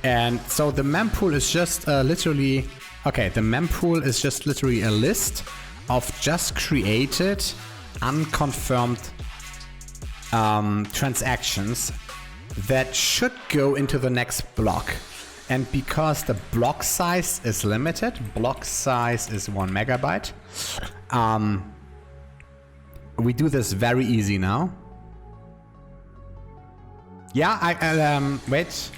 And so the mempool is just literally, okay, the mempool is just literally a list of just created, unconfirmed transactions that should go into the next block. And because the block size is limited, block size is 1 megabyte, we do this very easy now. Yeah, wait,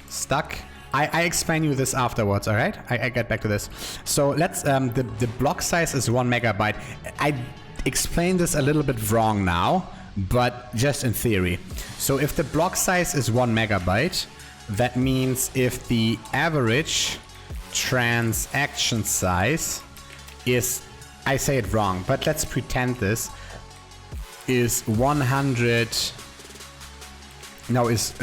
stuck. I explain you this afterwards, all right? I get back to this. So let's, the block size is 1 megabyte. I explained this a little bit wrong now, but just in theory. So if the block size is 1 megabyte, that means if the average transaction size is, I say it wrong, but let's pretend this is 100, no, is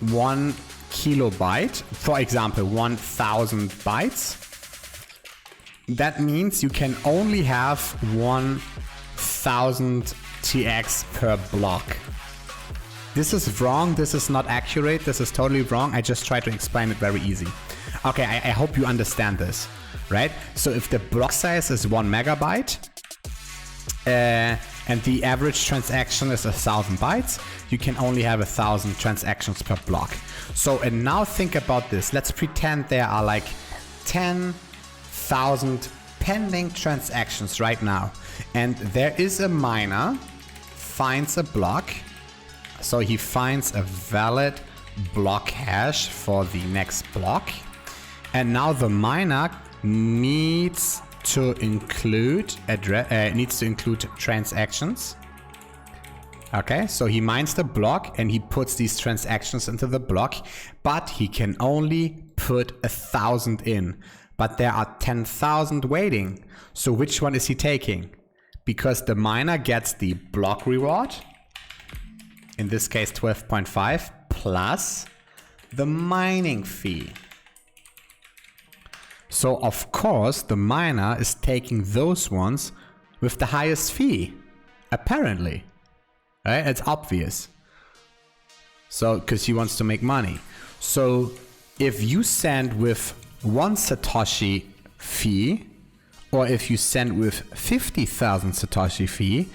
1 kilobyte, for example, 1000 bytes. That means you can only have 1000 TX per block. This is wrong, this is not accurate, this is totally wrong. I just try to explain it very easy. Okay, I hope you understand this, right? So if the block size is 1 megabyte, and the average transaction is 1000 bytes, you can only have 1000 transactions per block. So, and now think about this. Let's pretend there are like 10,000 pending transactions right now. And there is a miner finds a block. So he finds a valid block hash for the next block. And now the miner needs to include transactions. Okay, so he mines the block and he puts these transactions into the block, but he can only put 1,000 in. But there are 10,000 waiting. So which one is he taking? Because the miner gets the block reward, in this case 12.5, plus the mining fee. So of course the miner is taking those ones with the highest fee, apparently. Right? It's obvious. So, because he wants to make money. So if you send with 1 Satoshi fee, or if you send with 50,000 Satoshi fee,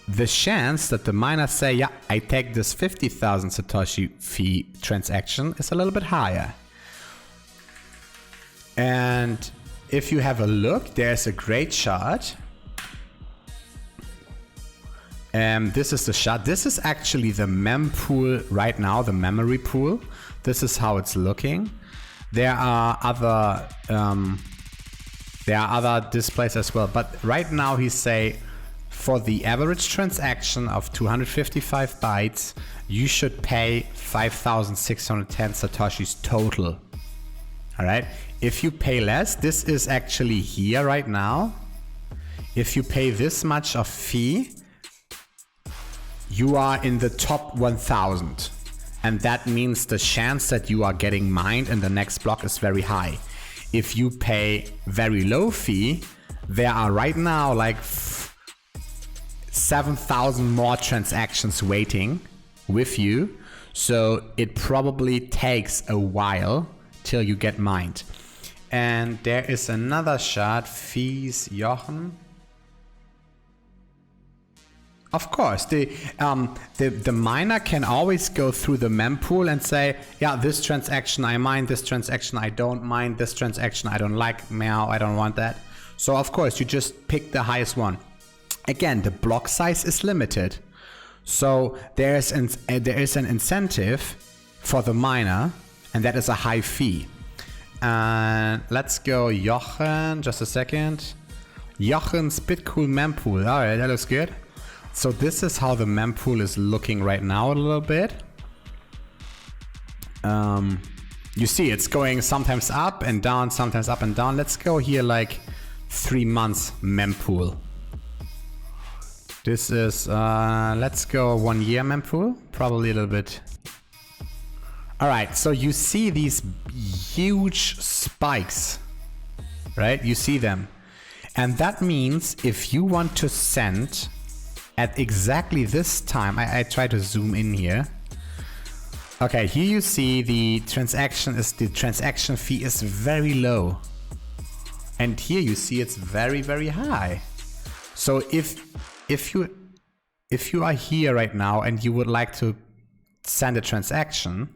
the chance that the miner say, yeah, I take this 50,000 Satoshi fee transaction is a little bit higher. And if you have a look, there's a great chart. This is the chart. This is actually the mempool right now, the memory pool. This is how it's looking. There are other displays as well, but right now he say for the average transaction of 255 bytes, you should pay 5,610 Satoshis total. All right. If you pay less, this is actually here right now. If you pay this much of fee, you are in the top 1,000. And that means the chance that you are getting mined in the next block is very high. If you pay very low fee, there are right now like 7,000 more transactions waiting with you. So it probably takes a while till you get mined. And there is another chart, fees, Jochen. Of course, the miner can always go through the mempool and say, yeah, this transaction I mine, this transaction I don't mine, this transaction I don't like, meow, I don't want that. So of course, you just pick the highest one. Again, the block size is limited. So there is an incentive for the miner, and that is a high fee. Let's go Jochen, just a second. Jochen's Bitcool mempool. All right, that looks good. So this is how the mempool is looking right now a little bit. You see it's going sometimes up and down, sometimes up and down. Let's go here like 3 months mempool. This is, let's go 1 year mempool, probably a little bit. All right, so you see these huge spikes, right? You see them. And that means if you want to send at exactly this time, I try to zoom in here. Okay, here you see the transaction fee is very low. And here you see it's very, very high. So if you are here right now and you would like to send a transaction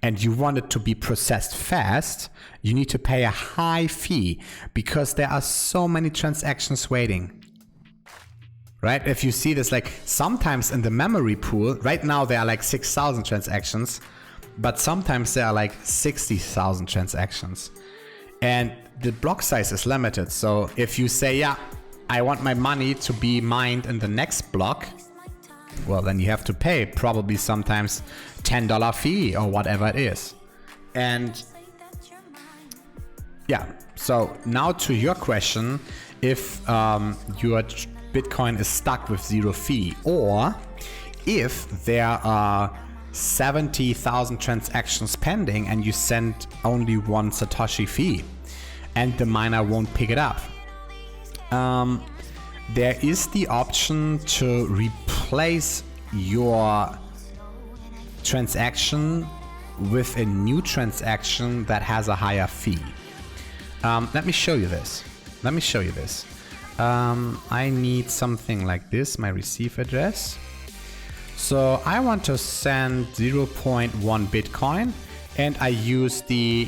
and you want it to be processed fast, you need to pay a high fee because there are so many transactions waiting. Right? If you see this, like sometimes in the memory pool, right now there are like 6,000 transactions, but sometimes there are like 60,000 transactions. And the block size is limited. So if you say, yeah, I want my money to be mined in the next block, well, then you have to pay probably sometimes $10 fee or whatever it is. And yeah, so now to your question, if your Bitcoin is stuck with 0 fee, or if there are 70,000 transactions pending and you send only 1 Satoshi fee and the miner won't pick it up. There is the option to replace your transaction with a new transaction that has a higher fee. Let me show you this. I need something like this, my receive address. So I want to send 0.1 Bitcoin and I use the...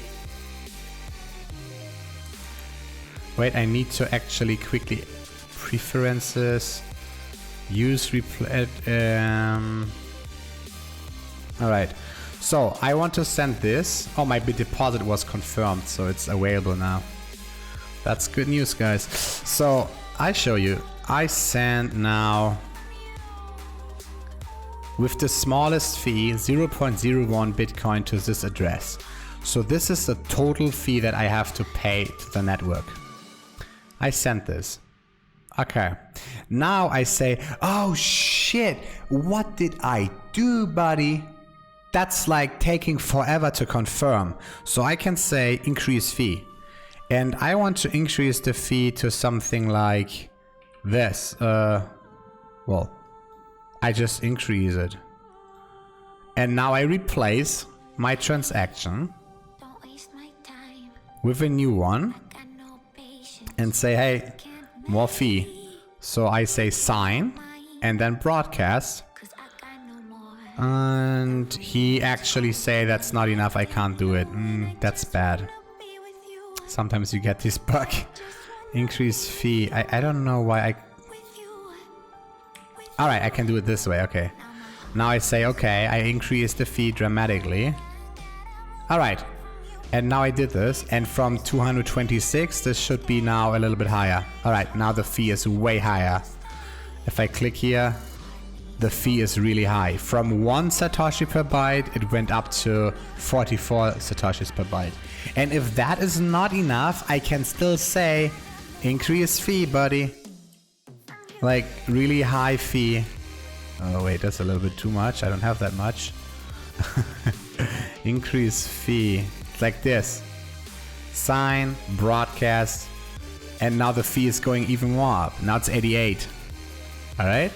Wait, I need to actually quickly... Preferences, use replay... Alright, so I want to send this. Oh, my bit deposit was confirmed, so it's available now. That's good news, guys. So I show you, I send now with the smallest fee 0.01 Bitcoin to this address. So this is the total fee that I have to pay to the network. I sent this. Okay, now I say, oh shit, what did I do, buddy? That's like taking forever to confirm. So I can say increase fee. And I want to increase the fee to something like this. Well, I just increase it. And now I replace my transaction with a new one and say, hey, more fee. So I say sign and then broadcast. And he actually say that's not enough, I can't do it. That's bad. Sometimes you get this bug. Increase fee. I don't know why I... Alright, I can do it this way, okay. Now I say, okay, I increase the fee dramatically. Alright. And now I did this, and from 226, this should be now a little bit higher. Alright, now the fee is way higher. If I click here, the fee is really high. From 1 Satoshi per byte, it went up to 44 Satoshis per byte. And if that is not enough, I can still say, increase fee, buddy. Like, really high fee. Oh wait, that's a little bit too much. I don't have that much. Increase fee. Like this. Sign, broadcast, and now the fee is going even more up. Now it's 88. Alright?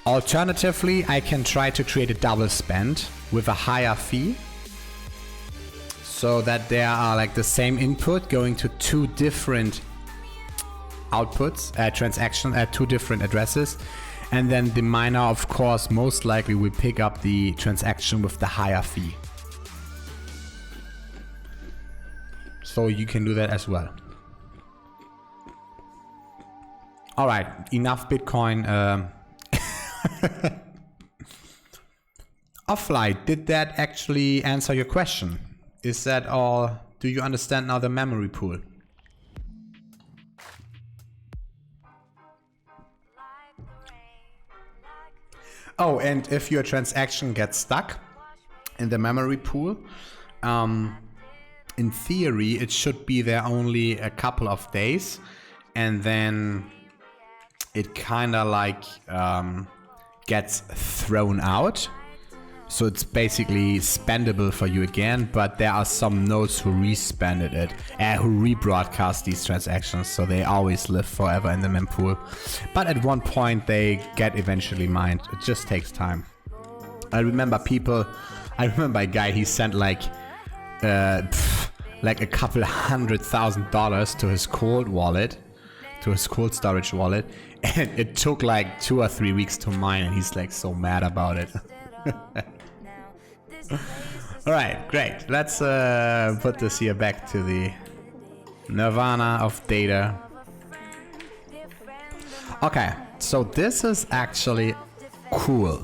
Alternatively, I can try to create a double spend with a higher fee, so that there are like the same input going to two different outputs, transaction at two different addresses, and then the miner, of course, most likely will pick up the transaction with the higher fee. So you can do that as well. All right, enough Bitcoin. Offline, did that actually answer your question? Is that all? Do you understand now the memory pool? Oh, and if your transaction gets stuck in the memory pool, in theory, it should be there only a couple of days, and then it kind of like gets thrown out. So it's basically spendable for you again, but there are some nodes who respended it, who rebroadcast these transactions, so they always live forever in the mempool. But at one point they get eventually mined. It just takes time. I remember a guy, he sent like a couple $100,000 to his cold wallet, to his cold storage wallet, and it took like 2 or 3 weeks to mine, and he's like so mad about it. Alright, great. Let's put this here back to the nirvana of data. Okay, so this is actually cool.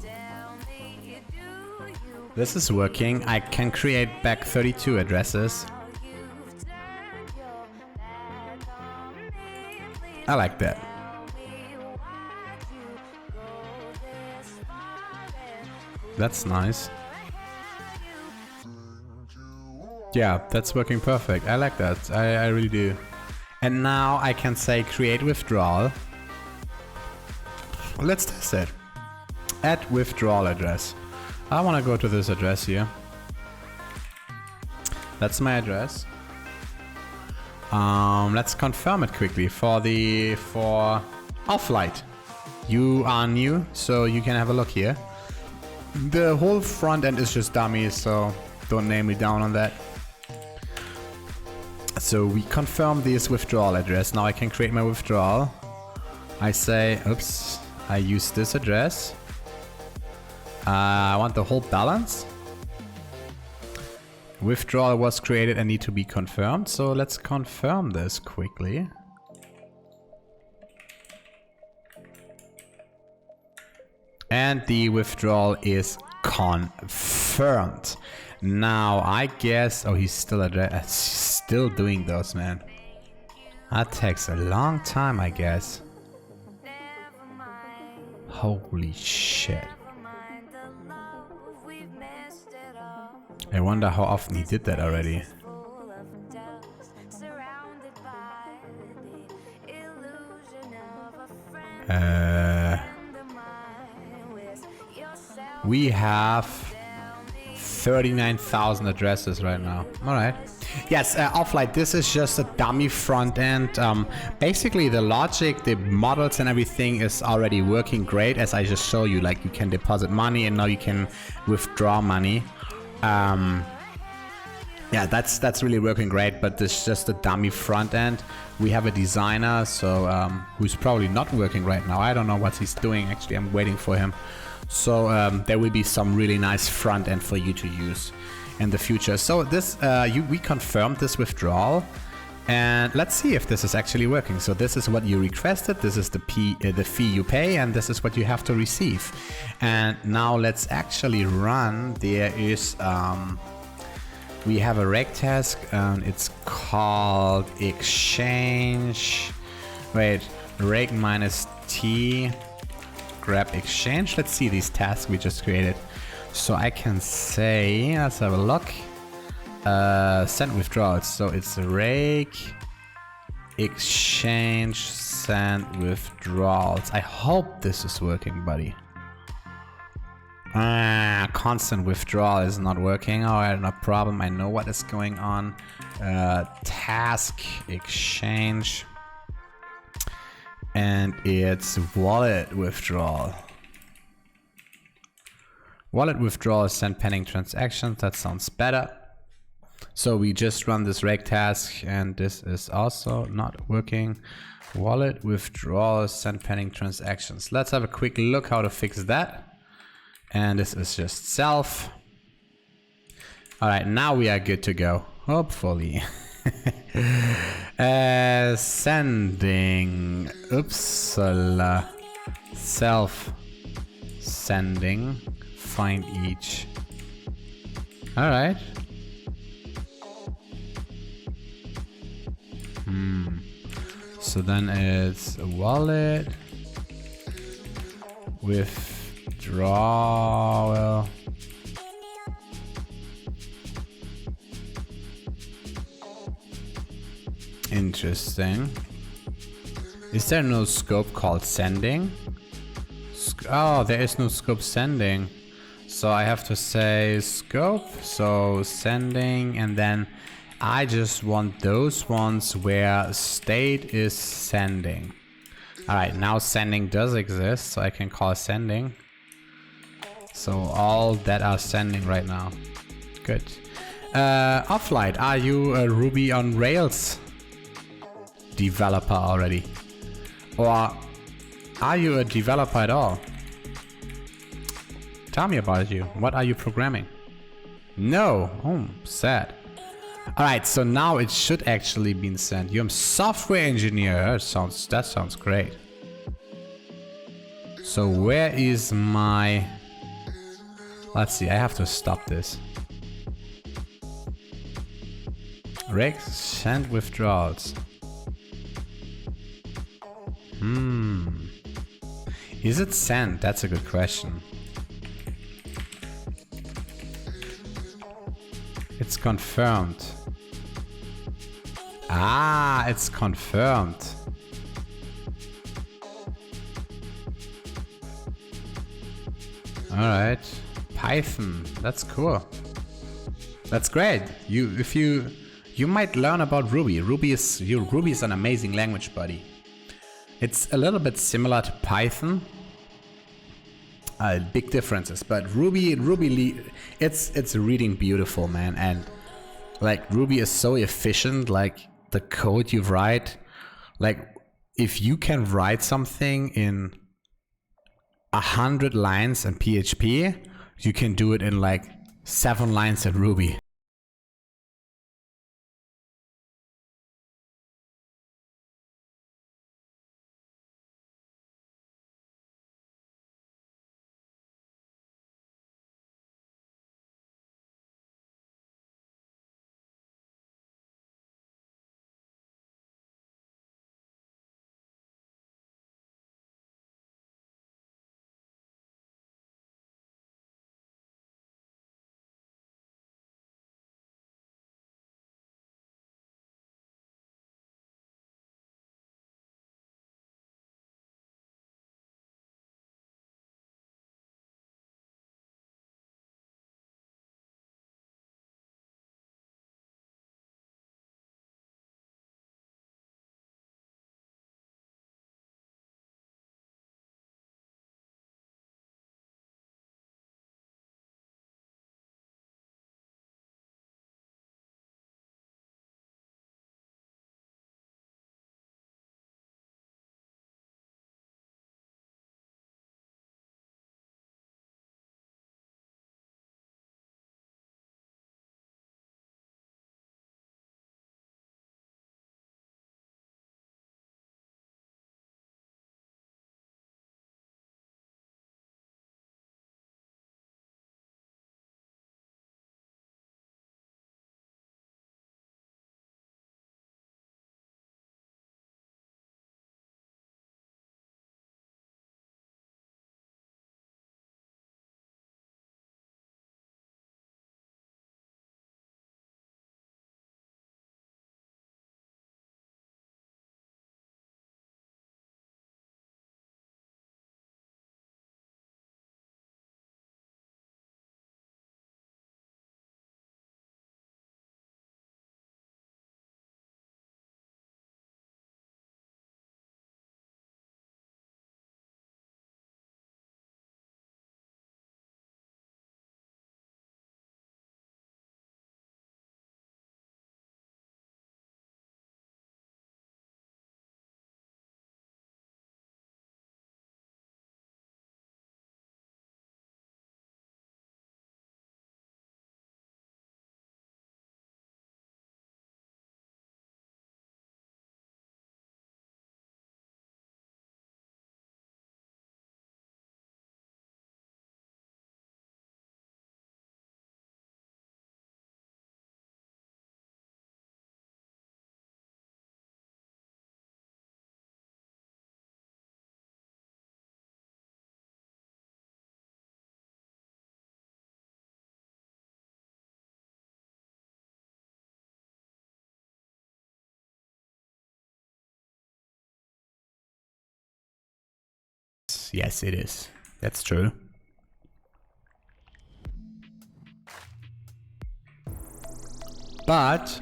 This is working. I can create back 32 addresses. I like that. That's nice. Yeah, that's working perfect. I like that. I really do. And now I can say create withdrawal. Let's test it. Add withdrawal address. I want to go to this address here. That's my address. Let's confirm it quickly for Offlight. You are new, so you can have a look here. The whole front end is just dummy, so don't name me down on that. So we confirm this withdrawal address. Now I can create my withdrawal. I say, oops, I use this address. I want the whole balance. Withdrawal was created and need to be confirmed. So let's confirm this quickly. And the withdrawal is confirmed. Now, I guess... Oh, he's still doing those, man. That takes a long time, I guess. Holy shit. I wonder how often he did that already. We have 39,000 addresses right now. Alright. Yes, Offlight, this is just a dummy front end. Basically, the logic, the models and everything is already working great, as I just showed you. Like, you can deposit money and now you can withdraw money. Yeah, that's really working great, but this is just a dummy front end. We have a designer, so who's probably not working right now. I don't know what he's doing. Actually, I'm waiting for him. So there will be some really nice front end for you to use in the future. So this we confirmed this withdrawal, and let's see if this is actually working. So this is what you requested. This is the fee you pay, and this is what you have to receive. And now let's actually run. There is we have a reg task, and it's called exchange. Wait, reg minus T. Grab exchange. Let's see these tasks we just created. So I can say, let's have a look. Send withdrawals. So it's reg exchange send withdrawals. I hope this is working, buddy. Constant withdrawal is not working. Alright, no problem. I know what is going on. Task exchange. And it's wallet withdrawal. Wallet withdrawal is send pending transactions. That sounds better. So we just run this reg task, and this is also not working. Wallet withdrawal send pending transactions. Let's have a quick look how to fix that. And this is just self. Alright, now we are good to go. Hopefully. Sending. Uppsala. Self. Sending. Find each. Alright. So then it's a wallet. Withdrawal. Interesting. Is there no scope called sending? Oh, there is no scope sending. So I have to say scope, so sending, and then I just want those ones where state is sending. Alright, now sending does exist, so I can call sending. So all that are sending right now. Good. Offlight, are you a Ruby on Rails developer already? Or are you a developer at all? Tell me about you. What are you programming? No. Oh, sad. Alright, so now it should actually be sent. You're a software engineer. That sounds great. So where is my... Let's see, I have to stop this. Rex, send withdrawals. Is it sent? That's a good question. It's confirmed. Ah, it's confirmed. Alright. Python. That's cool. That's great. You might learn about Ruby. Ruby is an amazing language, buddy. It's a little bit similar to Python. Big differences, but Ruby, it's reading beautiful, man. And like Ruby is so efficient. Like the code you write, like if you can write something in 100 lines in PHP, you can do it in like 7 lines in Ruby. Yes, yes, it is. That's true. But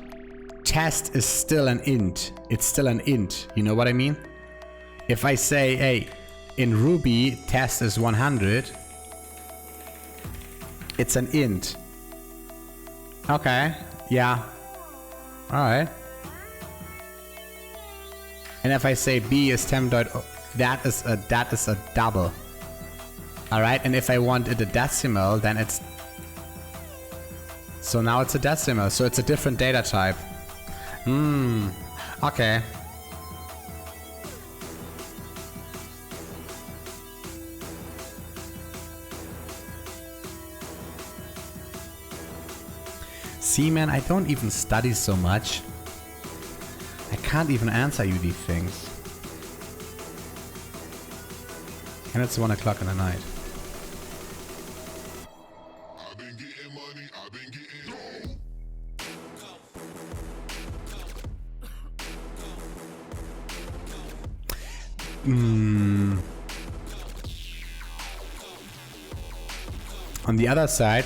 test is still an int. It's still an int. You know what I mean? If I say, hey, in Ruby, test is 100, it's an int. Okay, yeah. Alright. And if I say b is 10.0, that is a double. Alright, and if I want it a decimal, then it's... So now it's a decimal, so it's a different data type. Okay. See, man, I don't even study so much. I can't even answer you these things. And it's 1 o'clock in the night. On the other side,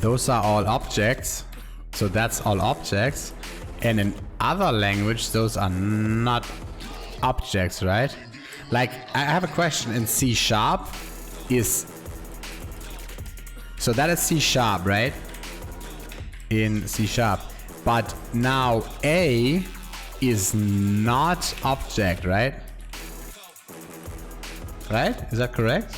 those are all objects. So that's all objects. And in other language, those are not objects, right? Like, I have a question in C# is... So that is C#, right? In C#. But now A is not object, right? Right? Is that correct?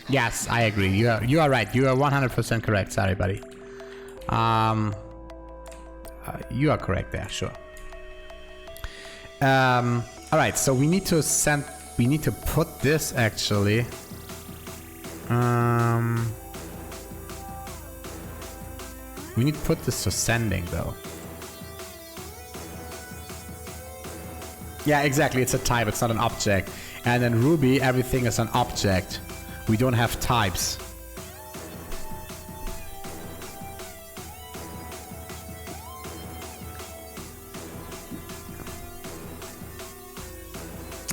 Yes, I agree. You are right. You are 100% correct. Sorry, buddy. You are correct there. Sure. All right. So we need to send. We need to put this actually. We need to put this to sending though. Yeah, exactly. It's a type. It's not an object. And in Ruby, everything is an object. We don't have types.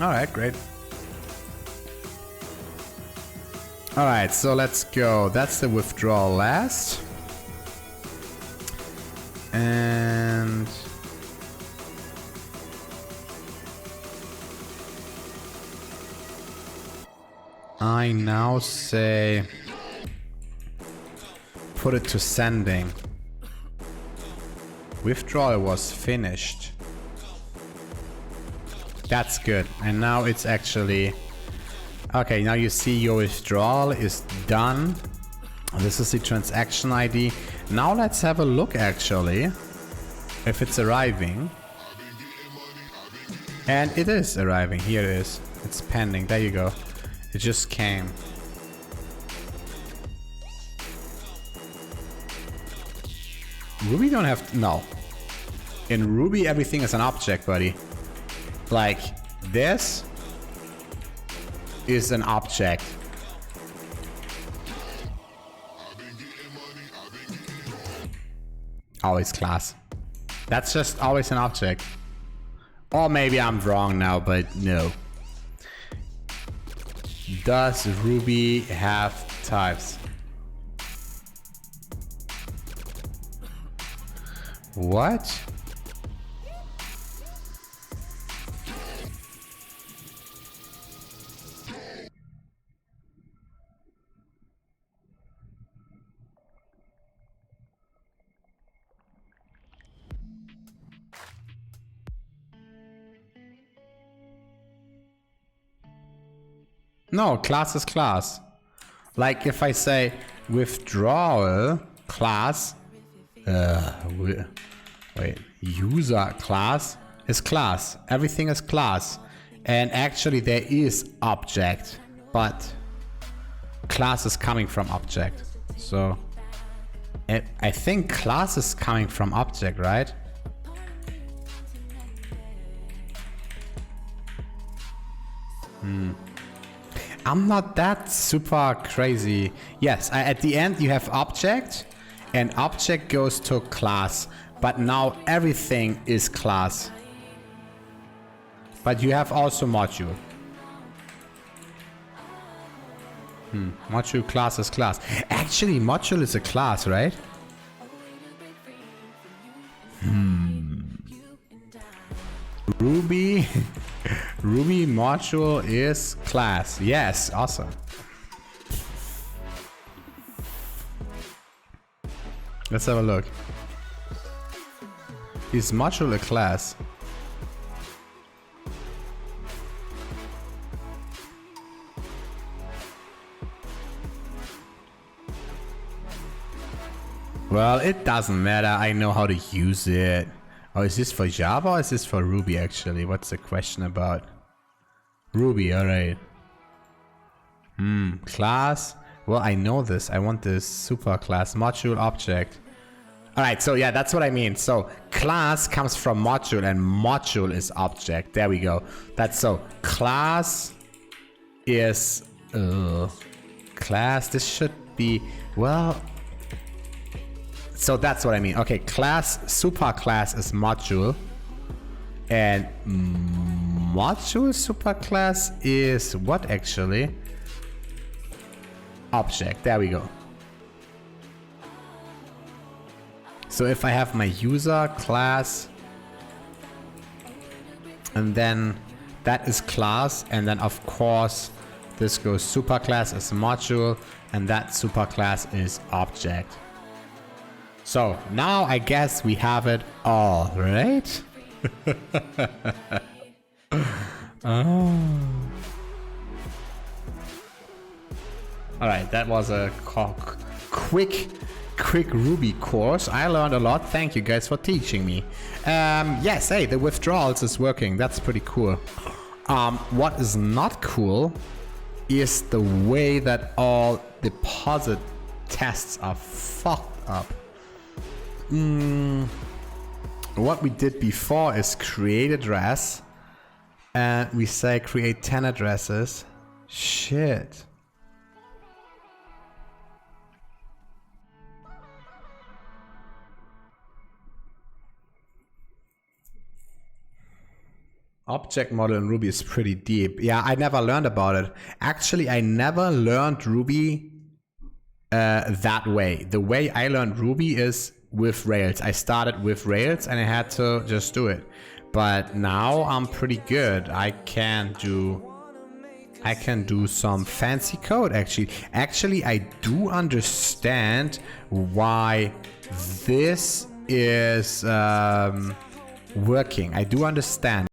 All right, great. All right, so let's go. That's the withdrawal last. And I now say put it to sending. Withdrawal was finished. That's good. And now it's actually... Okay, now you see your withdrawal is done. This is the transaction ID. Now let's have a look actually if it's arriving. And it is arriving. Here it is. It's pending. There you go. It just came. Ruby don't have... No. In Ruby, everything is an object, buddy. Like, this is an object. Always class. That's just always an object. Or maybe I'm wrong now, but no. Does Ruby have types? What? No, class is class. Like if I say withdrawal class, wait, user class is class. Everything is class. And actually there is object, but class is coming from object. So I think class is coming from object, right? I'm not that super crazy. Yes, at the end you have object and object goes to class, but now everything is class. But you have also module. Module class is class. Actually, module is a class, right? Ruby. Ruby module is class. Yes, awesome. Let's have a look. Is module a class? Well, it doesn't matter. I know how to use it. Oh, is this for Java or is this for Ruby actually? What's the question about? Ruby, alright. Class. Well, I know this. I want this super class. Module object. Alright, so yeah, that's what I mean. So class comes from module and module is object. There we go. That's so. Class is... class. This should be... Well... So that's what I mean. Okay, class, superclass is module. And module superclass is what actually? Object. There we go. So if I have my user class, and then that is class, and then of course this goes superclass is module, and that superclass is object. So now I guess we have it all, right? Oh. All right, that was a quick Ruby course. I learned a lot. Thank you guys for teaching me. Yes, hey, the withdrawals is working. That's pretty cool. What is not cool is the way that all deposit tests are fucked up. What we did before is create address, and we say create 10 addresses. Shit. Object model in Ruby is pretty deep. Yeah, I never learned about it. Actually, I never learned Ruby that way. The way I learned Ruby is with Rails. I started with Rails and I had to just do it. But now I'm pretty good. I can do some fancy code actually. Actually, I do understand why this is working. I do understand.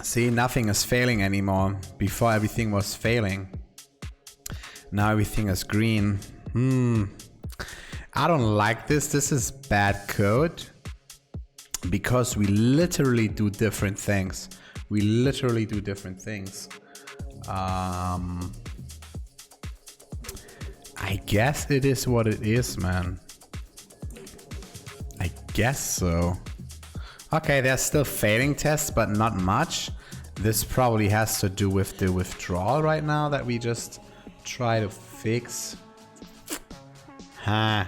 See, nothing is failing anymore. Before everything was failing. Now everything is green. I don't like this. This is bad code. Because we literally do different things. We literally do different things. I guess it is what it is, man. I guess so. Okay, there's still failing tests, but not much. This probably has to do with the withdrawal right now that we just try to fix. Huh.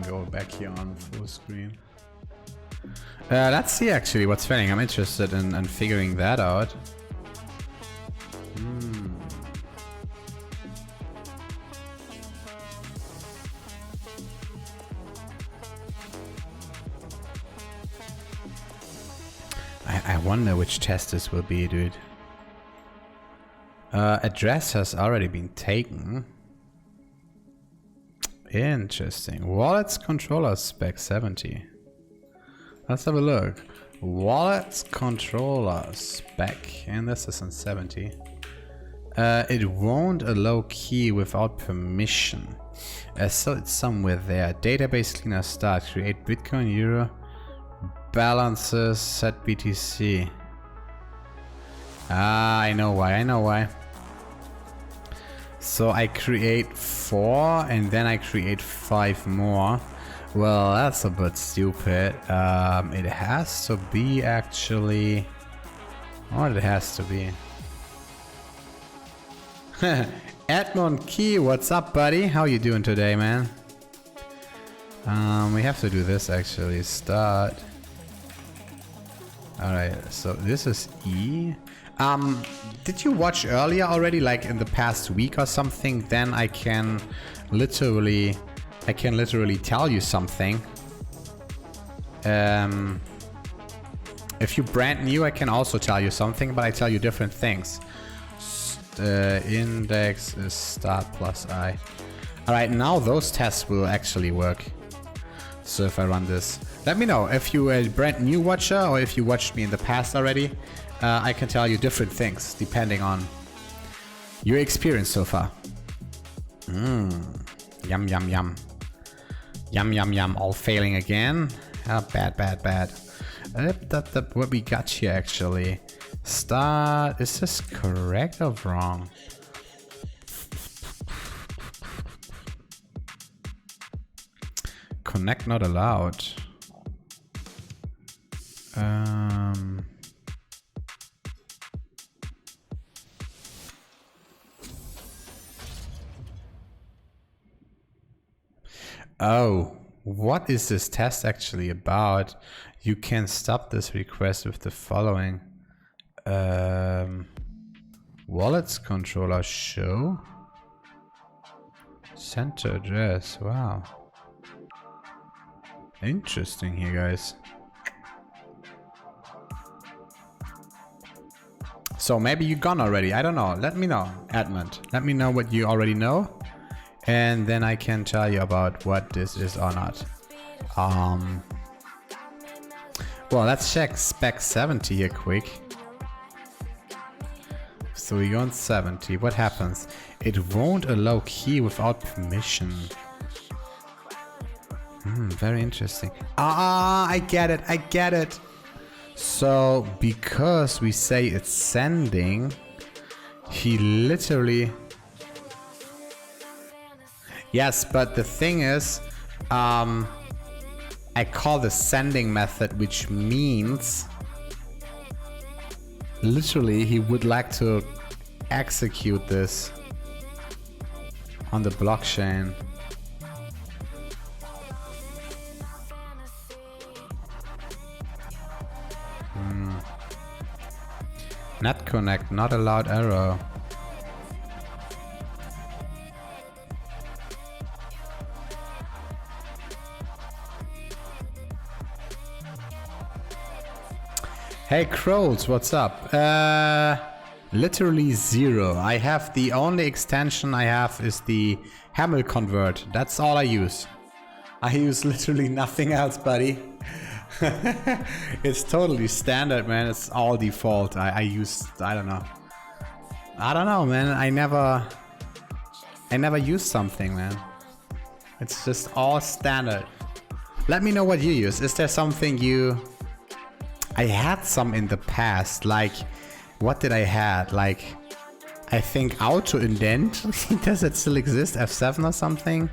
Go back here on full screen. Let's see actually what's failing. I'm interested in figuring that out. I wonder which test this will be, dude. Address has already been taken. Interesting. Wallets controller spec 70. Let's have a look. Wallets controller spec, and this is in 70. It won't allow key without permission. So it's somewhere there. Database cleaner start. Create Bitcoin, Euro, balances, set BTC. Ah, I know why. I know why. So I create 4 and then I create 5 more. Well, that's a bit stupid. It has to be actually... What it has to be? Edmund Key, what's up, buddy? How you doing today, man? We have to do this actually. Start. Alright, so this is E. Did you watch earlier already, like in the past week or something? Then I can literally tell you something. If you're brand new, I can also tell you something, but I tell you different things. Index is start plus I. Alright, now those tests will actually work. So if I run this, let me know if you're a brand new watcher or if you watched me in the past already. I can tell you different things depending on your experience so far. Yum, yum, yum. Yum, yum, yum. All failing again. Bad, bad, bad. What we got here actually. Start. Is this correct or wrong? Connect not allowed. Oh, what is this test actually about? You can stop this request with the following. Wallets controller show. Center address. Wow. Interesting here, guys. So maybe you're gone already. I don't know. Let me know, Edmund. Let me know what you already know. And then I can tell you about what this is or not. Well, let's check spec 70 here quick. So we go on 70. What happens? It won't allow key without permission. Very interesting. I get it. I get it. So because we say it's sending, he literally... Yes, but the thing is, I call the sending method, which means literally he would like to execute this on the blockchain. Not connect, not allowed error. Hey Crolls, what's up? Literally zero. I have the only extension I have is the Hamel convert. That's all I use. I use literally nothing else, buddy. It's totally standard, man. It's all default. I don't know. I don't know, man. I never use something, man. It's just all standard. Let me know what you use. Is there something you... I had some in the past, like... What did I had? Like... I think auto indent. Does it still exist? F7 or something?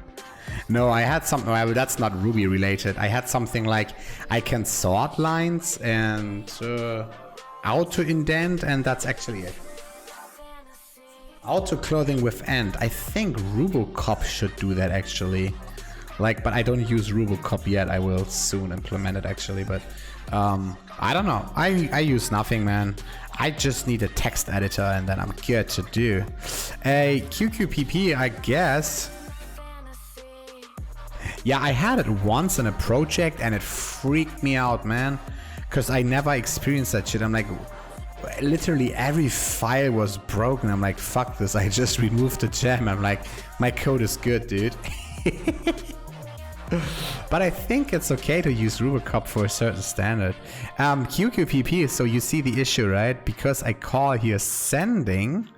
No, I had something... Well, that's not Ruby related. I had something like... I can sort lines and... auto indent, and that's actually it. Auto clothing with end. I think Rubocop should do that actually. Like, but I don't use Rubocop yet. I will soon implement it actually, but I don't know. I use nothing, man. I just need a text editor and then I'm good to do. A QQPP, I guess. Yeah, I had it once in a project and it freaked me out, man. Because I never experienced that shit. I'm like, literally every file was broken. I'm like, fuck this. I just removed the gem. I'm like, my code is good, dude. But I think it's okay to use Rubocop for a certain standard. QQPP, so you see the issue, right? Because I call here sending.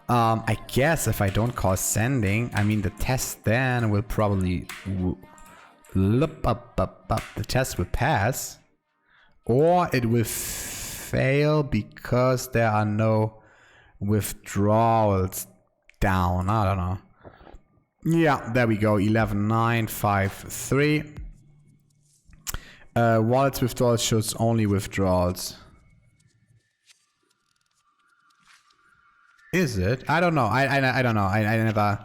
I guess if I don't call sending, I mean the test then will probably the test will pass, or it will fail because there are no withdrawals down. I don't know. Yeah, there we go. 11953. Wallets withdrawals shows only withdrawals. Is it? I don't know. I don't know. I never.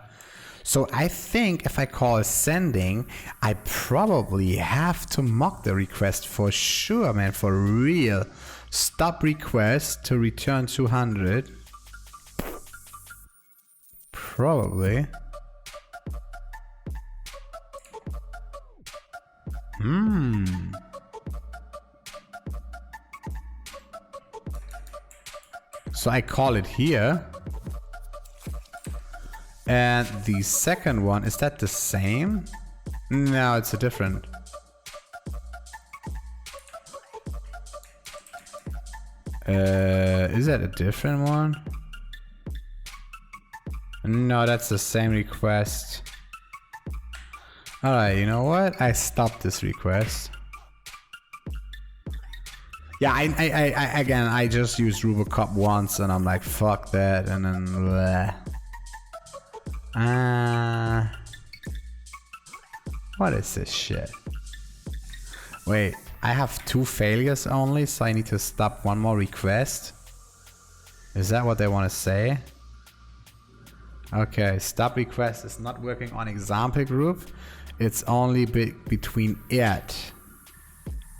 So I think if I call sending, I probably have to mock the request for sure, man. For real. Stop request to return 200. Probably. So I call it here. And the second one, is that the same? No, it's a different. Is that a different one? No, that's the same request. Alright, you know what? I stopped this request. Yeah, again, I just used Rubocop once and I'm like, fuck that, and then bleh. What is this shit? Wait, I have 2 failures only, so I need to stop one more request? Is that what they want to say? Okay, stop request is not working on example group. It's only between it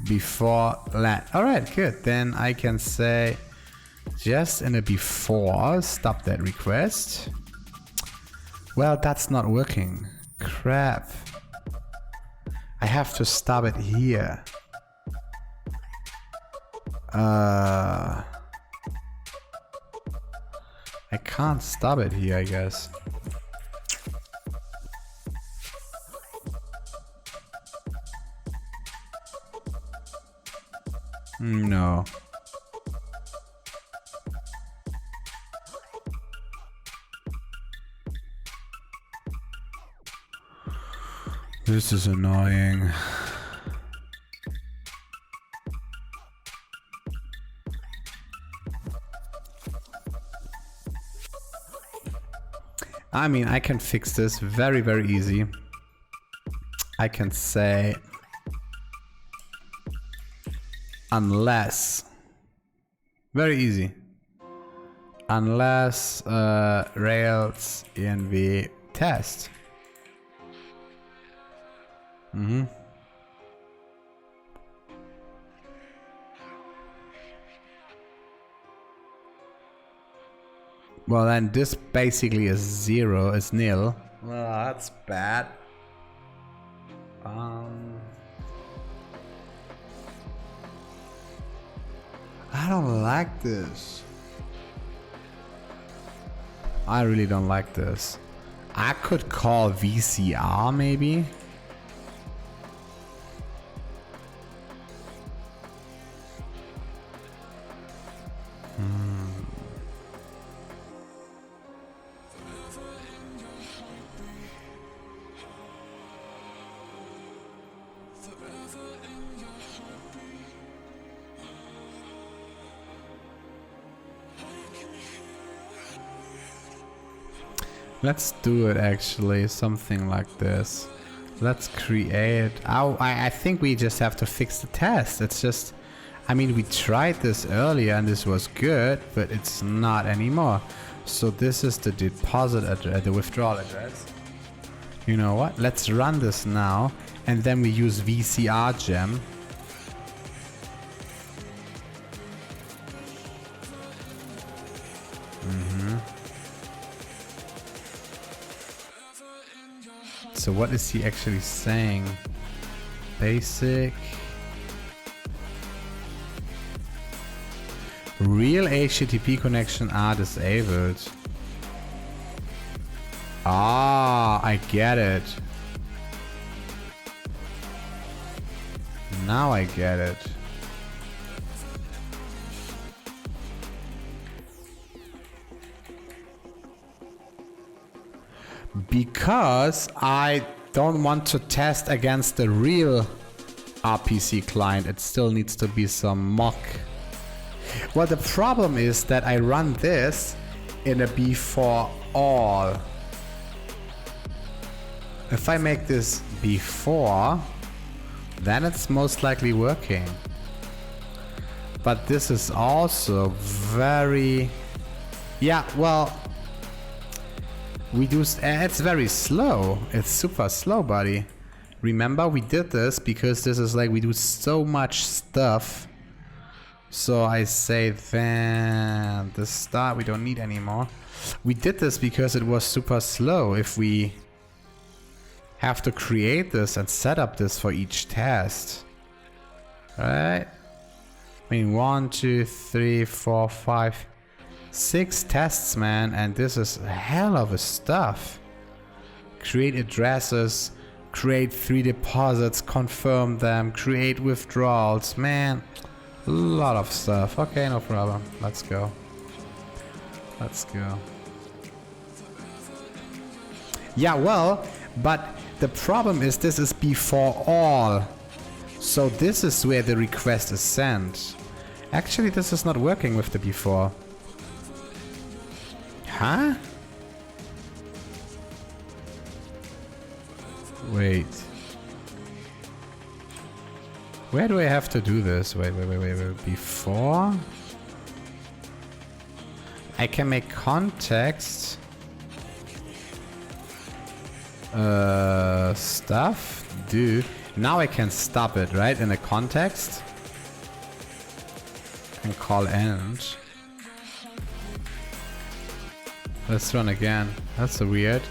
before that. Alright, good. Then I can say just in a before, stop that request. Well, that's not working. Crap. I have to stop it here. I can't stop it here, I guess. No. This is annoying. I mean, I can fix this very, very easy. I can say unless, very easy, unless Rails env test. Well, then this basically is 0, is nil. Well, that's bad. don't like this. I really don't like this. I could call VCR maybe. Let's do it actually, something like this. Let's create. I think we just have to fix the test. It's just, I mean, we tried this earlier and this was good, but it's not anymore. So this is the deposit address, the withdrawal address. You know what? Let's run this now, and then we use VCR gem. So what is he actually saying? Basic. Real HTTP connection are disabled. Ah, I get it. Now I get it. Because I don't want to test against the real RPC client. It still needs to be some mock. Well, the problem is that I run this in a before all. If I make this before, then it's most likely working. But this is also very... Yeah, well... We do, it's very slow. It's super slow, buddy. Remember, we did this because this is like, we do so much stuff. So I say then the start we don't need anymore. We did this because it was super slow. If we have to create this and set up this for each test. Right? I mean, 1, 2, 3, 4, 5... 6 tests, man, and this is a hell of a stuff. Create addresses, create 3 deposits, confirm them, create withdrawals, man, a lot of stuff. Okay, no problem. Let's go. Let's go. Yeah, well, but the problem is this is before all. So this is where the request is sent. Actually, this is not working with the before. Huh? Wait. Where do I have to do this? Wait. Before? I can make context. Stuff. Do. Now I can stop it, right? In the context. And call end. Let's run again. That's so weird.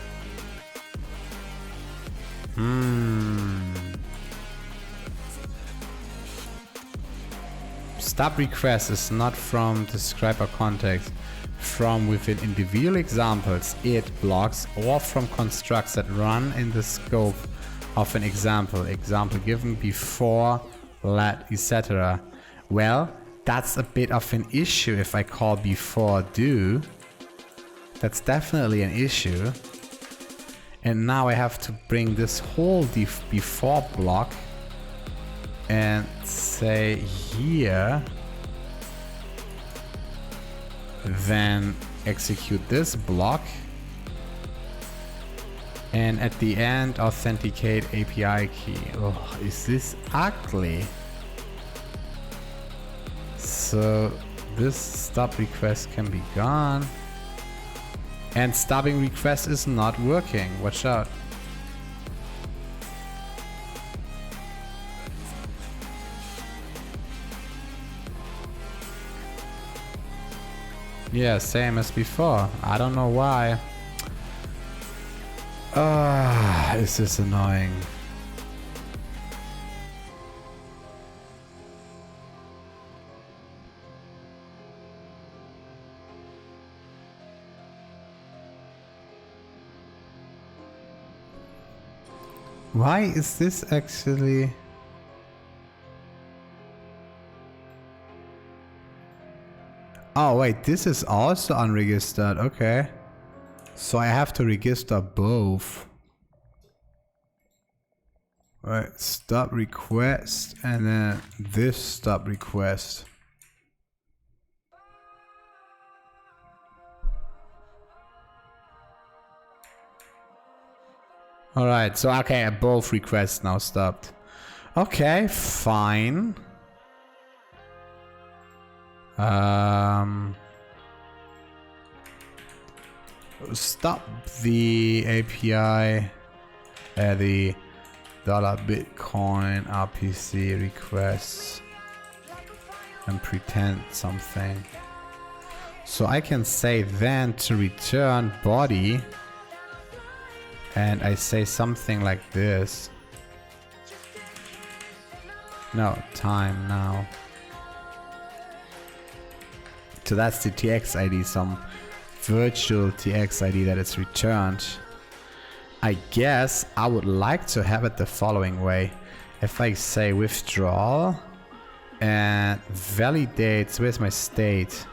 Stop request is not from describe or context. From within individual examples it blocks, or from constructs that run in the scope of an example. Example given before, let, etc. Well, that's a bit of an issue if I call before do. That's definitely an issue. And now I have to bring this whole before block and say here, then execute this block, and at the end authenticate API key. Oh, is this ugly? So this stop request can be gone. And stopping request is not working. Watch out. Yeah, same as before. I don't know why. Is this annoying? Why is this actually... Oh wait, this is also unregistered, okay. So I have to register both. Right, stop request and then this stop request. Alright, so okay, both requests now stopped. Okay, fine. Stop the API, the $Bitcoin RPC requests and pretend something. So I can say then to return body, and I say something like this. No, time now. So that's the TX ID, some virtual TX ID that is returned. I guess I would like to have it the following way. If I say withdrawal and validates, where's my state?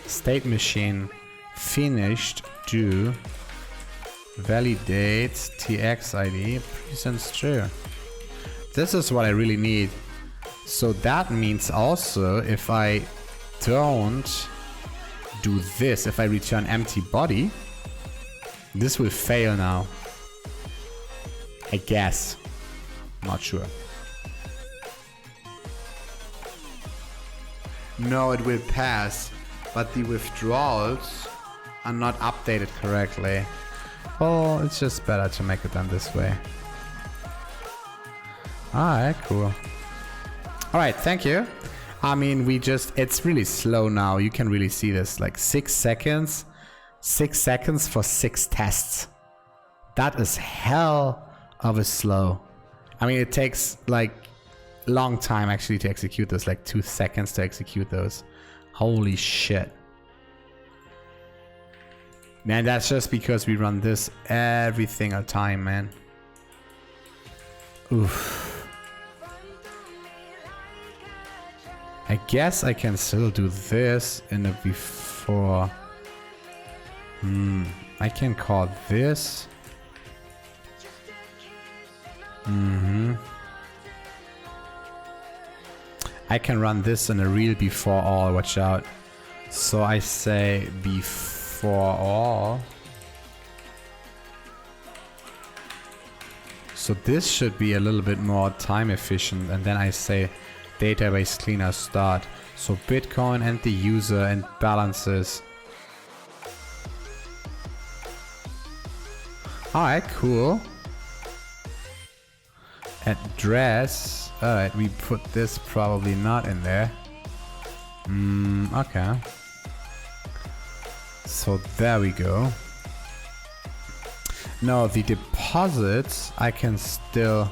State machine finished, do validate TX ID presents true. This is what I really need. So that means also if I don't do this, if I return empty body, this will fail now. I guess. Not sure. No, it will pass, but the withdrawals are not updated correctly. Well, it's just better to make it done this way. Alright, cool. Alright, thank you. I mean, it's really slow now. You can really see this, like 6 seconds. 6 seconds for 6 tests. That is hell of a slow. I mean, it takes like long time actually to execute this, like 2 seconds to execute those. Holy shit. Man, that's just because we run this every single time, man. Oof. I guess I can still do this in a before. I can call this. I can run this in a real before all, watch out. So I say before all. So this should be a little bit more time efficient, and then I say database cleaner start. So Bitcoin and the user and balances. Alright, cool. Address. Alright, we put this probably not in there. Okay. So there we go. Now the deposits, I can still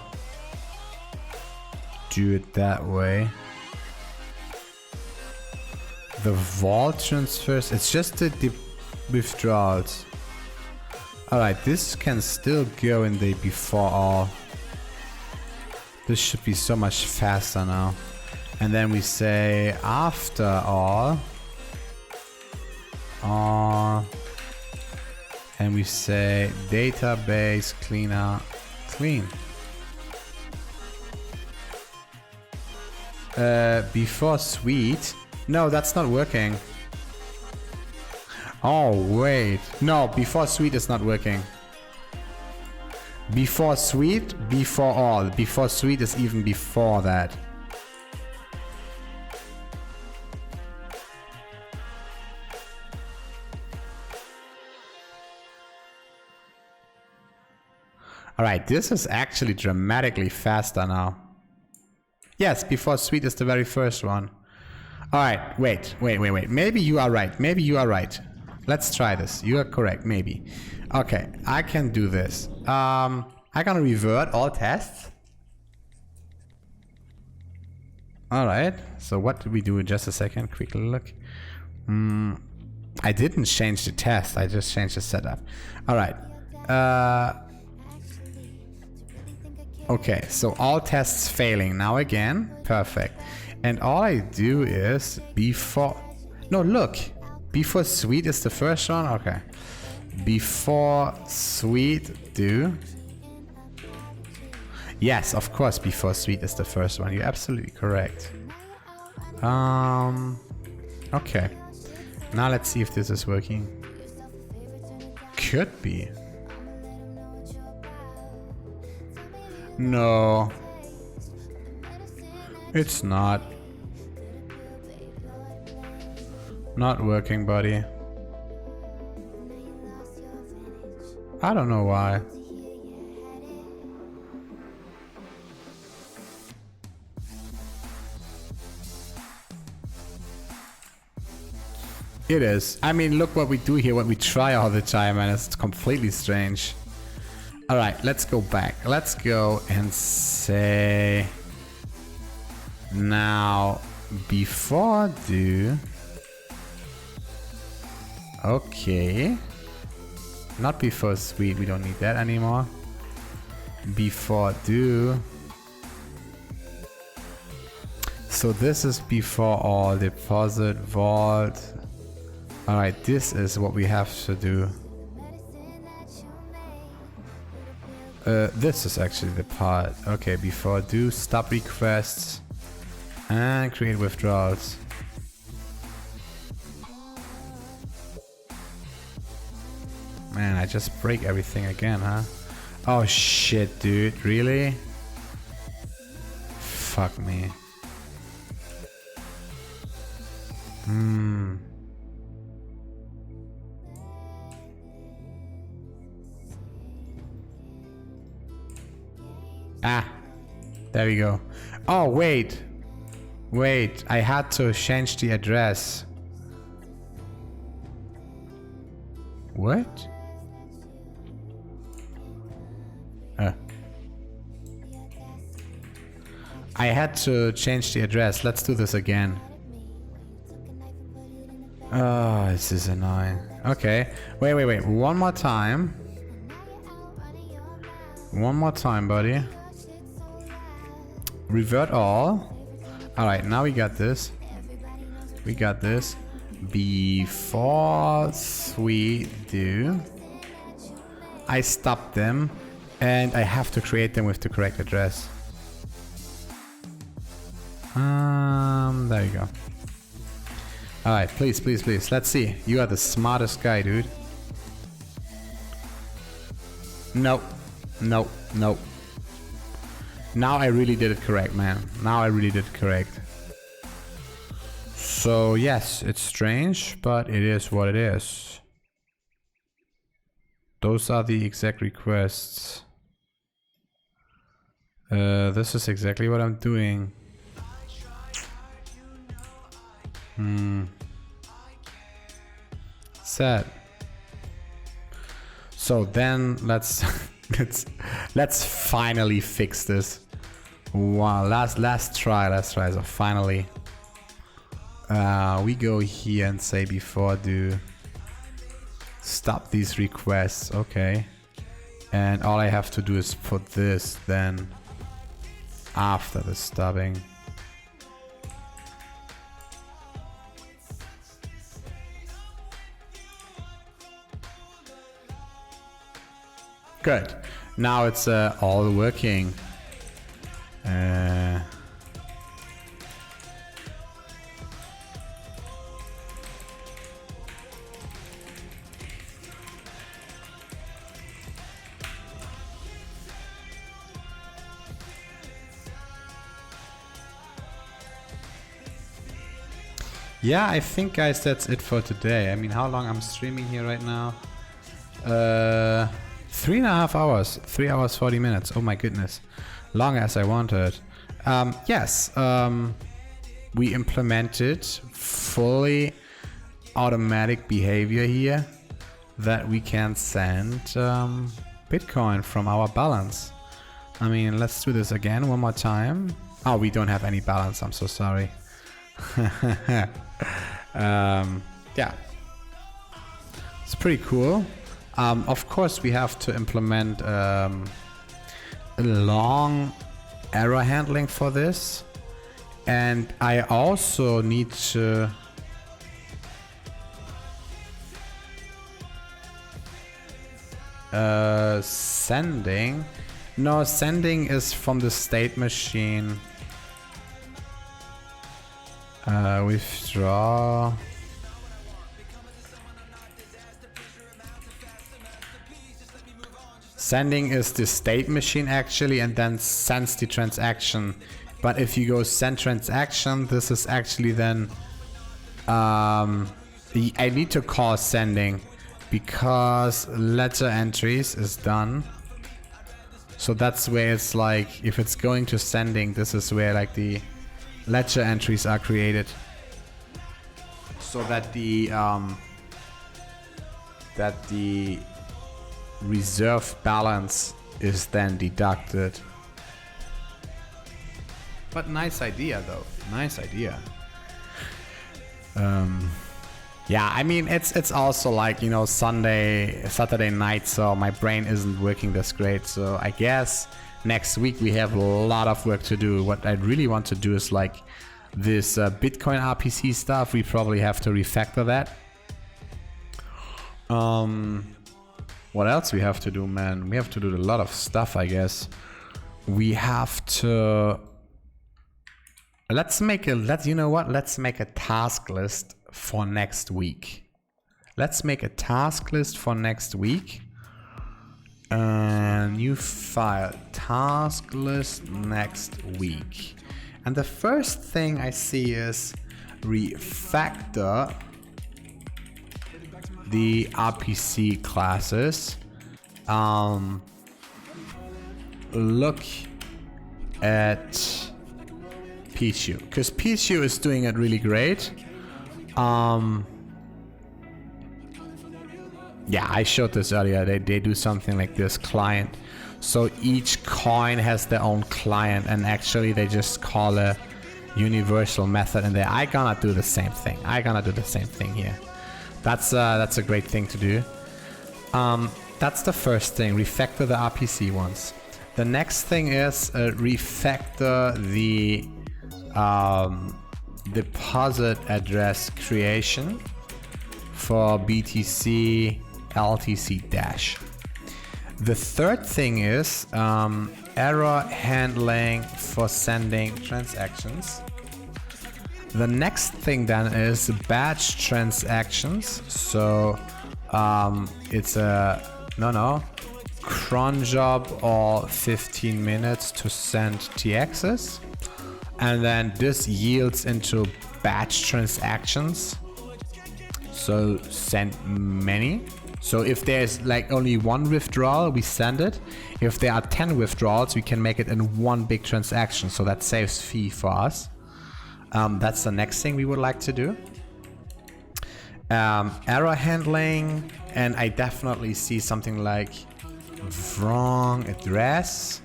do it that way. The vault transfers, it's just the withdrawals. Alright, this can still go in the before all. This should be so much faster now. And then we say after all. And we say database cleaner clean. Before suite. No, that's not working. Oh, wait. No, before suite is not working. Before suite, before all. Before suite is even before that. Alright, this is actually dramatically faster now. Yes, before suite is the very first one. Alright, wait. Maybe you are right. Maybe you are right. Let's try this. You are correct, maybe. Okay, I can do this. I'm gonna revert all tests. Alright, so what did we do in just a second? Quick look. I didn't change the test, I just changed the setup. Alright. Okay, so all tests failing now again. Perfect. And all I do is before... No, look. Before sweet is the first one? Okay. Before sweet do... Yes, of course, before sweet is the first one. You're absolutely correct. Okay. Now let's see if this is working. Could be. No. It's not. Not working, buddy. I don't know why. It is. I mean, look what we do here, what we try all the time, and it's completely strange. Alright, let's go back. Let's go and say... Now, before do... Okay. Not before sweet, we don't need that anymore. Before do... So this is before all, deposit, vault... Alright, this is what we have to do. This is actually the part. Okay, before do stop requests and create withdrawals. Man, I just break everything again, huh? Oh shit, dude, really? Fuck me. Ah, there we go. Oh, wait. Wait, I had to change the address. What? I had to change the address. Let's do this again. Oh, this is annoying. Okay. Wait. One more time. One more time, buddy. Revert all. Alright, now we got this. We got this. Before we do... I stop them. And I have to create them with the correct address. There you go. Alright, please. Let's see. You are the smartest guy, dude. Nope. Now I really did it correct, man. Now I really did it correct. So yes, it's strange, but it is what it is. Those are the exact requests. This is exactly what I'm doing. Sad. So then let's let's finally fix this. Wow, last try. So finally, we go here and say before do stop these requests. Okay, and all I have to do is put this then after the stopping. Good. Now it's all working. Yeah, I think, guys, that's it for today. I mean, how long I'm streaming here right now? 3.5 hours. 3 hours 40 minutes. Oh my goodness. Long as I wanted. Yes, we implemented fully automatic behavior here that we can send Bitcoin from our balance. I mean, let's do this again one more time. Oh, we don't have any balance. I'm so sorry. Yeah. It's pretty cool. Of course, we have to implement a long error handling for this. And I also need to sending. No, sending is from the state machine. Withdraw. Sending is the state machine actually, and then sends the transaction. But if you go send transaction, this is actually then I need to call sending because letter entries is done. So that's where it's like, if it's going to sending, this is where like the letter entries are created, so that the reserve balance is then deducted. But nice idea though, nice idea. Yeah, I mean it's also like, you know, Saturday night, so my brain isn't working this great. So I guess next week we have a lot of work to do. What I really want to do is like this Bitcoin RPC stuff. We probably have to refactor that. What else we have to do, man? We have to do a lot of stuff, I guess. We have to let's make a task list for next week. Let's make a task list for next week. New file, task list next week. And the first thing I see is refactor the RPC classes. Look at Pichu, because Pichu is doing it really great. Yeah, I showed this earlier. They do something like this client. So each coin has their own client, and actually they just call a universal method in there. I gonna do the same thing. Here. That's a great thing to do. That's the first thing. Refactor the RPC ones. The next thing is refactor the deposit address creation for BTC LTC dash. The third thing is error handling for sending transactions. The next thing then is batch transactions. So it's a cron job or 15 minutes to send TXs. And then this yields into batch transactions. So send many. So if there's like only one withdrawal, we send it. If there are 10 withdrawals, we can make it in one big transaction. So that saves fee for us. That's the next thing we would like to do. Error handling, and I definitely see something like wrong address,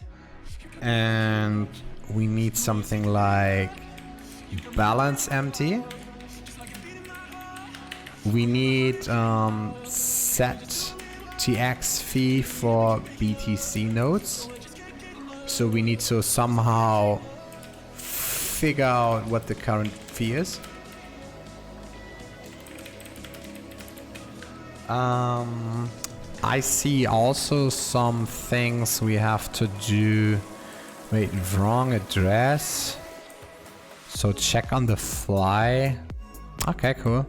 and we need something like balance empty. We need set TX fee for BTC nodes. So we need to somehow figure out what the current fee is. I see also some things we have to do. Wait, wrong address. So check on the fly. Okay, cool.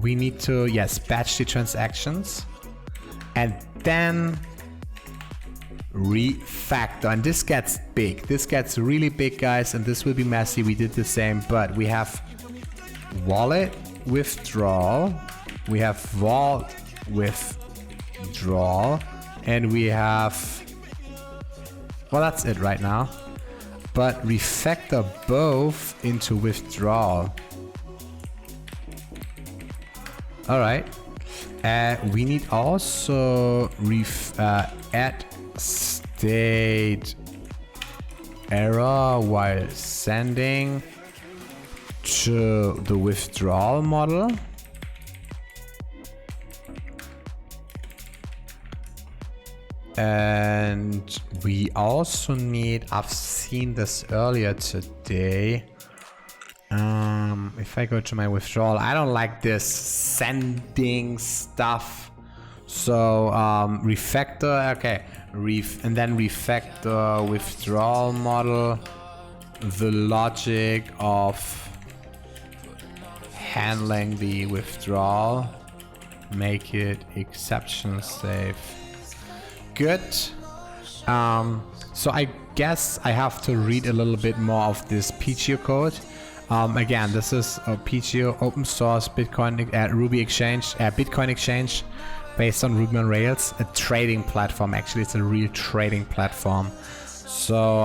We need to, yes, batch the transactions and then refactor. And this gets big. This gets really big, guys, and this will be messy. We did the same, but we have wallet withdrawal, we have vault withdrawal, and we have, well, that's it right now. But refactor both into withdrawal. All right. We need also add state error while sending to the withdrawal model. And we also need, I've seen this earlier today. If I go to my withdrawal, I don't like this sending stuff. So refactor, okay, and then refactor withdrawal model, the logic of handling the withdrawal, make it exception safe. Good. So I guess I have to read a little bit more of this PTO code. Again, this is a PTO open source Bitcoin Ruby exchange, Bitcoin exchange based on Ruby on Rails, a trading platform. Actually, it's a real trading platform. So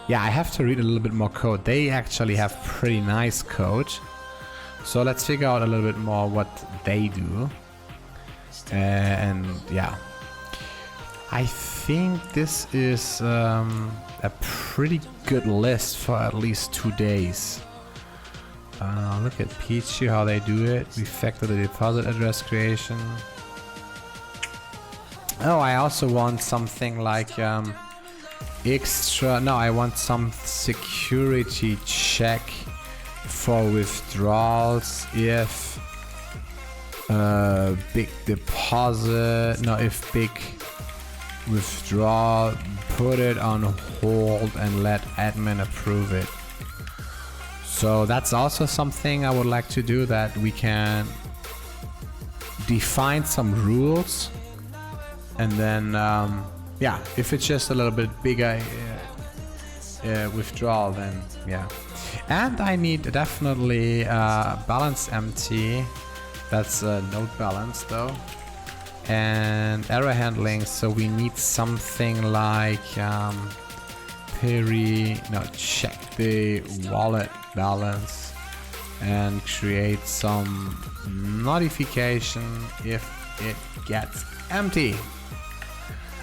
yeah, I have to read a little bit more code. They actually have pretty nice code. So let's figure out a little bit more what they do. And yeah, I think this is a pretty good list for at least 2 days. Look at Peachy, how they do it. Refactor the deposit address creation. Oh, I also want something like extra. No, I want some security check for withdrawals if big deposit. No, if big withdraw, put it on hold and let admin approve it. So that's also something I would like to do, that we can define some rules, and then yeah, if it's just a little bit bigger withdrawal, then yeah. And I need definitely balance empty. That's node balance though. And error handling, so we need something like check the wallet balance and create some notification if it gets empty.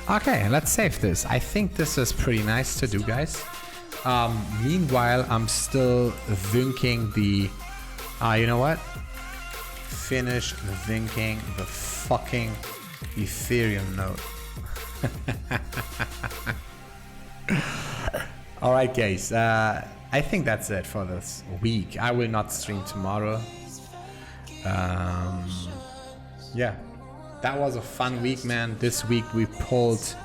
Okay, let's save this. I think this is pretty nice to do, guys. Meanwhile, I'm still thinking the you know what? Finish thinking the fucking Ethereum node. Alright guys, I think that's it for this week. I will not stream tomorrow. Yeah, that was a fun week, man. This week we pulled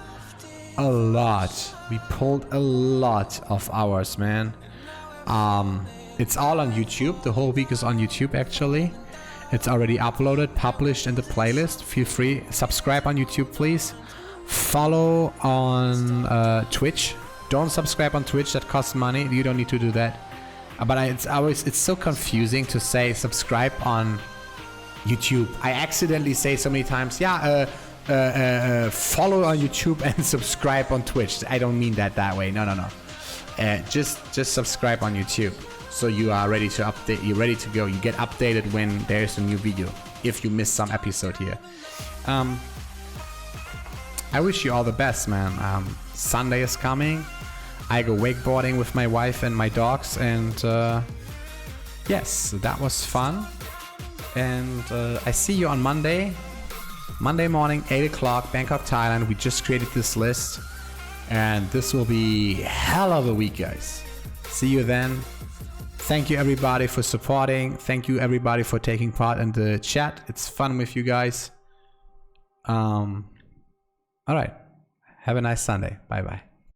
a lot. We pulled a lot of hours, man. It's all on YouTube. The whole week is on YouTube actually. It's already uploaded, published in the playlist. Feel free, subscribe on YouTube, please. Follow on Twitch. Don't subscribe on Twitch, that costs money. You don't need to do that. But it's so confusing to say subscribe on YouTube. I accidentally say so many times, yeah, follow on YouTube and subscribe on Twitch. I don't mean that way. No. Just subscribe on YouTube. So you are ready to update, you're ready to go. You get updated when there's a new video, if you miss some episode here. I wish you all the best, man. Sunday is coming. I go wakeboarding with my wife and my dogs, and yes, that was fun. And I see you on Monday morning, 8 o'clock, Bangkok, Thailand. We just created this list, and this will be hell of a week, guys. See you then. Thank you everybody for supporting. Thank you everybody for taking part in the chat. It's fun with you guys. All right. Have a nice Sunday. Bye bye.